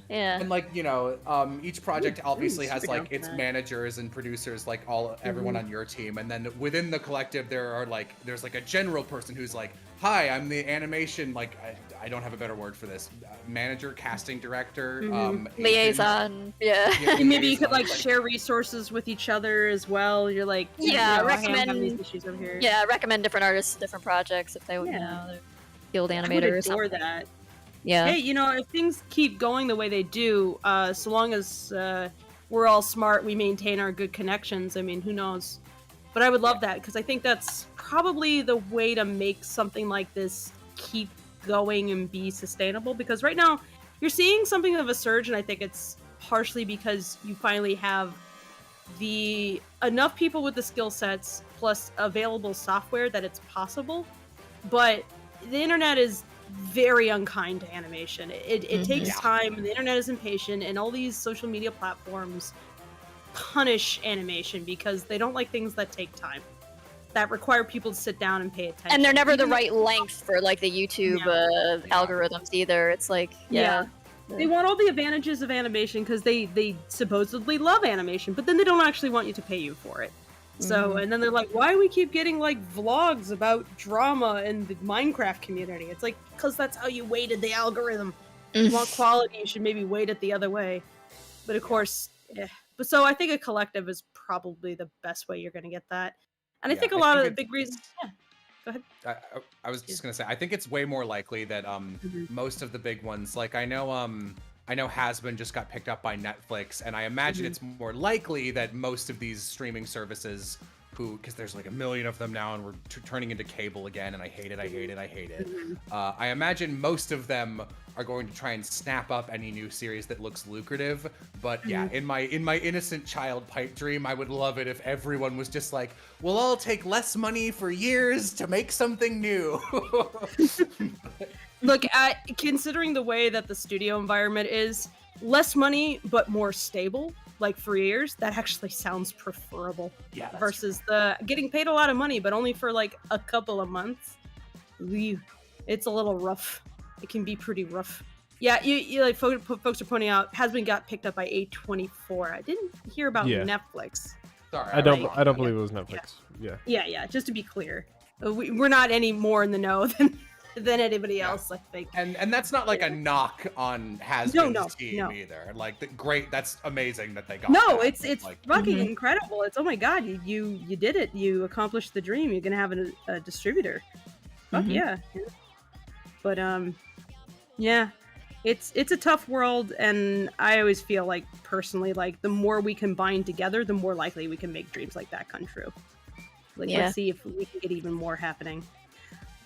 Speaker 2: Yeah.
Speaker 4: And like, you know, each project obviously has like its managers and producers, like everyone on your team, and then within the collective there's like a general person who's like, hi, I'm the animation, like I don't have a better word for this, manager, casting director,
Speaker 2: liaison.
Speaker 3: Maybe you could like share resources with each other as well. You're like,
Speaker 2: recommend
Speaker 3: these issues over here.
Speaker 2: Yeah, recommend different artists, different projects if they you know, they're guild animators.
Speaker 3: I would adore that.
Speaker 2: Yeah.
Speaker 3: Hey, if things keep going the way they do, so long as we're all smart, we maintain our good connections. I mean, who knows? But I would love that, because I think that's probably the way to make something like this keep going and be sustainable. Because right now, you're seeing something of a surge, and I think it's partially because you finally have enough people with the skill sets plus available software that it's possible. But the internet is very unkind to animation. It takes time, and the internet is impatient, and all these social media platforms punish animation because they don't like things that take time, that require people to sit down and pay attention.
Speaker 2: And they're never the right length for like the YouTube algorithms either. It's like,
Speaker 3: they want all the advantages of animation because they supposedly love animation, but then they don't actually want you to pay you for it. So, and then they're like, why do we keep getting like vlogs about drama in the Minecraft community? It's like, because that's how you weighted the algorithm. If you want quality, you should maybe weight it the other way. But of course, But so I think a collective is probably the best way you're going to get that. And I think a lot of the big reasons. Yeah. Go ahead.
Speaker 4: I was just gonna say, I think it's way more likely that most of the big ones, like I know Has-Been just got picked up by Netflix, and I imagine it's more likely that most of these streaming services, because there's like a million of them now, and we're turning into cable again, and I hate it. I imagine most of them are going to try and snap up any new series that looks lucrative. But yeah, in my innocent child pipe dream, I would love it if everyone was just like, we'll all take less money for years to make something new.
Speaker 3: Look, considering the way that the studio environment is, less money but more stable, like for years, that actually sounds preferable.
Speaker 4: Yeah.
Speaker 3: Versus the getting paid a lot of money but only for like a couple of months. It's a little rough. It can be pretty rough. Yeah, you like folks are pointing out, Has-Been got picked up by A24. I didn't hear about Netflix.
Speaker 4: Sorry,
Speaker 1: I don't believe it was Netflix.
Speaker 3: Yeah. Just to be clear, we're not any more in the know than anybody else, I think.
Speaker 4: And that's not like a knock on Has-Been's team either. Like, great, that's amazing that they got.
Speaker 3: No,
Speaker 4: that.
Speaker 3: it's like, fucking incredible. It's, oh my god, you did it. You accomplished the dream. You're gonna have a distributor. Fuck yeah. But yeah, it's a tough world, and I always feel like, personally, like the more we combine together, the more likely we can make dreams like that come true. Like, let's see if we can get even more happening.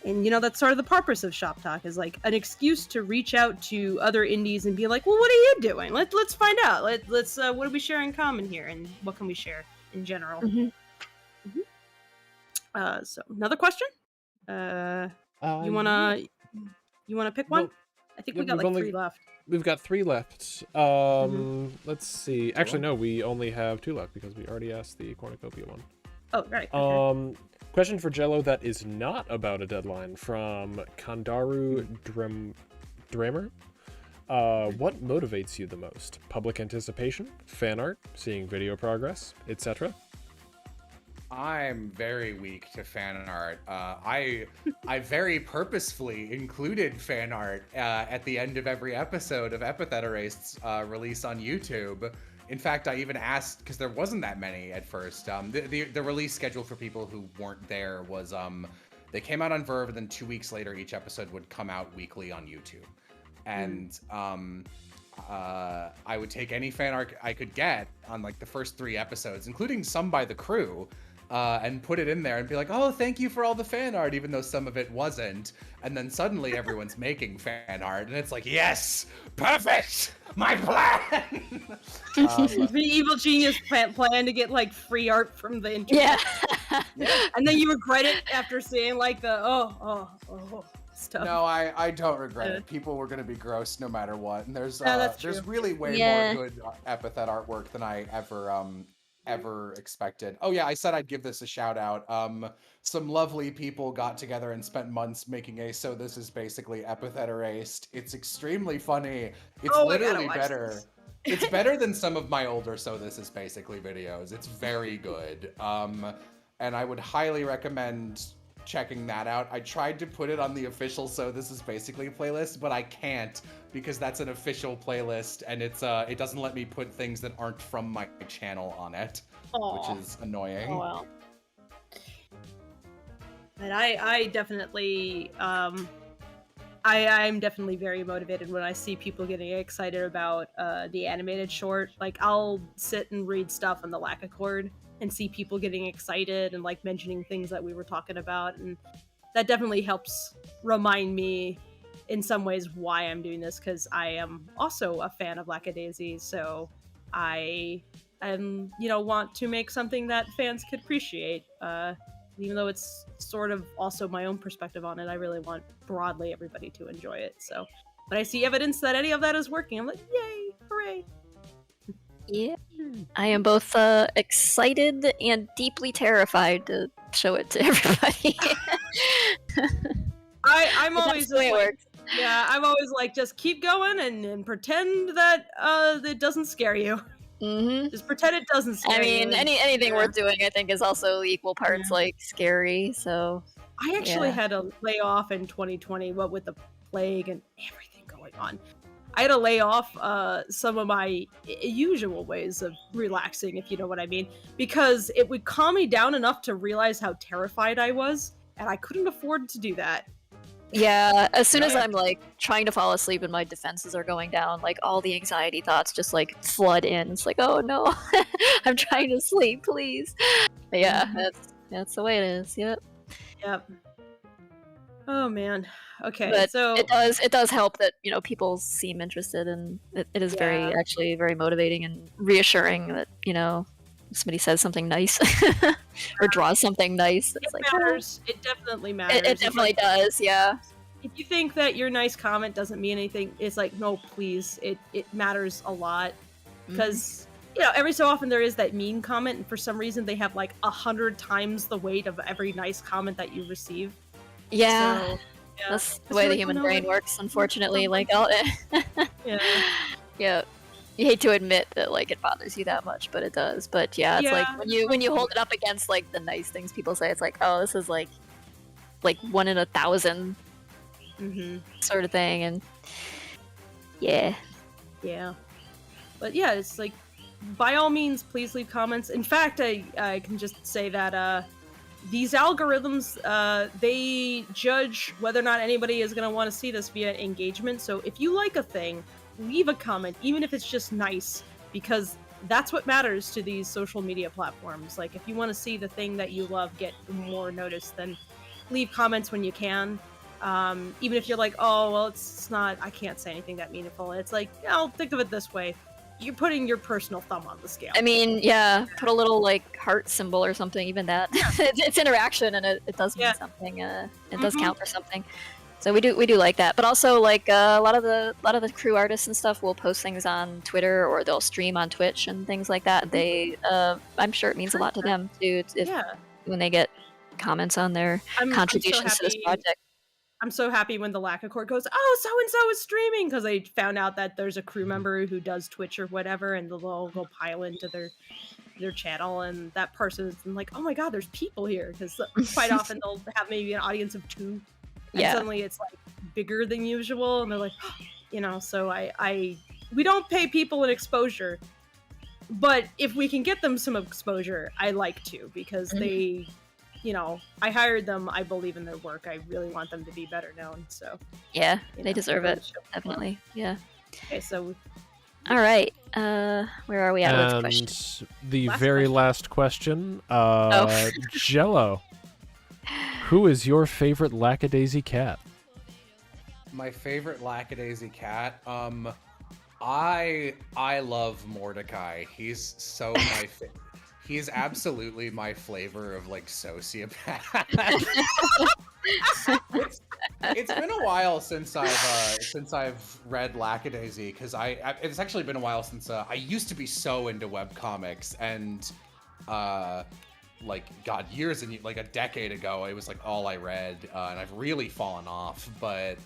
Speaker 3: And that's sort of the purpose of Shop Talk, is like an excuse to reach out to other indies and be like, well, what are you doing? Let's find out. Let's what do we share in common here, and what can we share in general? So another question. You wanna pick one?
Speaker 1: Well,
Speaker 3: I think we got like 3 left.
Speaker 1: We've got 3 left. Let's see. Actually, no, we only have 2 left because we already asked the cornucopia one.
Speaker 3: Oh, right. Okay.
Speaker 1: Question for Jello that is not about a deadline from Kandaru Dramer. What motivates you the most? Public anticipation, fan art, seeing video progress, etc.?
Speaker 4: I'm very weak to fan art. I very purposefully included fan art at the end of every episode of Epithet Erased release on YouTube. In fact, I even asked, because there wasn't that many at first. The release schedule for people who weren't there was they came out on Verve, and then 2 weeks later, each episode would come out weekly on YouTube. And I would take any fan art I could get on like the first 3 episodes, including some by the crew, and put it in there and be like, oh, thank you for all the fan art, even though some of it wasn't. And then suddenly everyone's making fan art, and it's like, yes, perfect, my plan.
Speaker 3: The evil genius plan to get like free art from the internet.
Speaker 2: Yeah.
Speaker 3: And then you regret it after seeing like the stuff.
Speaker 4: No, I don't regret it. People were going to be gross no matter what. And there's really way more good Epithet artwork than I ever expected. Oh yeah, I said I'd give this a shout out. Some lovely people got together and spent months making a So This Is Basically Epithet Erased. It's extremely funny. It's literally better. It's better than some of my older So This Is Basically videos. It's very good. And I would highly recommend checking that out. I tried to put it on the official So This Is Basically playlist, but I can't, because that's an official playlist, and it doesn't let me put things that aren't from my channel on it, which is annoying.
Speaker 3: Oh well. And I definitely I'm definitely very motivated when I see people getting excited about the animated short. Like, I'll sit and read stuff on the Lackadaisy and see people getting excited and like mentioning things that we were talking about, and that definitely helps remind me in some ways why I'm doing this, because I am also a fan of Lackadaisy, so I want to make something that fans could appreciate. Even though it's sort of also my own perspective on it, I really want broadly everybody to enjoy it. So when I see evidence that any of that is working, I'm like, yay, hooray.
Speaker 2: Yeah. I am both excited and deeply terrified to show it to everybody.
Speaker 3: I'm always
Speaker 2: That's the way it
Speaker 3: like,
Speaker 2: works.
Speaker 3: yeah, I'm always like, just keep going and pretend that it doesn't scare you.
Speaker 2: Mm-hmm.
Speaker 3: Just pretend it doesn't scare you.
Speaker 2: I mean, anything worth doing, I think, is also equal parts like scary. So
Speaker 3: I actually had a layoff in 2020, what with the plague and everything going on. I had to lay off some of my usual ways of relaxing, if you know what I mean, because it would calm me down enough to realize how terrified I was, and I couldn't afford to do that.
Speaker 2: yeah, as soon as I'm like trying to fall asleep and my defenses are going down, like all the anxiety thoughts just like flood in. It's like, oh no, I'm trying to sleep, please. But yeah, that's the way it is. Yep.
Speaker 3: Yep. Oh man. Okay.
Speaker 2: But
Speaker 3: so
Speaker 2: it does help that people seem interested, and it is actually very motivating and reassuring that somebody says something nice or draws something nice. It's
Speaker 3: it
Speaker 2: like
Speaker 3: matters. It definitely matters.
Speaker 2: it definitely does. Yeah.
Speaker 3: If you think that your nice comment doesn't mean anything, it's like, no, please. It matters a lot, because every so often there is that mean comment, and for some reason they have like 100 times the weight of every nice comment that you receive.
Speaker 2: Yeah.
Speaker 3: So,
Speaker 2: that's the way the human brain works, unfortunately. Like, yeah. You hate to admit that like it bothers you that much, but it does. But yeah, it's like when you hold it up against like the nice things people say, it's like, oh, this is like 1 in 1,000 sort of thing, and yeah. But yeah, it's like, by all means, please leave comments. In fact, I can just say that these algorithms, they judge whether or not anybody is going to want to see this via engagement. So if you like a thing, leave a comment, even if it's just nice, because that's what matters to these social media platforms. Like, if you want to see the thing that you love get more notice, then leave comments when you can. Even if you're like, oh, well, it's not, I can't say anything that meaningful. It's like, I'll think of it this way. You're putting your personal thumb on the scale. I mean, yeah, put a little like heart symbol or something, even that. It's interaction, and it does mean something. It does count for something. So we do like that. But also, like a lot of the crew artists and stuff will post things on Twitter, or they'll stream on Twitch and things like that. They I'm sure it means a lot to them too, when they get comments on their contributions to this project.
Speaker 3: I'm so happy when the Lackadaisy goes, oh, so-and-so is streaming, because they found out that there's a crew member who does Twitch or whatever, and they'll go pile into their channel, and that person's like, oh my god, there's people here, because quite often they'll have maybe an audience of 2, and suddenly it's like bigger than usual, and they're like, so we don't pay people an exposure, but if we can get them some exposure, I like to, because they... I hired them. I believe in their work. I really want them to be better known. So
Speaker 2: yeah, they deserve it. Definitely. Yeah.
Speaker 3: Okay, so
Speaker 2: all right. Where are we at with questions?
Speaker 1: The very last question. Jello. Who is your favorite Lackadaisy cat?
Speaker 4: My favorite Lackadaisy cat. I love Mordecai. He's so my favorite. He's absolutely my flavor of like sociopath. It's been a while since I've read Lackadaisy, because it's actually been a while since I used to be so into webcomics, and years and like a decade ago, it was like all I read, and I've really fallen off. But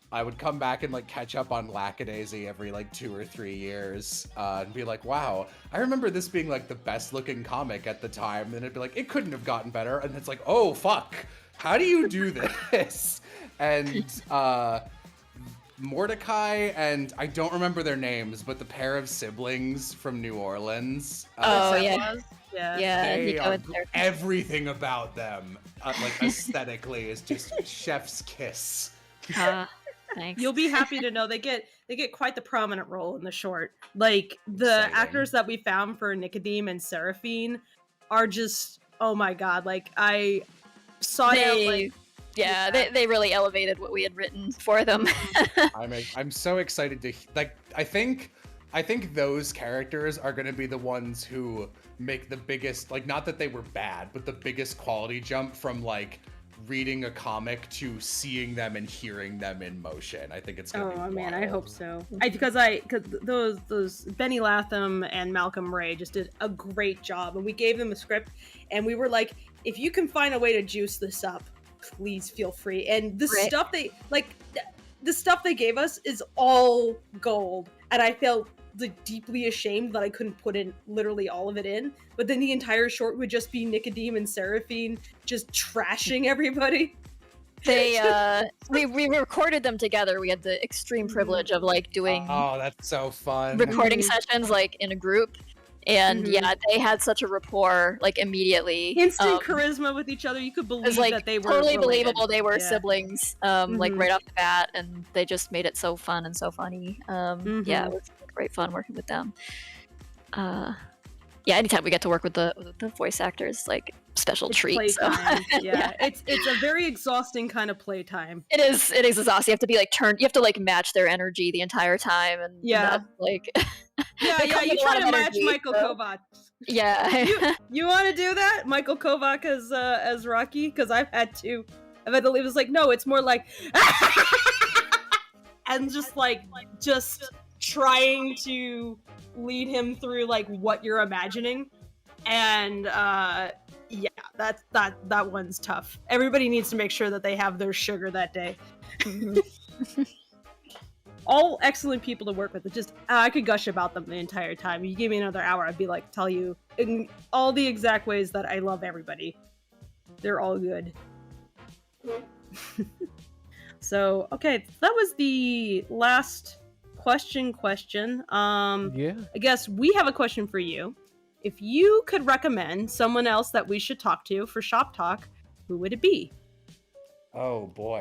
Speaker 4: I would come back and like catch up on Lackadaisy every like 2 or 3 years, and be like, wow, I remember this being like the best looking comic at the time. And it'd be like, it couldn't have gotten better. And it's like, oh fuck, how do you do this? And Mordecai and I don't remember their names, but the pair of siblings from New Orleans. Everything about them, like aesthetically, is just chef's kiss.
Speaker 2: Thanks.
Speaker 3: You'll be happy to know they get quite the prominent role in the short. Like the
Speaker 4: Exciting.
Speaker 3: actors that we found for Nicodeme and Seraphine are just, oh my god! Like I saw it.
Speaker 2: They really elevated what we had written for them.
Speaker 4: I'm so excited to I think those characters are going to be the ones who make the biggest, like, not that they were bad, but the biggest quality jump from like reading a comic to seeing them and hearing them in motion. I think it's going to be
Speaker 3: Oh man,
Speaker 4: wild.
Speaker 3: I hope so. Because those Benny Latham and Malcolm Ray just did a great job, and we gave them a script, and we were like, if you can find a way to juice this up, please feel free. And the stuff the stuff they gave us is all gold, and I felt like deeply ashamed that I couldn't put in literally all of it in. But then the entire short would just be Nicodeme and Seraphine just trashing everybody.
Speaker 2: They we recorded them together. We had the extreme privilege of like doing
Speaker 4: Oh, that's so fun.
Speaker 2: recording sessions like in a group. And yeah, they had such a rapport like immediately.
Speaker 3: Instant charisma with each other. You could
Speaker 2: It
Speaker 3: believe
Speaker 2: was like
Speaker 3: that they were
Speaker 2: totally
Speaker 3: related.
Speaker 2: believable they were
Speaker 3: Yeah.
Speaker 2: siblings, like right off the bat, and they just made it so fun and so funny. Yeah, it was great fun working with them. Yeah, anytime we get to work with the voice actors, like special
Speaker 3: It's
Speaker 2: treat. So.
Speaker 3: playtime. Yeah. It's a very exhausting kind of playtime.
Speaker 2: It is exhausting. You have to be like you have to like match their energy the entire time, and
Speaker 3: Yeah.
Speaker 2: that's, like
Speaker 3: Yeah,
Speaker 2: They
Speaker 3: yeah.
Speaker 2: come
Speaker 3: You
Speaker 2: with a
Speaker 3: try
Speaker 2: lot
Speaker 3: to
Speaker 2: of
Speaker 3: match
Speaker 2: energy,
Speaker 3: Michael
Speaker 2: so-
Speaker 3: Kovac.
Speaker 2: yeah.
Speaker 3: You want to do that, Michael Kovac as Rocky? Because I've had to. It was like, no, it's more like, and just trying to lead him through like what you're imagining, and yeah, that one's tough. Everybody needs to make sure that they have their sugar that day. All excellent people to work with. It just I could gush about them the entire time. You give me another hour, I'd be like, tell you in all the exact ways that I love everybody. They're all good. So okay, that was the last question.
Speaker 1: Yeah.
Speaker 3: I guess we have a question for you. If you could recommend someone else that we should talk to for Shop Talk, who would it be?
Speaker 4: Oh boy.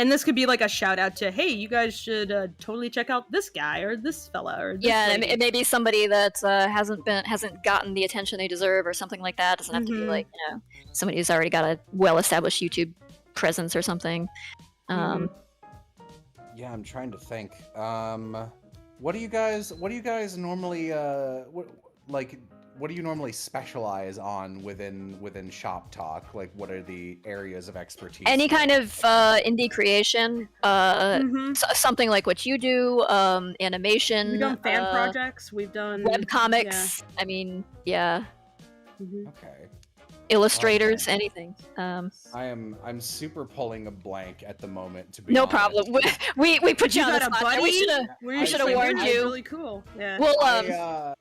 Speaker 3: And this could be like a shout out to, hey, you guys should totally check out this guy or this fella or this
Speaker 2: Yeah,
Speaker 3: lady.
Speaker 2: it may be somebody that hasn't gotten the attention they deserve or something like that. It doesn't have to be like somebody who's already got a well-established YouTube presence or something.
Speaker 4: Yeah, I'm trying to think. What do you guys normally what do you normally specialize on within Shop Talk? Like, what are the areas of expertise?
Speaker 2: Any kind of indie creation, something like what you do, animation.
Speaker 3: We've done fan projects. We've done
Speaker 2: web comics. I mean, yeah,
Speaker 4: Okay.
Speaker 2: illustrators,
Speaker 4: Okay.
Speaker 2: anything.
Speaker 4: I'm super pulling a blank at the moment, to be
Speaker 2: No
Speaker 4: honest.
Speaker 2: problem. We put you on the
Speaker 3: got a
Speaker 2: spot.
Speaker 3: buddy?
Speaker 2: We should have warned you.
Speaker 3: Really cool. Yeah.
Speaker 2: Well,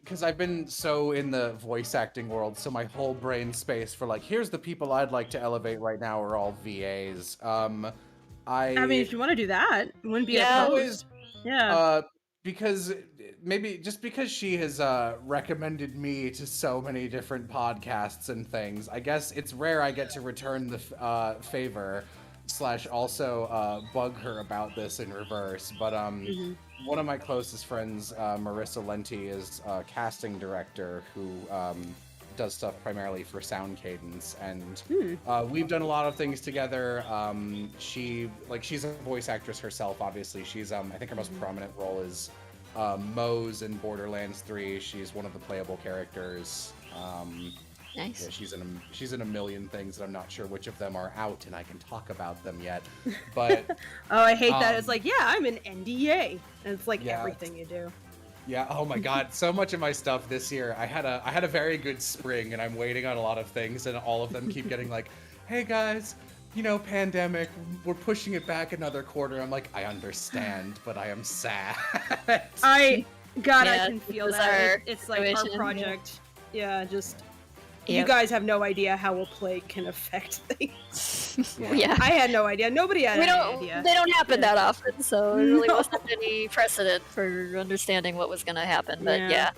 Speaker 4: because I've been so in the voice acting world, so my whole brain space for like, here's the people I'd like to elevate right now are all VAs.
Speaker 3: I mean, if you want to do that, it wouldn't be
Speaker 2: Yeah.
Speaker 3: opposed. Yeah.
Speaker 4: because she has recommended me to so many different podcasts and things. I guess it's rare I get to return the favor / also bug her about this in reverse. But one of my closest friends, Marissa Lenti, is a casting director who does stuff primarily for Sound Cadence, and we've done a lot of things together. She's a voice actress herself, obviously. She's I think her most prominent role is Mose in Borderlands 3. She's one of the playable characters.
Speaker 2: nice.
Speaker 4: Yeah, she's in a million things that I'm not sure which of them are out, and I can talk about them yet. But
Speaker 3: Oh, I hate that. It's like, yeah, I'm an NDA, and it's like
Speaker 4: Yeah.
Speaker 3: everything you do.
Speaker 4: yeah, oh my god, so much of my stuff this year. I had a very good spring, and I'm waiting on a lot of things, and all of them keep getting like, hey guys, pandemic, we're pushing it back another quarter. I'm like, I understand, but I am sad.
Speaker 3: I
Speaker 2: Yeah,
Speaker 3: can feel
Speaker 2: this is
Speaker 3: that.
Speaker 2: our
Speaker 3: It's like our
Speaker 2: situation, yeah.
Speaker 3: project. Yeah, just you
Speaker 2: Yep.
Speaker 3: guys have no idea how a plague can affect things.
Speaker 2: Yeah.
Speaker 3: I had no idea. Nobody had any idea.
Speaker 2: They don't happen
Speaker 3: Yeah.
Speaker 2: that often, so it really
Speaker 3: No.
Speaker 2: wasn't any precedent for understanding what was going to happen. But
Speaker 3: Yeah.
Speaker 2: yeah.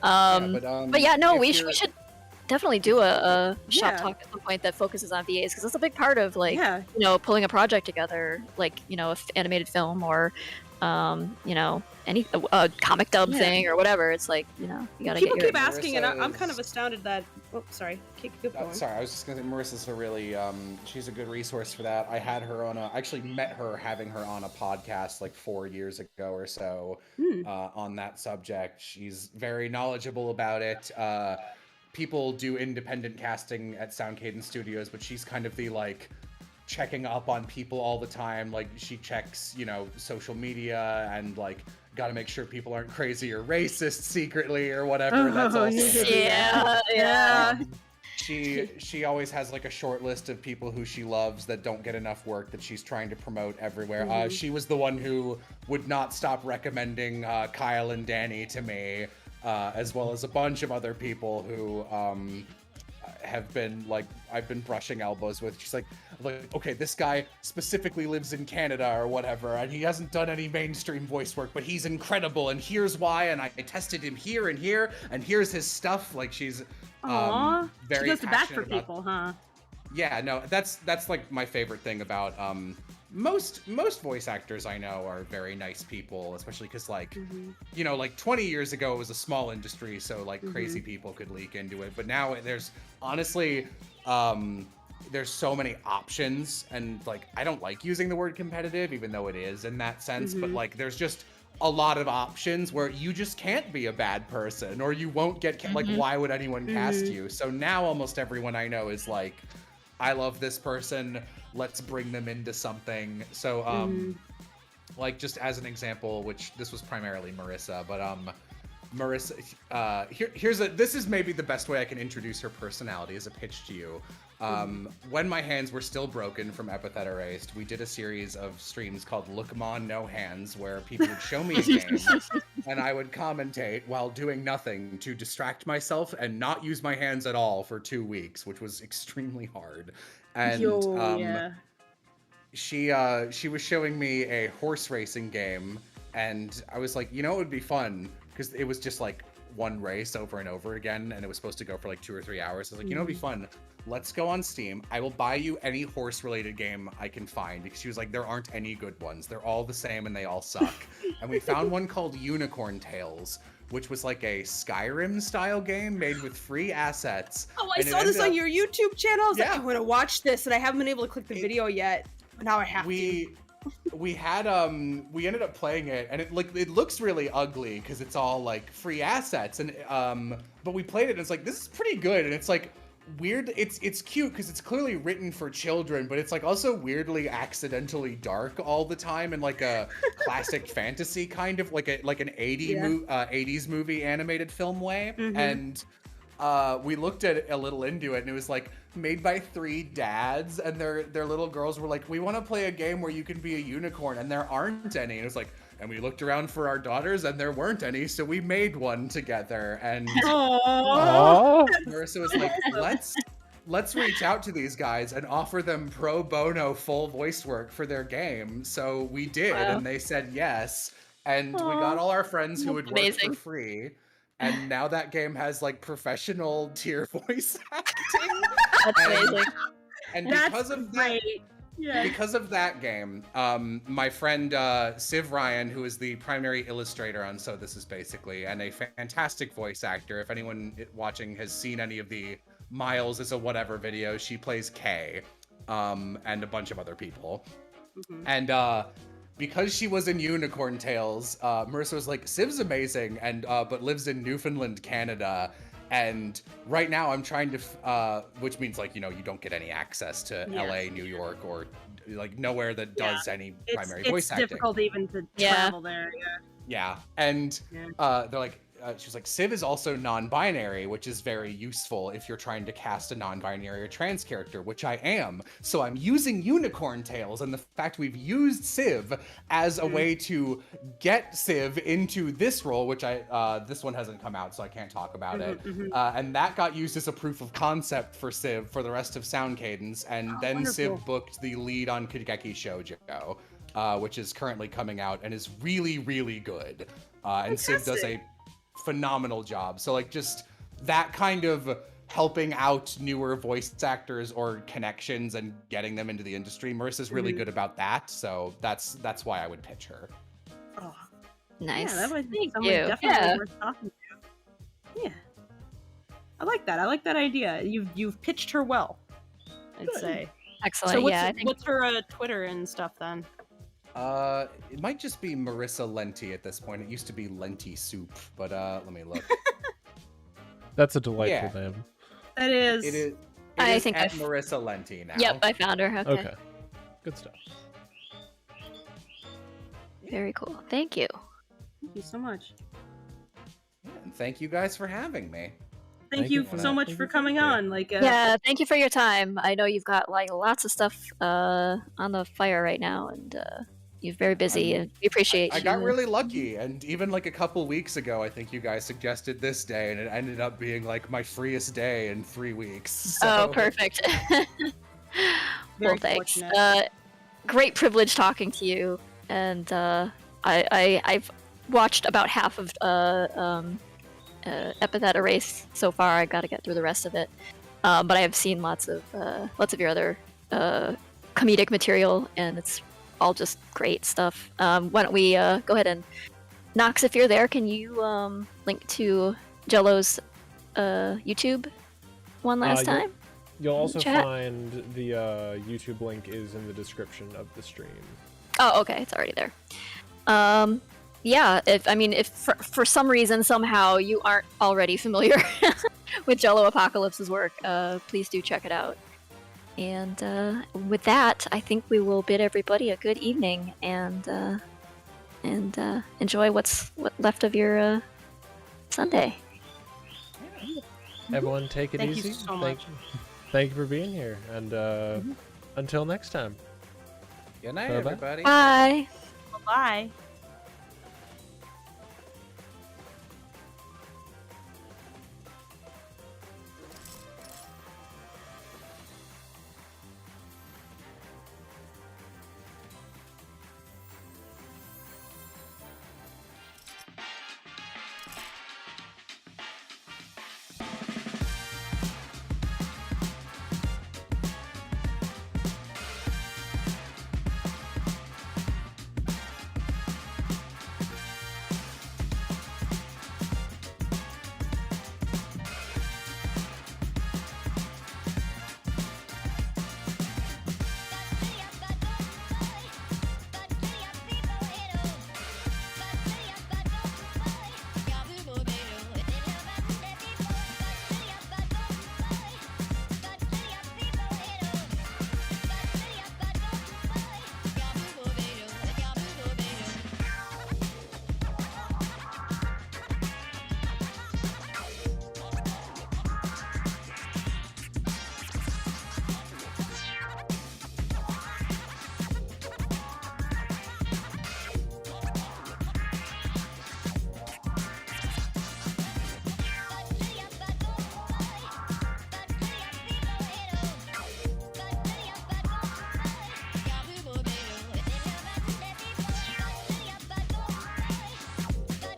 Speaker 4: Yeah,
Speaker 2: But yeah, no,
Speaker 4: if
Speaker 2: we
Speaker 4: you're-
Speaker 2: should definitely do a shop
Speaker 3: Yeah.
Speaker 2: talk at some point that focuses on VAs because that's a big part of like
Speaker 3: Yeah.
Speaker 2: pulling a project together, like animated film or any comic dub thing or whatever. It's like you gotta
Speaker 3: People
Speaker 2: get your
Speaker 3: keep asking, and I'm
Speaker 4: Marissa
Speaker 3: kind of
Speaker 4: is-
Speaker 3: astounded that. Oh, sorry. Keep going.
Speaker 4: Sorry, I was just gonna say Marissa's a really she's a good resource for that. I had her on I actually met her having her on a podcast like 4 years ago or so on that subject. She's very knowledgeable about it. People do independent casting at Sound Cadence Studios, but she's kind of the like checking up on people all the time. Like she checks, social media and like got to make sure people aren't crazy or racist secretly or whatever. That's also
Speaker 3: yeah.
Speaker 4: She always has like a short list of people who she loves that don't get enough work that she's trying to promote everywhere. She was the one who would not stop recommending Kyle and Danny to me, as well as a bunch of other people who have been like I've been brushing elbows with. She's like, okay, this guy specifically lives in Canada or whatever, and he hasn't done any mainstream voice work, but he's incredible, and here's why, and I tested him here, and here's his stuff. Like she's very
Speaker 3: she goes to bat for
Speaker 4: passionate about-
Speaker 3: people, huh?
Speaker 4: Yeah, no, that's like my favorite thing about most voice actors I know are very nice people, especially because like like 20 years ago it was a small industry, so like crazy people could leak into it, but now there's honestly there's so many options, and like I don't like using the word competitive even though it is in that sense, but like there's just a lot of options where you just can't be a bad person or you won't get like why would anyone cast you? So now almost everyone I know is like, I love this person, let's bring them into something. So like just as an example, which this was primarily Marissa, but Marissa, this is maybe the best way I can introduce her personality as a pitch to you. When my hands were still broken from Epithet Erased, we did a series of streams called Look'em No Hands, where people would show me a game, and I would commentate while doing nothing to distract myself and not use my hands at all for 2 weeks, which was extremely hard. And she was showing me a horse racing game, and I was like, it would be fun, because it was just like one race over and over again, and it was supposed to go for like 2 or 3 hours. I was like, it'd be fun. Let's go on Steam. I will buy you any horse-related game I can find, because she was like, there aren't any good ones. They're all the same and they all suck. And we found one called Unicorn Tales, which was like a Skyrim-style game made with free assets.
Speaker 3: Oh, I saw this on your YouTube channel. I was like, I'm gonna watch this, and I haven't been able to click the video yet. But now I have to.
Speaker 4: We ended up playing it, and it looks really ugly because it's all like free assets, and but we played it and it's like, this is pretty good, and it's like weird. It's cute because it's clearly written for children, but it's like also weirdly accidentally dark all the time, and like a classic fantasy kind of like an 80s movie animated film way. And we looked at it a little into it, and it was like made by 3 dads, and their little girls were like, we want to play a game where you can be a unicorn, and there aren't any. And it was like, and we looked around for our daughters, and there weren't any, so we made one together. And Marissa was like, let's reach out to these guys and offer them pro bono full voice work for their game. So we did, and they said yes, and we got all our friends who would work for free. And now that game has like professional tier voice acting.
Speaker 2: That's amazing.
Speaker 4: And because of that, because of that game, my friend Siv Ryan, who is the primary illustrator on So This Is Basically, and a fantastic voice actor. If anyone watching has seen any of the Miles is a Whatever videos, she plays Kay, and a bunch of other people. And because she was in Unicorn Tales, Marissa was like, Siv's amazing, and but lives in Newfoundland, Canada. And right now I'm trying to, which means like, you don't get any access to LA, New York, or like nowhere that does any primary voice acting.
Speaker 3: It's difficult even to travel there.
Speaker 4: Yeah. And they're like, she's like, Civ is also non-binary, which is very useful if you're trying to cast a non-binary or trans character, which I am. So I'm using Unicorn Tales and the fact we've used Civ as a way to get Civ into this role, which this one hasn't come out, so I can't talk about it. And that got used as a proof of concept for Civ for the rest of Sound Cadence. And then wonderful. Civ booked the lead on Kageki Shoujo, which is currently coming out and is really, really good. And Civ does a phenomenal job. So like just that kind of helping out newer voice actors or connections and getting them into the industry. Marissa's really good about that, so that's why I would pitch her.
Speaker 3: Oh,
Speaker 2: Nice.
Speaker 3: yeah, that would be
Speaker 2: Thank
Speaker 3: someone
Speaker 2: you.
Speaker 3: definitely
Speaker 2: Yeah.
Speaker 3: worth talking to. Yeah, I like that. I like that idea. You've pitched her well, I'd say.
Speaker 2: Excellent.
Speaker 3: So what's,
Speaker 2: Yeah, I think
Speaker 3: what's her Twitter and stuff then?
Speaker 4: It might just be Marissa Lenti at this point. It used to be Lenti Soup, but let me look.
Speaker 1: That's a delightful name.
Speaker 3: That is.
Speaker 4: It is.
Speaker 2: I
Speaker 4: is
Speaker 2: think
Speaker 4: at
Speaker 2: I've-
Speaker 4: Marissa Lenti now.
Speaker 2: Yep, I found her. Okay.
Speaker 1: Okay. Good stuff.
Speaker 2: Very cool. Thank you.
Speaker 3: Thank you so much.
Speaker 4: Yeah, and thank you guys for having me.
Speaker 3: Thank
Speaker 1: Thank
Speaker 3: you
Speaker 1: you for
Speaker 3: so
Speaker 1: that.
Speaker 3: much
Speaker 1: Thank
Speaker 3: for
Speaker 1: you for
Speaker 3: coming
Speaker 1: being here.
Speaker 3: on. Like,
Speaker 2: Yeah, thank you for your time. I know you've got like lots of stuff on the fire right now, and you're very busy, and we appreciate
Speaker 4: I
Speaker 2: you.
Speaker 4: got really lucky, and even like a couple weeks ago, I think you guys suggested this day, and it ended up being like my freest day in 3 weeks.
Speaker 2: Oh,
Speaker 4: so-
Speaker 2: perfect.
Speaker 3: Very
Speaker 2: Well, thanks.
Speaker 3: fortunate.
Speaker 2: Great privilege talking to you, and I've watched about half of Epithet Erase so far. I got to get through the rest of it, but I have seen lots of your other comedic material, and it's all just great stuff. Why don't we go ahead and Nox, if you're there, can you link to Jello's YouTube one last
Speaker 1: you'll-
Speaker 2: time?
Speaker 1: You'll also
Speaker 2: Chat.
Speaker 1: find the YouTube link is in the description of the stream.
Speaker 2: Oh, okay, it's already there. Yeah, if for some reason somehow you aren't already familiar with JelloApocalypse's work, please do check it out. And with that, I think we will bid everybody a good evening and enjoy what's left of your Sunday.
Speaker 1: Everyone, take it
Speaker 3: Thank you
Speaker 1: easy.
Speaker 3: so much.
Speaker 1: Thank you for being here, and until next time.
Speaker 4: Good night,
Speaker 1: Bye-bye.
Speaker 4: everybody.
Speaker 2: Bye.
Speaker 3: Bye.